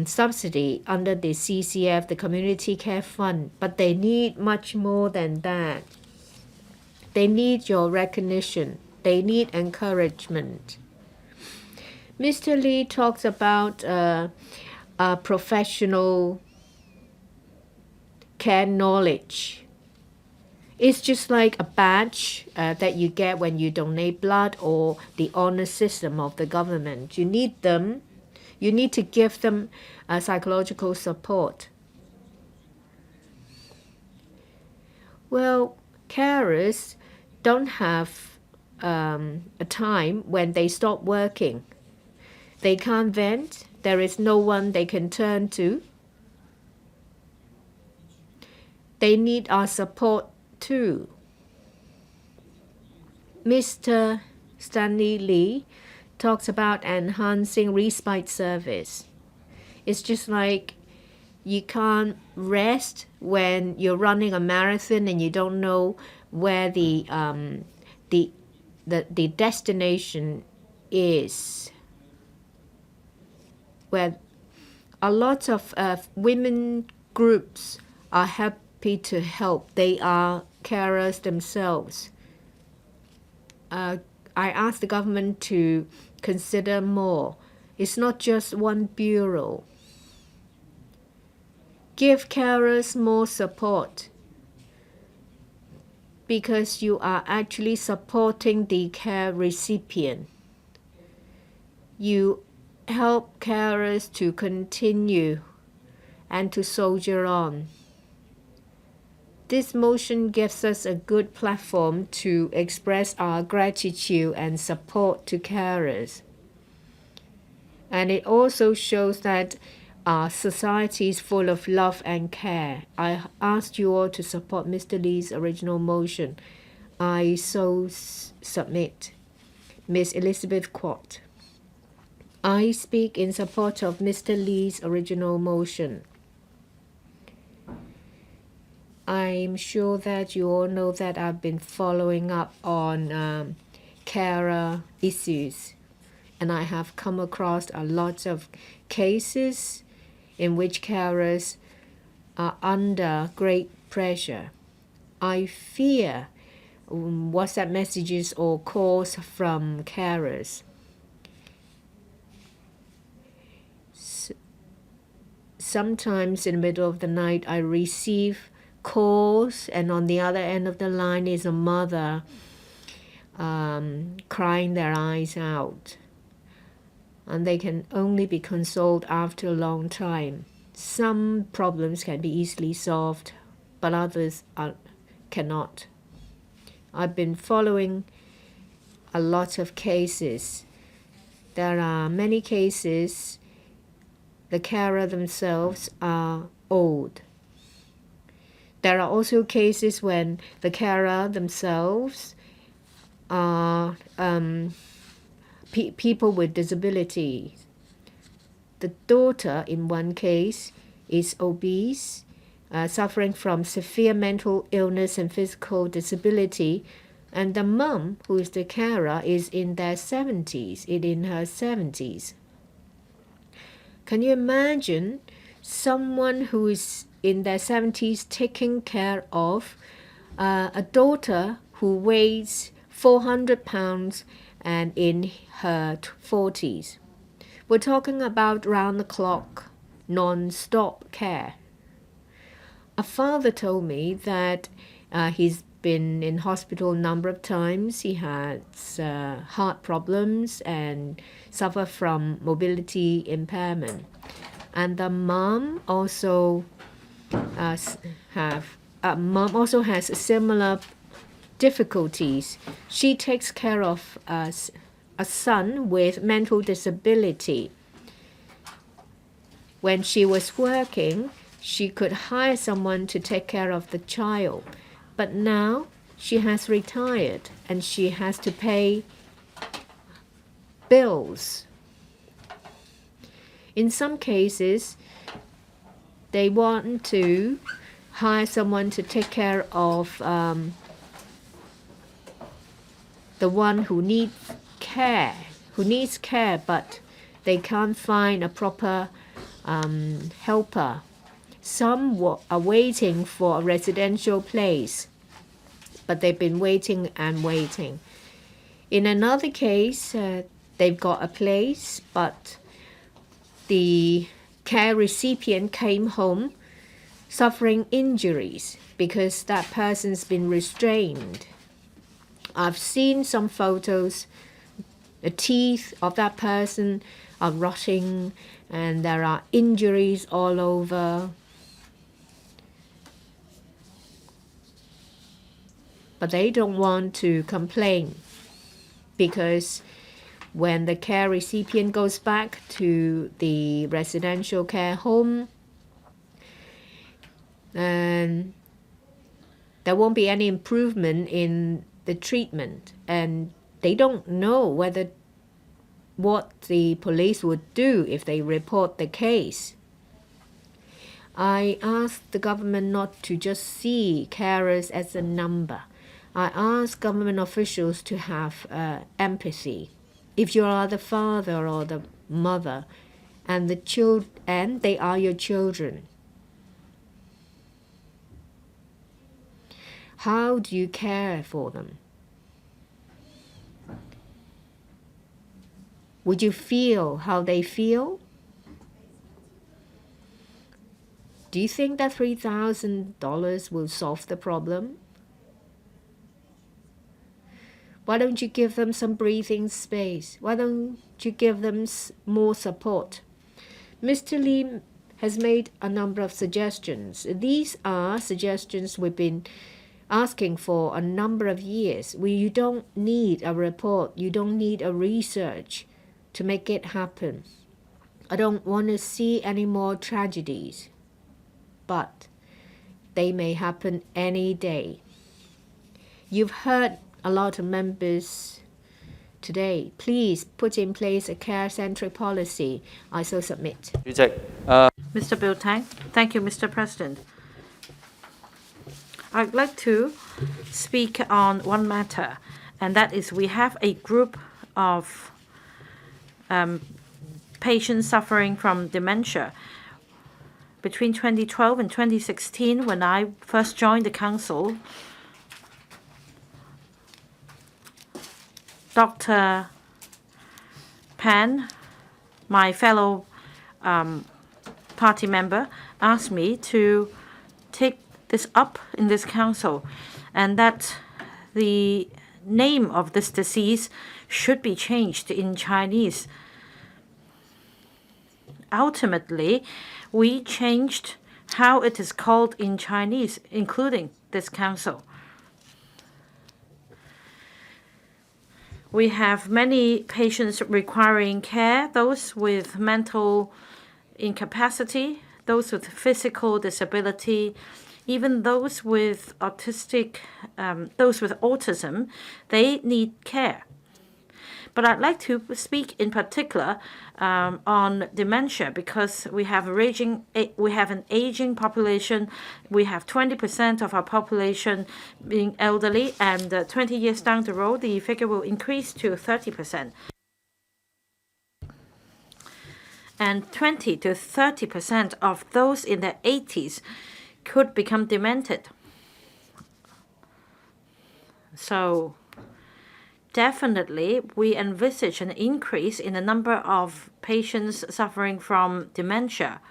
subsidy under the CCF, the Community Care Fund, but they need much more than that. They need your recognition. They need encouragement. Mr. Lee talks about professional care knowledge. It's just like a badge that you get when you donate blood, or the honor system of the government. You need them. You need to give them psychological support. Well, carers don't have a time when they stop working. They can't vent. There is no one they can turn to. They need our support too. Mr. Stanley LI talks about enhancing respite service. It's just like you can't rest when you're running a marathon and you don't know where the destination is. Where a lot of women groups are happy to help. They are carers themselves. I asked the government to consider more. It's not just one bureau. Give carers more support, because you are actually supporting the care recipient. you help carers to continue and to soldier on. This motion gives us a good platform to express our gratitude and support to carers. And it also shows that our society is full of love and care. I asked you all to support Mr. Lee's original motion. I so submit. Ms. Elizabeth Quat. I speak in support of Mr. Lee's original motion. I'm sure that you all know that I've been following up on carer issues, and I have come across a lot of cases in which carers are under great pressure. I fear WhatsApp messages or calls from carers. Sometimes in the middle of the night I receive calls, and on the other end of the line is a mother crying their eyes out, and they can only be consoled after a long time. Some problems can be easily solved, but others cannot. I've been following a lot of cases. There are many cases the carer themselves are old. There are also cases when the carer themselves are people with disabilities. The daughter in one case is obese, suffering from severe mental illness and physical disability, and the mum, who is the carer, is in her 70s. Can you imagine someone who is in their 70s taking care of a daughter who weighs 400 pounds and in her 40s? We're talking about round-the-clock, non-stop care. A father told me that he's been in hospital a number of times. He has heart problems and suffer from mobility impairment. And the mom also has similar difficulties. She takes care of a son with mental disability. When she was working, she could hire someone to take care of the child. But now she has retired and she has to pay bills. In some cases, they want to hire someone to take care of the one who needs care, but they can't find a proper helper. Some are waiting for a residential place, but they've been waiting and waiting. In another case, they've got a place, but the care recipient came home suffering injuries because that person's been restrained. I've seen some photos. The teeth of that person are rotting and there are injuries all over. But they don't want to complain because when the care recipient goes back to the residential care home, and there won't be any improvement in the treatment, and they don't know what the police would do if they report the case. I asked the government not to just see carers as a number. I ask government officials to have empathy. If you are the father or the mother and they are your children, how do you care for them? Would you feel how they feel? Do you think that $3,000 will solve the problem? Why don't you give them some breathing space? Why don't you give them more support? Mr. Lee has made a number of suggestions. These are suggestions we've been asking for a number of years. You don't need a report, you don't need a research to make it happen. I don't want to see any more tragedies, but they may happen any day. You've heard a lot of members today. Please put in place a care-centric policy. I so submit. Mr. Bill Tang. Thank you, Mr. President. I'd like to speak on one matter, and that is we have a group of patients suffering from dementia. Between 2012 and 2016, when I first joined the council, Dr. Pan, my fellow party member, asked me to take this up in this council, and that the name of this disease should be changed in Chinese. Ultimately, we changed how it is called in Chinese, including this council. We have many patients requiring care, those with mental incapacity, those with physical disability, even those with autism, they need care. But I'd like to speak in particular on dementia because we have an aging population. We have 20% of our population being elderly, and 20 years down the road, the figure will increase to 30%. And 20 to 30% of those in their 80s could become demented. So definitely, we envisage an increase in the number of patients suffering from dementia.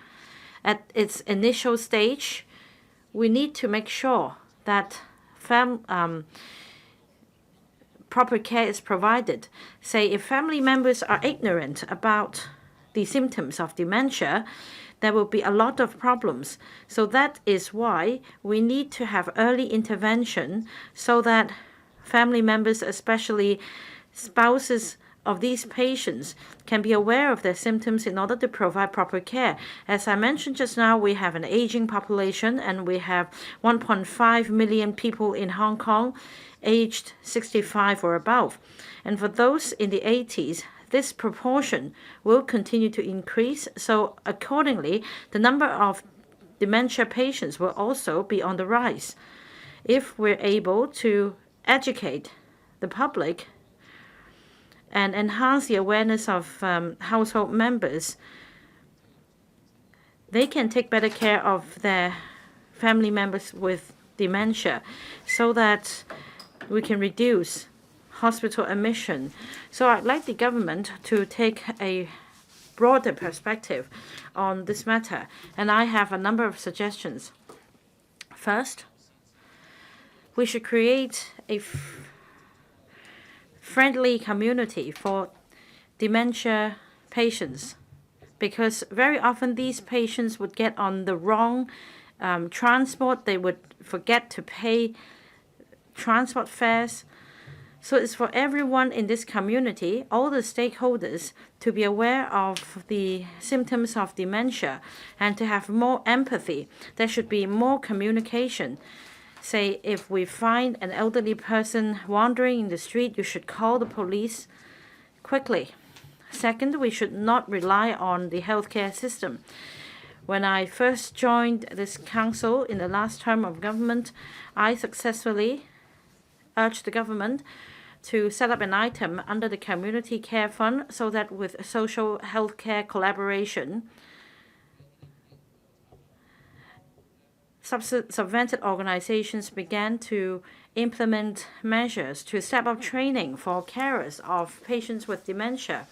At its initial stage, we need to make sure that proper care is provided. Say, if family members are ignorant about the symptoms of dementia, there will be a lot of problems. So that is why we need to have early intervention so that family members, especially spouses of these patients, can be aware of their symptoms in order to provide proper care. As I mentioned just now, we have an aging population, and we have 1.5 million people in Hong Kong aged 65 or above. And for those in the 80s, this proportion will continue to increase. So accordingly, the number of dementia patients will also be on the rise. If we're able to educate the public and enhance the awareness of household members, they can take better care of their family members with dementia so that we can reduce hospital admission. So I'd like the government to take a broader perspective on this matter, and I have a number of suggestions. First, we should create a friendly community for dementia patients, because very often these patients would get on the wrong transport. They would forget to pay transport fares. So it's for everyone in this community, all the stakeholders, to be aware of the symptoms of dementia and to have more empathy. There should be more communication. Say, if we find an elderly person wandering in the street, you should call the police quickly. Second, we should not rely on the healthcare system. When I first joined this council in the last term of government, I successfully urged the government to set up an item under the Community Care Fund so that with social healthcare collaboration, subvented organizations began to implement measures to step up training for carers of patients with dementia.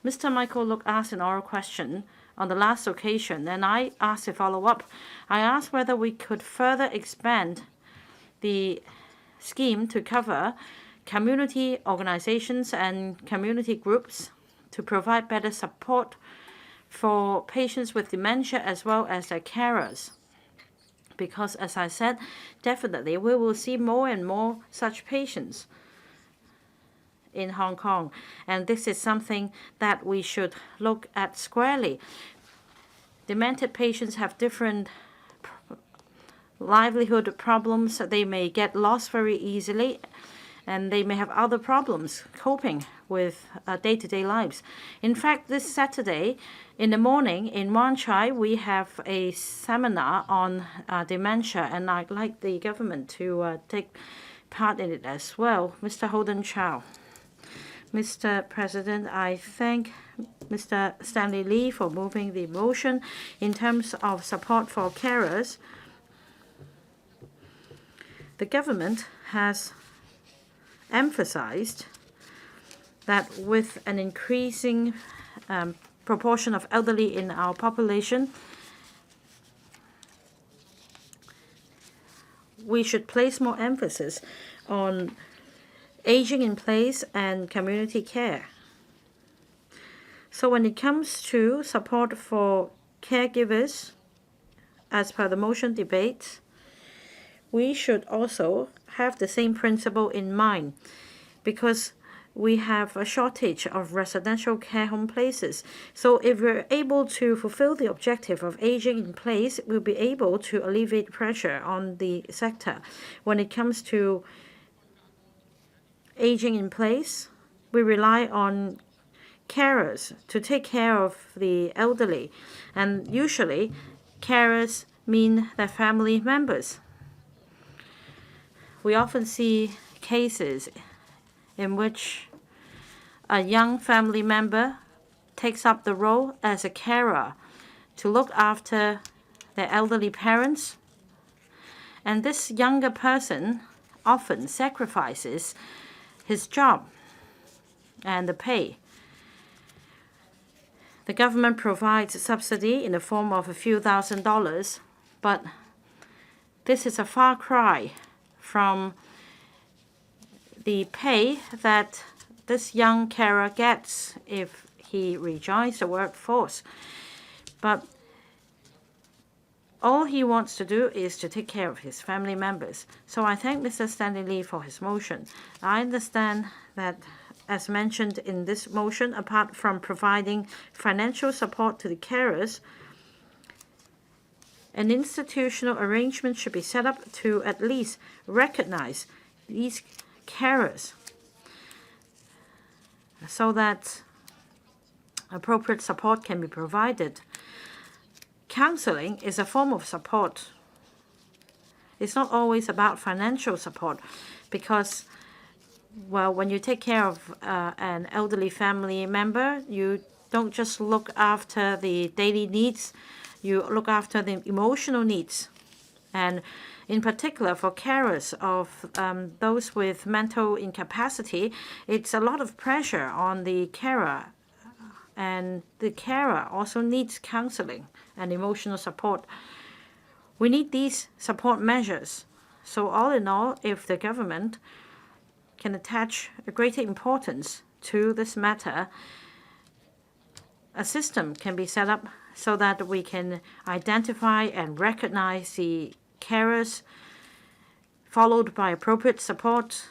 Mr. Michael Look asked an oral question on the last occasion, and I asked a follow-up. I asked whether we could further expand the scheme to cover community organizations and community groups to provide better support for patients with dementia as well as their carers. Because, as I said, definitely we will see more and more such patients in Hong Kong. And this is something that we should look at squarely. Demented patients have different livelihood problems. They may get lost very easily, and they may have other problems coping with day-to-day lives. In fact, this Saturday in the morning in Wan Chai, we have a seminar on dementia, and I'd like the government to take part in it as well. Mr. Holden Chow. Mr. President, I thank Mr. Stanley Lee for moving the motion in terms of support for carers. The government has emphasized that with an increasing proportion of elderly in our population, we should place more emphasis on aging in place and community care. So when it comes to support for caregivers, as per the motion debate, we should also have the same principle in mind, because we have a shortage of residential care home places. So if we're able to fulfill the objective of aging in place, we'll be able to alleviate pressure on the sector. When it comes to aging in place, we rely on carers to take care of the elderly, and usually carers mean their family members. We often see cases in which a young family member takes up the role as a carer to look after their elderly parents, and this younger person often sacrifices his job and the pay. The government provides a subsidy in the form of a few $1,000s, but this is a far cry from the pay that this young carer gets if he rejoins the workforce. But all he wants to do is to take care of his family members. So I thank Mr. Stanley Lee for his motion. I understand that, as mentioned in this motion, apart from providing financial support to the carers, an institutional arrangement should be set up to at least recognize these carers so that appropriate support can be provided. Counseling is a form of support. It's not always about financial support, because, well, when you take care of an elderly family member, you don't just look after the daily needs, you look after the emotional needs. And in particular, for carers of those with mental incapacity, it's a lot of pressure on the carer, and the carer also needs counseling and emotional support. We need these support measures. So all in all, if the government can attach a greater importance to this matter, a system can be set up so that we can identify and recognize the carers, followed by appropriate support.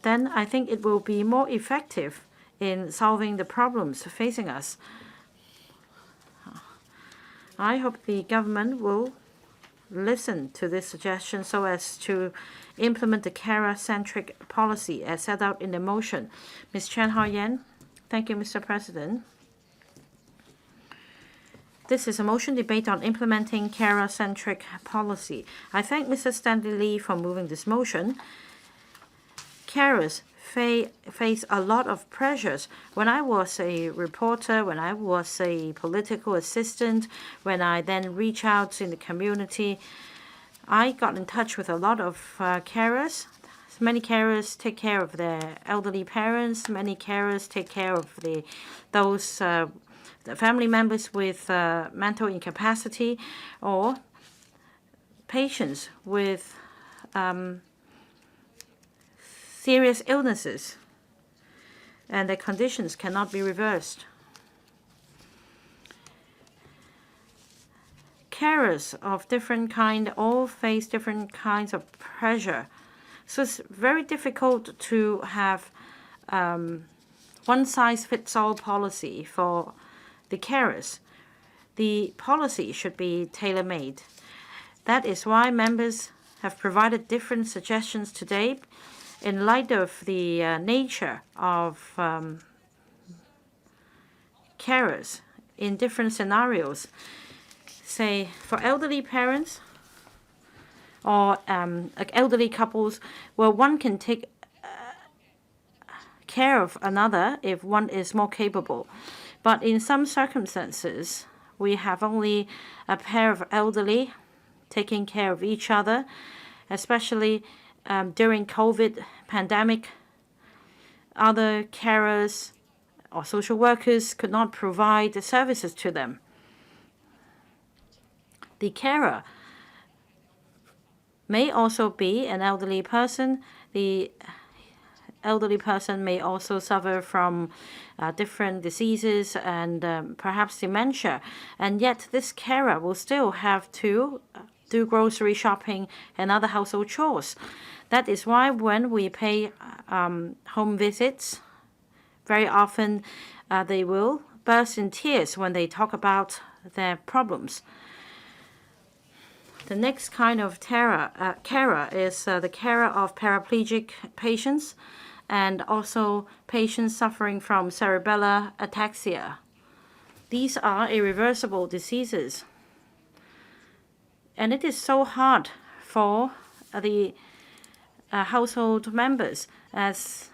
Then I think it will be more effective in solving the problems facing us. I hope the government will listen to this suggestion so as to implement the carer-centric policy as set out in the motion. Ms. Chen Hao-Yan. Thank you, Mr. President. This is a motion debate on implementing carer-centric policy. I thank Mr. Stanley Lee for moving this motion. Carers face a lot of pressures. When I was a reporter, when I was a political assistant, when I then reach out in the community, I got in touch with a lot of carers. Many carers take care of their elderly parents. Many carers take care of those the family members with mental incapacity, or patients with serious illnesses, and their conditions cannot be reversed. Carers of different kind all face different kinds of pressure. So it's very difficult to have one-size-fits-all policy for the carers. The policy should be tailor-made. That is why members have provided different suggestions today in light of the nature of carers in different scenarios. Say, for elderly parents or elderly couples, where one can take care of another if one is more capable. But in some circumstances, we have only a pair of elderly taking care of each other, especially during COVID pandemic. Other carers or social workers could not provide the services to them. The carer may also be an elderly person. The elderly person may also suffer from different diseases and perhaps dementia. And yet this carer will still have to do grocery shopping and other household chores. That is why when we pay home visits, very often they will burst in tears when they talk about their problems. The next kind of carer is the carer of paraplegic patients and also patients suffering from cerebellar ataxia. These are irreversible diseases. And it is so hard for the household members, as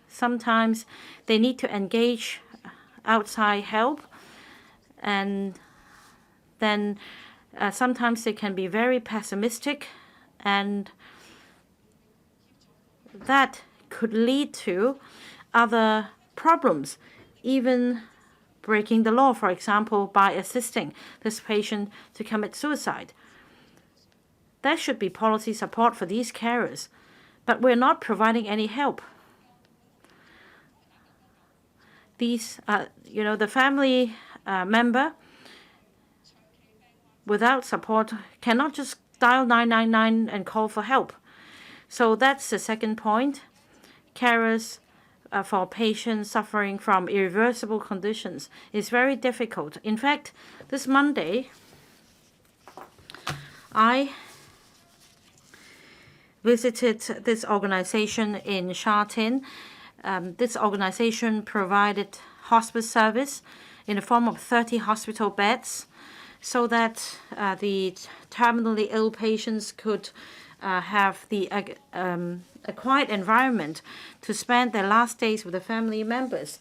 sometimes they need to engage outside help, and then sometimes they can be very pessimistic, and that could lead to other problems, even breaking the law, for example, by assisting this patient to commit suicide. There should be policy support for these carers, but we're not providing any help. These, the family member without support cannot just dial 999 and call for help. So that's the second point. Carers for patients suffering from irreversible conditions is very difficult. In fact, this Monday, I visited this organization in Sha Tin. This organization provided hospice service in the form of 30 hospital beds so that the terminally ill patients could have a quiet environment to spend their last days with the family members.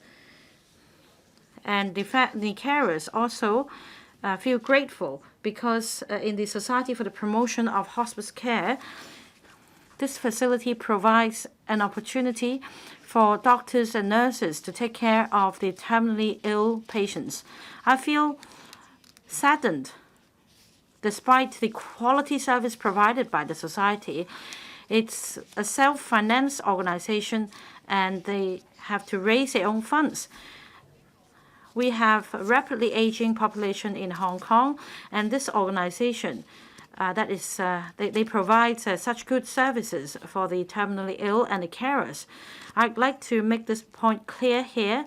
And the carers also feel grateful because in the Society for the Promotion of Hospice Care, this facility provides an opportunity for doctors and nurses to take care of the terminally ill patients. I feel saddened. Despite the quality service provided by the society, it's a self-financed organization and they have to raise their own funds. We have a rapidly aging population in Hong Kong, and this organization they provide such good services for the terminally ill and the carers. I'd like to make this point clear here.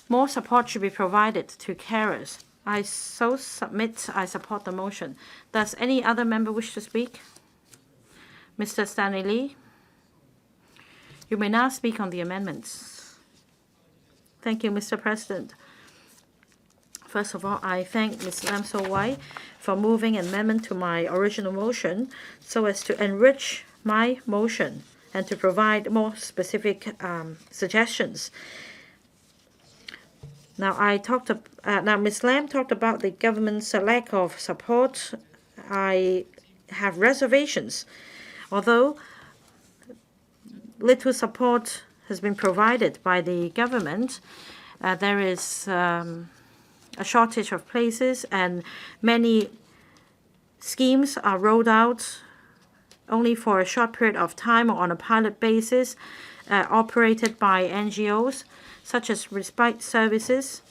More support should be provided to carers. I support the motion. Does any other member wish to speak? Mr. Stanley Lee, you may now speak on the amendments. Thank you, Mr. President. First of all, I thank Ms. Lam So-wai for moving an amendment to my original motion so as to enrich my motion and to provide more specific suggestions. Now, Ms. Lam talked about the government's lack of support. I have reservations. Although little support has been provided by the government, there is a shortage of places, and many schemes are rolled out only for a short period of time or on a pilot basis, operated by NGOs, such as respite services.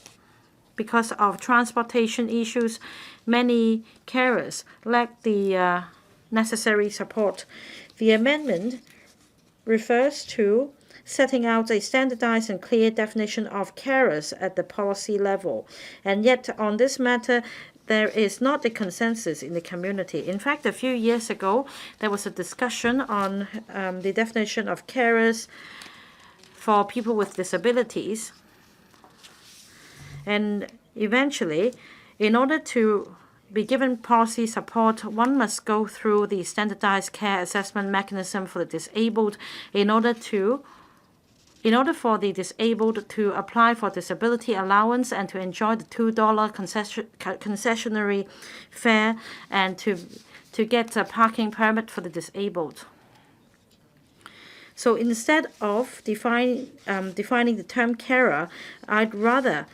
Because of transportation issues, many carers lack the necessary support. The amendment refers to setting out a standardized and clear definition of carers at the policy level. And yet, on this matter, there is not a consensus in the community. In fact, a few years ago, there was a discussion on the definition of carers for people with disabilities. And eventually, in order to be given policy support, one must go through the standardized care assessment mechanism for the disabled in order for the disabled to apply for disability allowance and to enjoy the $2 concessionary fare and to get a parking permit for the disabled. So instead of defining the term carer, I'd rather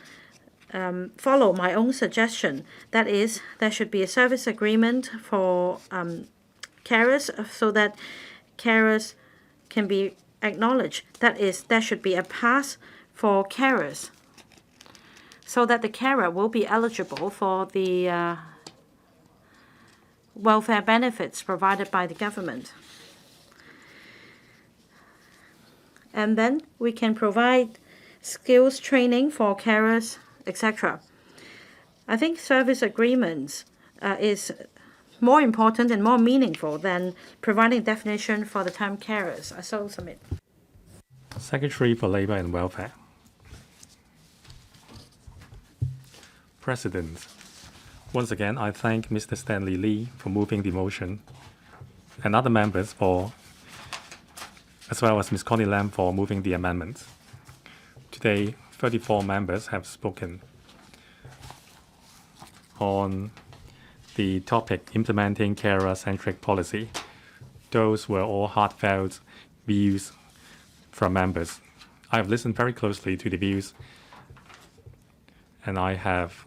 follow my own suggestion. That is, there should be a service agreement for carers so that carers can be acknowledged. That is, there should be a pass for carers so that the carer will be eligible for the welfare benefits provided by the government. And then we can provide skills training for carers, etc. I think service agreements is more important and more meaningful than providing I for the term carers. I so submit. Secretary for Labour and Welfare. President, once again, I thank Mr. Stanley Lee for moving the motion and other members as well as Ms. Hon Lam for moving the amendment. Today, 34 members have spoken on the topic implementing carer-centric policy. Those were all heartfelt views from members. I have listened very closely to the views and I have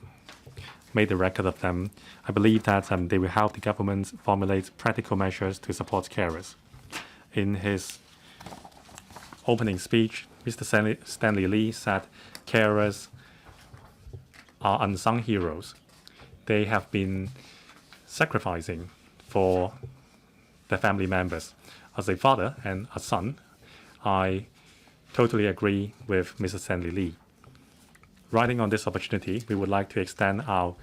made a record of them. I believe that they will help the government formulate practical measures to support carers. In his opening speech, Mr. Stanley Lee said carers are unsung heroes. They have been sacrificing for their family members. As a father and a son, I totally agree with Mr. Stanley Lee. Riding on this opportunity, we would like to extend our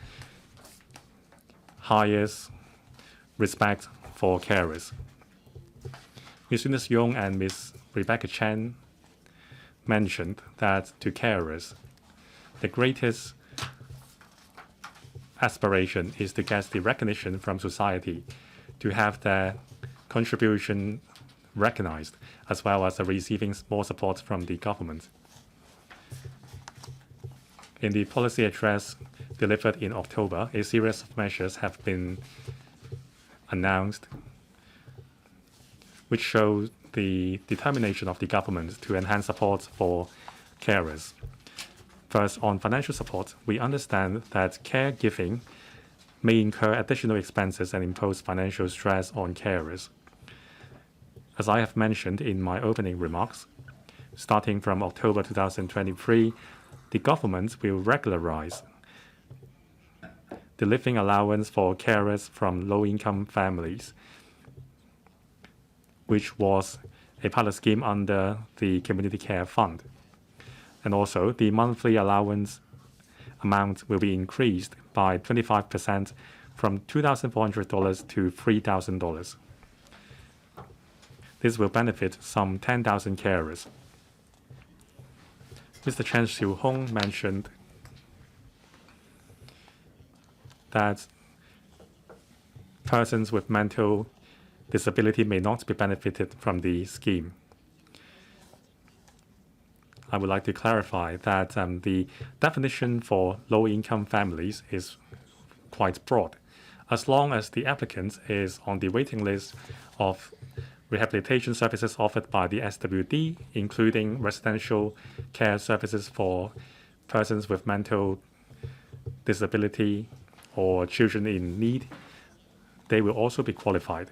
highest respect for carers. Ms. Eunice Yong and Ms. Rebecca Chen mentioned that to carers, the greatest aspiration is to get the recognition from society, to have their contribution recognized, as well as receiving more support from the government. In the policy address delivered in October, a series of measures have been announced which show the determination of the government to enhance support for carers. First, on financial support, we understand that caregiving may incur additional expenses and impose financial stress on carers. As I have mentioned in my opening remarks, starting from October 2023, the government will regularize the living allowance for carers from low-income families, which was a pilot scheme under the Community Care Fund. And also, the monthly allowance amount will be increased by 25% from $2,400 to $3,000. This will benefit some 10,000 carers. Mr. Chen Xiu-hong mentioned that persons with mental disability may not be benefited from the scheme. I would like to clarify that the definition for low-income families is quite broad. As long as the applicant is on the waiting list of rehabilitation services offered by the SWD, including residential care services for persons with mental disability or children in need, they will also be qualified.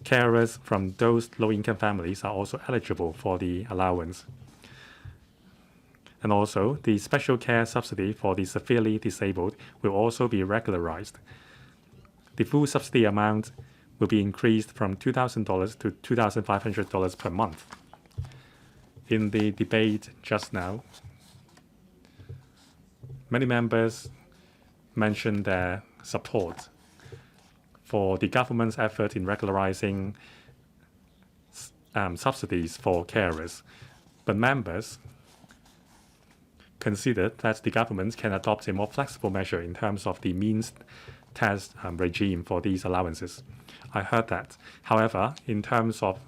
carers from those low-income families are also eligible for the allowance. And also, the special care subsidy for the severely disabled will also be regularized. The full subsidy amount will be increased from $2,000 to $2,500 per month. In the debate just now, many members mentioned their support for the government's effort in regularizing subsidies for carers. But members considered that the government can adopt a more flexible measure in terms of the means test regime for these allowances. I heard that. However, in terms of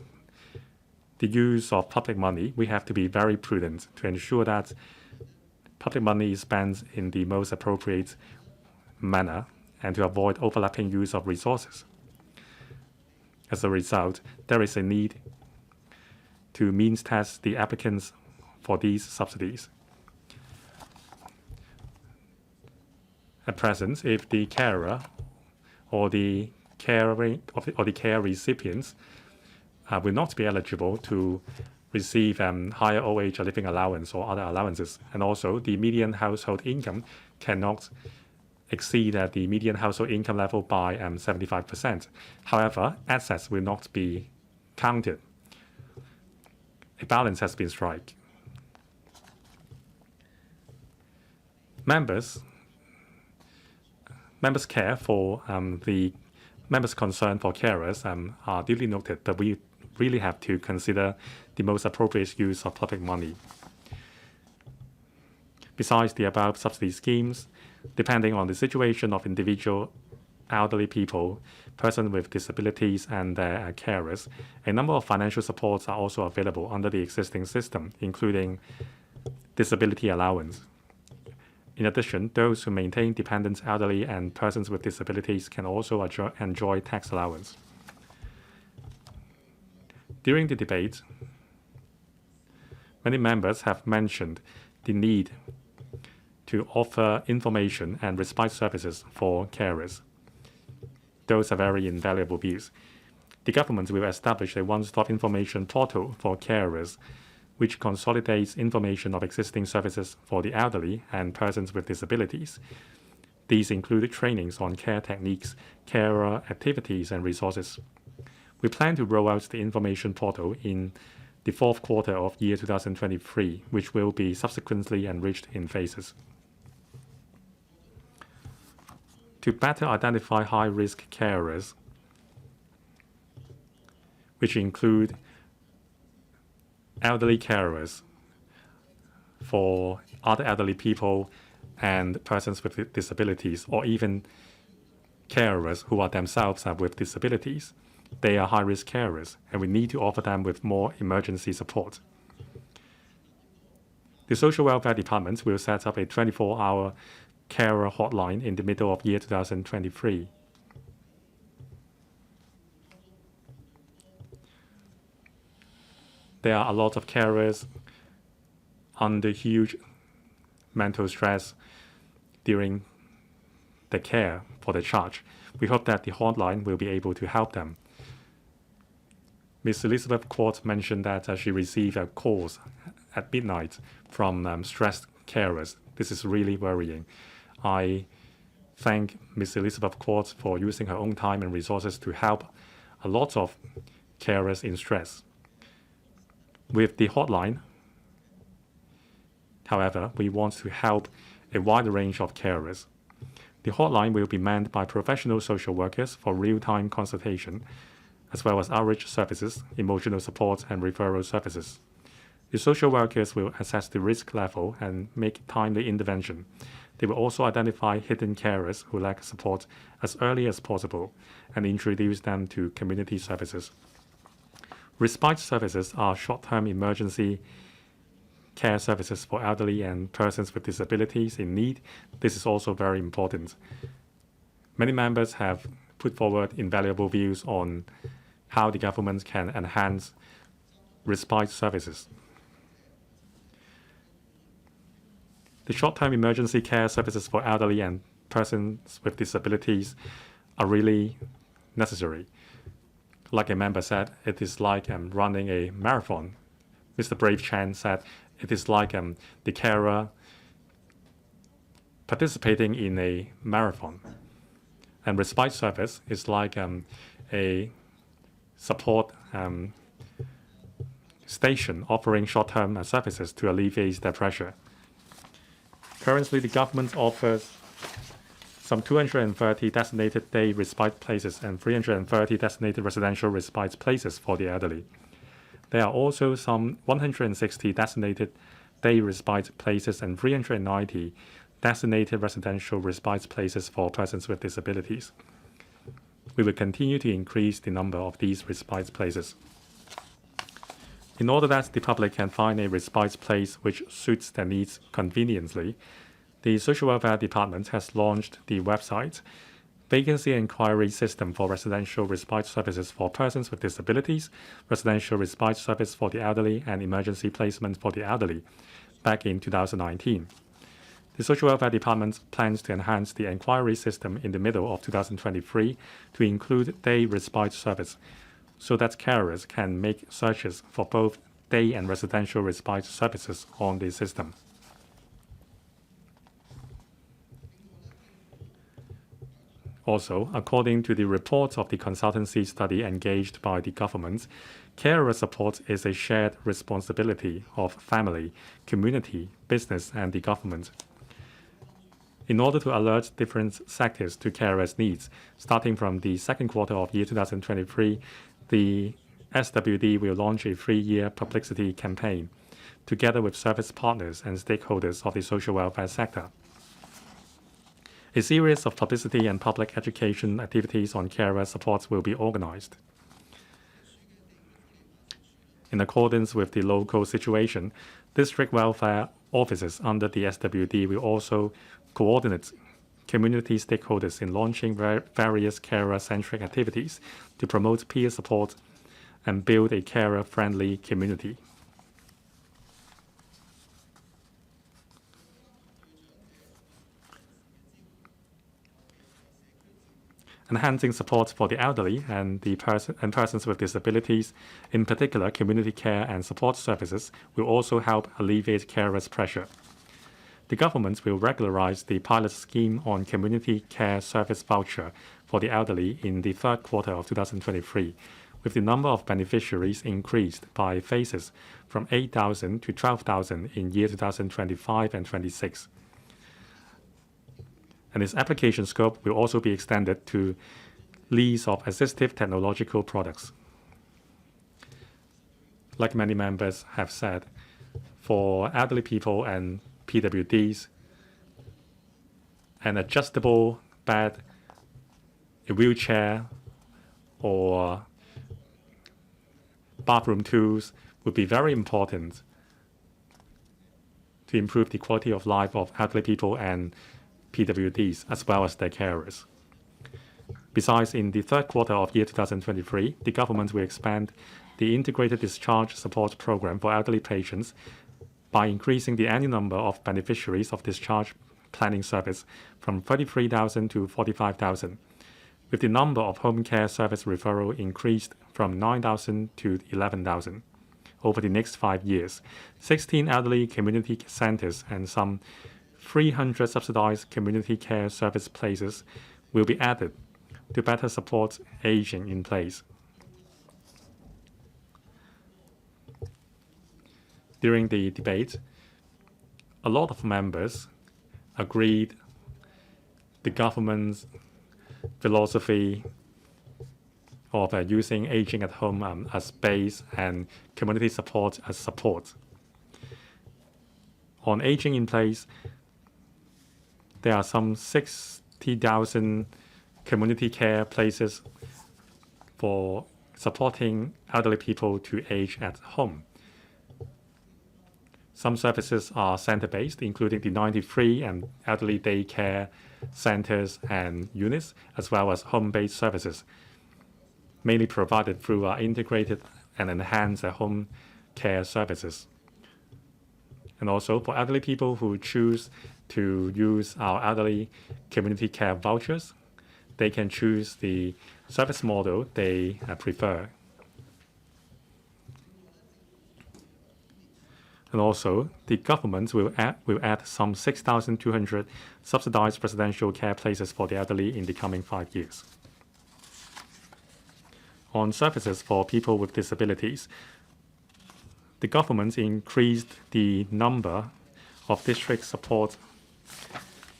the use of public money, we have to be very prudent to ensure that public money is spent in the most appropriate manner and to avoid overlapping use of resources. As a result, there is a need to means test the applicants for these subsidies. At present, if the carer or the care recipients will not be eligible to receive higher old age living allowance or other allowances, and also the median household income cannot exceed the median household income level by 75%. However, assets will not be counted. A balance has been struck. Members' care for the members' concern for carers are duly noted, but we really have to consider the most appropriate use of public money. Besides the above subsidy schemes, depending on the situation of individual elderly people, persons with disabilities, and their carers, a number of financial supports are also available under the existing system, including disability allowance. In addition, those who maintain dependent elderly and persons with disabilities can also enjoy tax allowance. During the debate, many members have mentioned the need to offer information and respite services for carers. Those are very invaluable views. The government will establish a one-stop information portal for carers, which consolidates information of existing services for the elderly and persons with disabilities. These include trainings on care techniques, carer activities, and resources. We plan to roll out the information portal in the fourth quarter of year 2023, which will be subsequently enriched in phases. To better identify high-risk carers, which include elderly carers for other elderly people and persons with disabilities, or even carers who are themselves with disabilities. They are high-risk carers, and we need to offer them with more emergency support. The Social Welfare Department will set up a 24-hour carer hotline in the middle of year 2023. There are a lot of carers under huge mental stress during the care for the charge. We hope that the hotline will be able to help them. Ms. Elizabeth Court mentioned that she received calls at midnight from stressed carers. This is really worrying. I thank Ms. Elizabeth Court for using her own time and resources to help a lot of carers in stress. With the hotline, however, we want to help a wide range of carers. The hotline will be manned by professional social workers for real-time consultation, as well as outreach services, emotional support, and referral services. The social workers will assess the risk level and make timely intervention. They will also identify hidden carers who lack support as early as possible and introduce them to community services. Respite services are short-term emergency care services for elderly and persons with disabilities in need. This is also very important. Many members have put forward invaluable views on how the government can enhance respite services. The short-term emergency care services for elderly and persons with disabilities are really necessary. like a member said, it is like running a marathon. Mr. Brave Chan said it is like the carer participating in a marathon. And respite service is like a support station offering short-term services to alleviate their pressure. Currently, the government offers some 230 designated day respite places and 330 designated residential respite places for the elderly. There are also some 160 designated day respite places and 390 designated residential respite places for persons with disabilities. We will continue to increase the number of these respite places. In order that the public can find a respite place which suits their needs conveniently, the Social Welfare Department has launched the website Vacancy Inquiry System for Residential Respite Services for Persons with Disabilities, Residential Respite Service for the Elderly, and Emergency Placement for the Elderly back in 2019. The Social Welfare Department plans to enhance the inquiry system in the middle of 2023 to include day respite service, so that carers can make searches for both day and residential respite services on the system. Also, according to the reports of the consultancy study engaged by the government, carer support is a shared responsibility of family, community, business, and the government. In order to alert different sectors to carers' needs, starting from the second quarter of year 2023, the SWD will launch a 3-year publicity campaign, together with service partners and stakeholders of the social welfare sector. A series of publicity and public education activities on carer supports will be organized. In accordance with the local situation, district welfare offices under the SWD will also coordinate community stakeholders in launching various carer-centric activities to promote peer support and build a carer-friendly community. Enhancing support for the elderly and persons with disabilities, in particular community care and support services, will also help alleviate carers' pressure. The government will regularize the pilot scheme on community care service voucher for the elderly in the third quarter of 2023, with the number of beneficiaries increased by phases from 8,000 to 12,000 in year 2025 and 26. And its application scope will also be extended to lease of assistive technological products. Like many members have said, for elderly people and PWDs, an adjustable bed, a wheelchair, or bathroom tools would be very important to improve the quality of life of elderly people and PWDs, as well as their carers. Besides, in the third quarter of year 2023, the government will expand the integrated discharge support program for elderly patients by increasing the annual number of beneficiaries of discharge planning service from 33,000 to 45,000, with the number of home care service referral increased from 9,000 to 11,000. Over the next 5 years, 16 elderly community centers and some 300 subsidized community care service places will be added to better support aging in place. During the debate, a lot of members agreed the government's philosophy of using aging at home as base and community support as support. On aging in place, there are some 60,000 community care places for supporting elderly people to age at home. Some services are center-based, including the 93 and elderly day care centers and units, as well as home-based services, mainly provided through our integrated and enhanced home care services. And also for elderly people who choose to use our elderly community care vouchers, they can choose the service model they prefer. And also, the government will add some 6,200 subsidized residential care places for the elderly in the coming 5 years. On services for people with disabilities, the government increased the number of district support.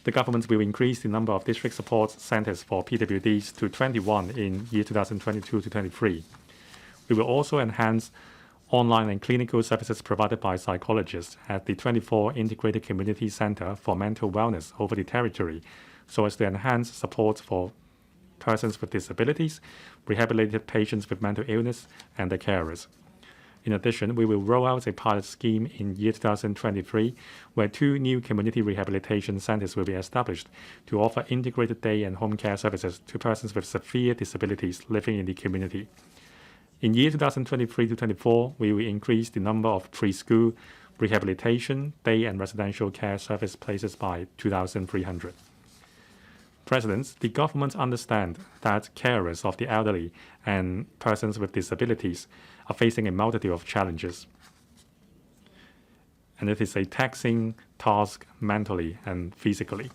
The government will increase the number of district support centers for PWDs to 21 in year 2022 to 23. We will also enhance online and clinical services provided by psychologists at the 24 Integrated Community Center for Mental Wellness over the territory, so as to enhance support for persons with disabilities, rehabilitated patients with mental illness, and their carers. In addition, we will roll out a pilot scheme in year 2023, where 2 new community rehabilitation centers will be established to offer integrated day and home care services to persons with severe disabilities living in the community. In year 2023 to 24, we will increase the number of preschool rehabilitation, day and residential care service places by 2,300. Presidents, the government understands that carers of the elderly and persons with disabilities are facing a multitude of challenges. And it is a taxing task mentally and physically.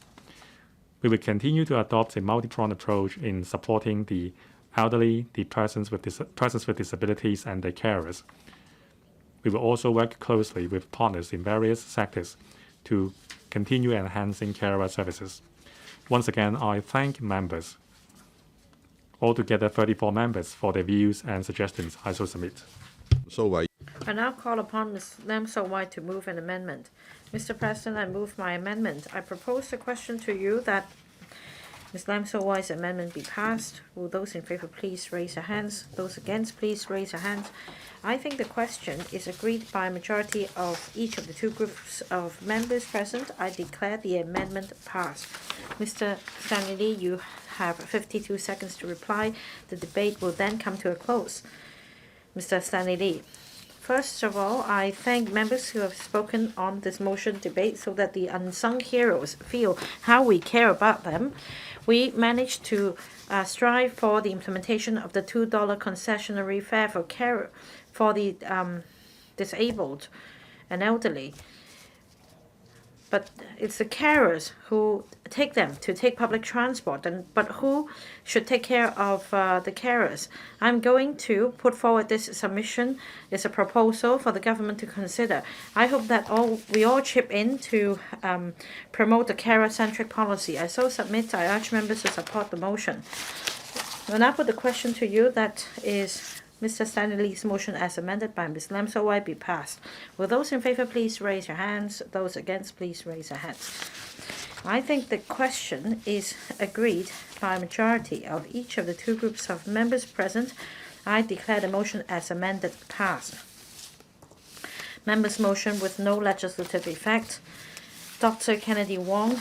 We will continue to adopt a multi-pronged approach in supporting the elderly, the persons with disabilities, and their carers. We will also work closely with partners in various sectors to continue enhancing carer services. Once again, I thank members, altogether 34 members, for their views and suggestions. I so submit. So-wai. I now call upon Ms. Lam So-wai to move an amendment. Mr. President, I move my amendment. I propose a question to you that Ms. Lam So-wai's amendment be passed. Will those in favor please raise their hands? Those against, please raise their hands. I think the question is agreed by a majority of each of the 2 groups of members present. I declare the amendment passed. Mr. Stanley Lee, you have 52 seconds to reply. The debate will then come to a close. Mr. Stanley Lee. First of all, I thank members who have spoken on this motion debate so that the unsung heroes feel how we care about them. We managed to strive for the implementation of the $2 concessionary fare for care for the disabled and elderly. But it's the carers who take them to take public transport, but who should take care of the carers? I'm going to put forward this submission. It's a proposal for the government to consider. I hope that we all chip in to promote the carer-centric policy. I so submit. I urge members to support the motion. When I put the question to you, that is Mr. Stanley Lee's motion as amended by Ms. Lam So-wai be passed. Will those in favor please raise your hands? Those against, please raise their hands. I think the question is agreed by a majority of each of the 2 groups of members present. I declare the motion as amended passed. Members' motion with no legislative effect. Dr. Kennedy Wong